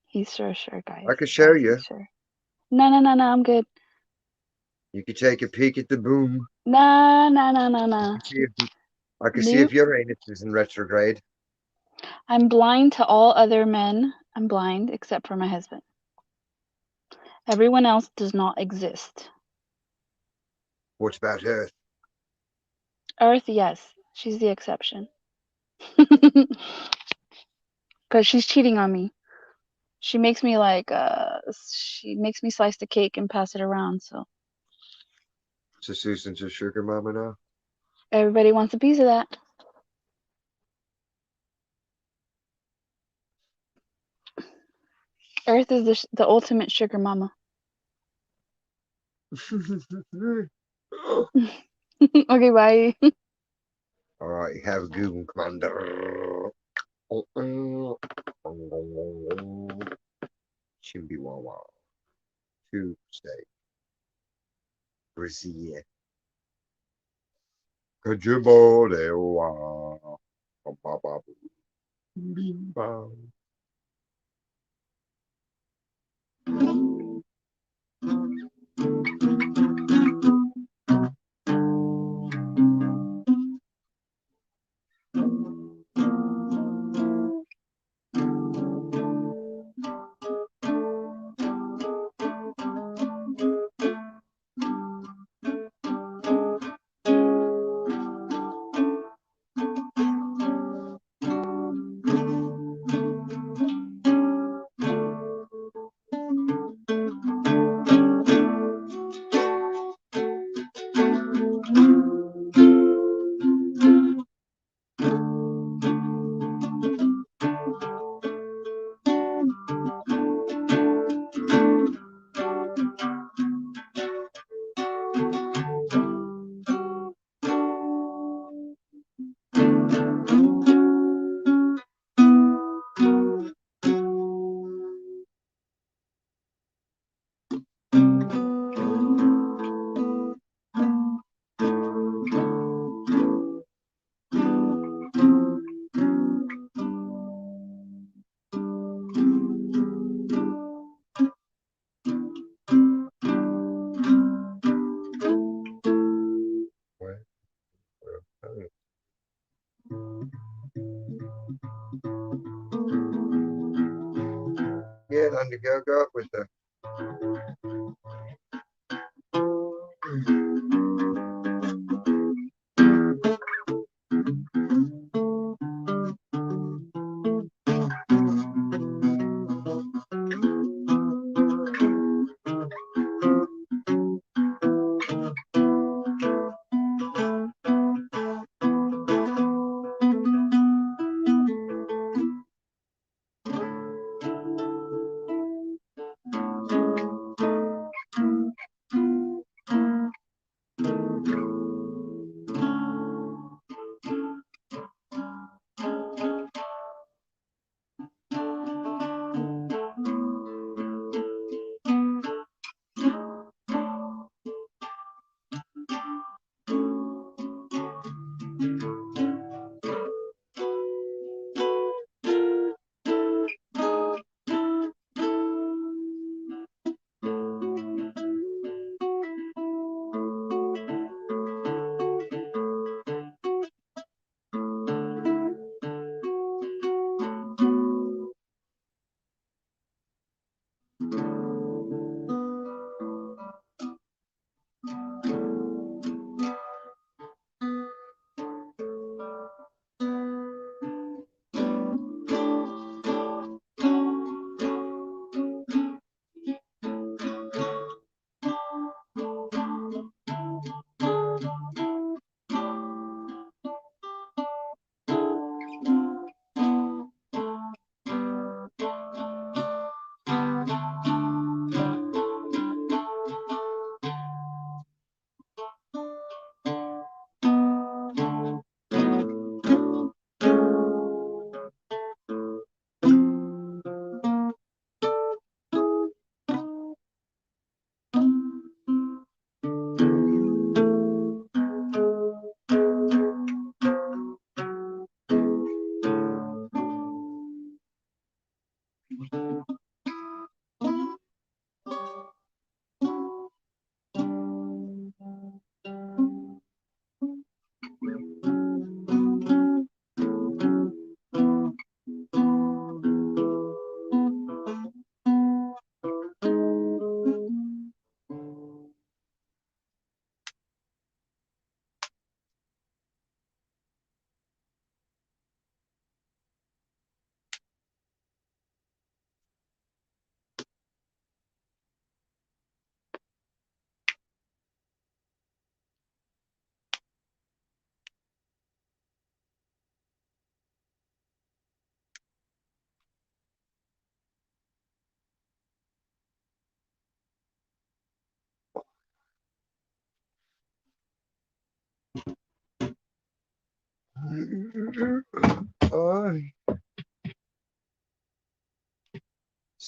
He's sure, guys. I could show Guys, you. he's Sure. No, I'm good. You could take a peek at the boom. No. I could see if Uranus is in retrograde. I'm blind to all other men. I'm blind except for my husband. Everyone else does not exist. What about Earth? Earth, yes. She's the exception. Because she's cheating on me. She makes me she makes me slice the cake and pass it around, so So Susan's a sugar mama now? everybody wants a piece of that. Earth is the ultimate sugar mama. Okay, bye. All right, have a good one, Commander. Chihuahua. Tuesday. Brazil. Kajabo de wa. Bing bang. Yeah, on the go up with the.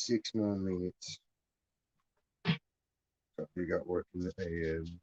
6 more minutes. We got work in the AM.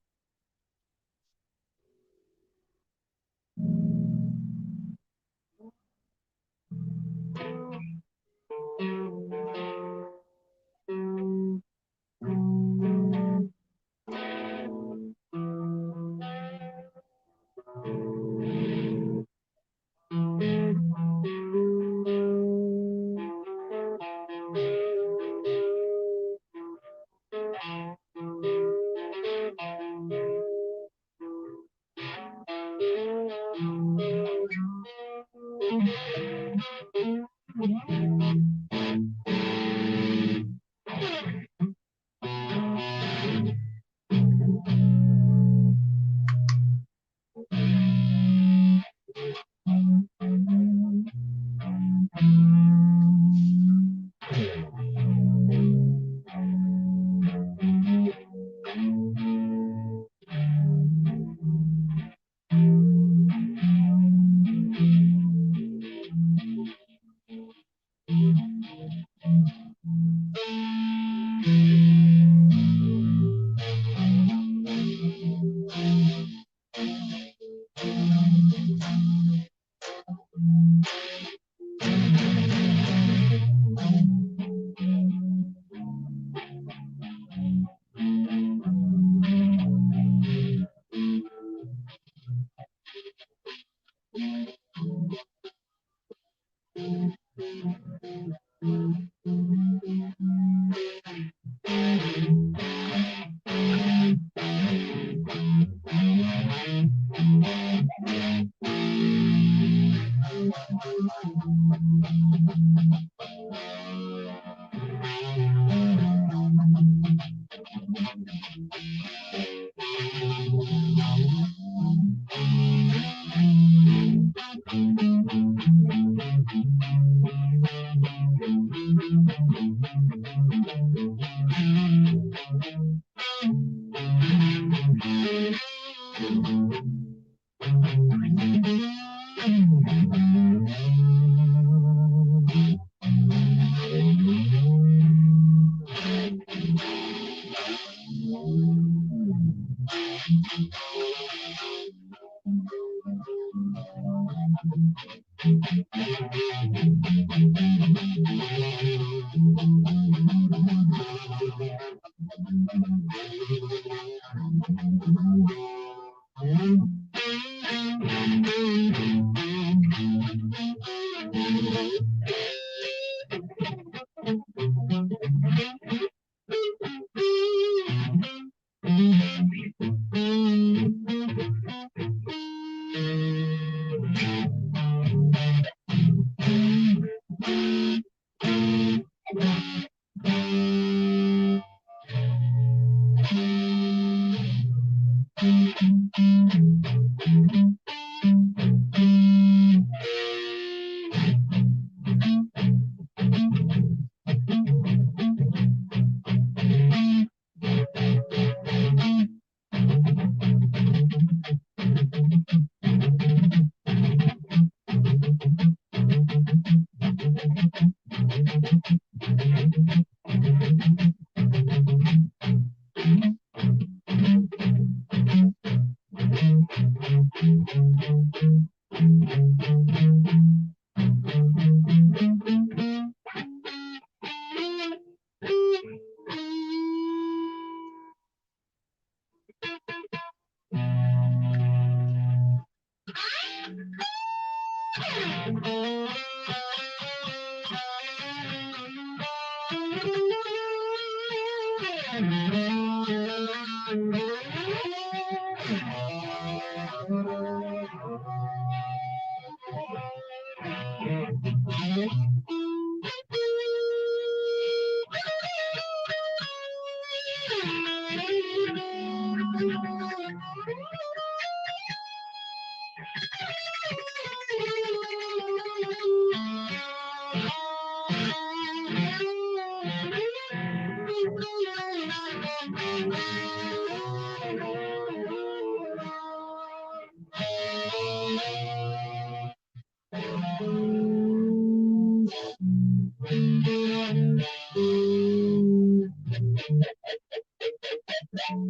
Thank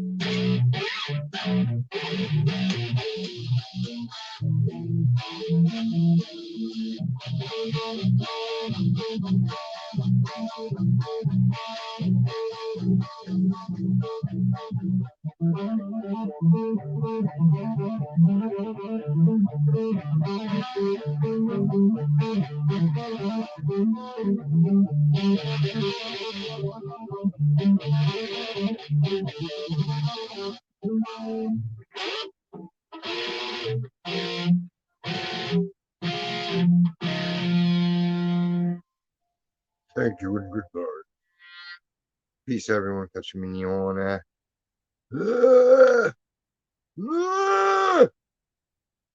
you and goodbye. Peace, everyone. Catch me on that.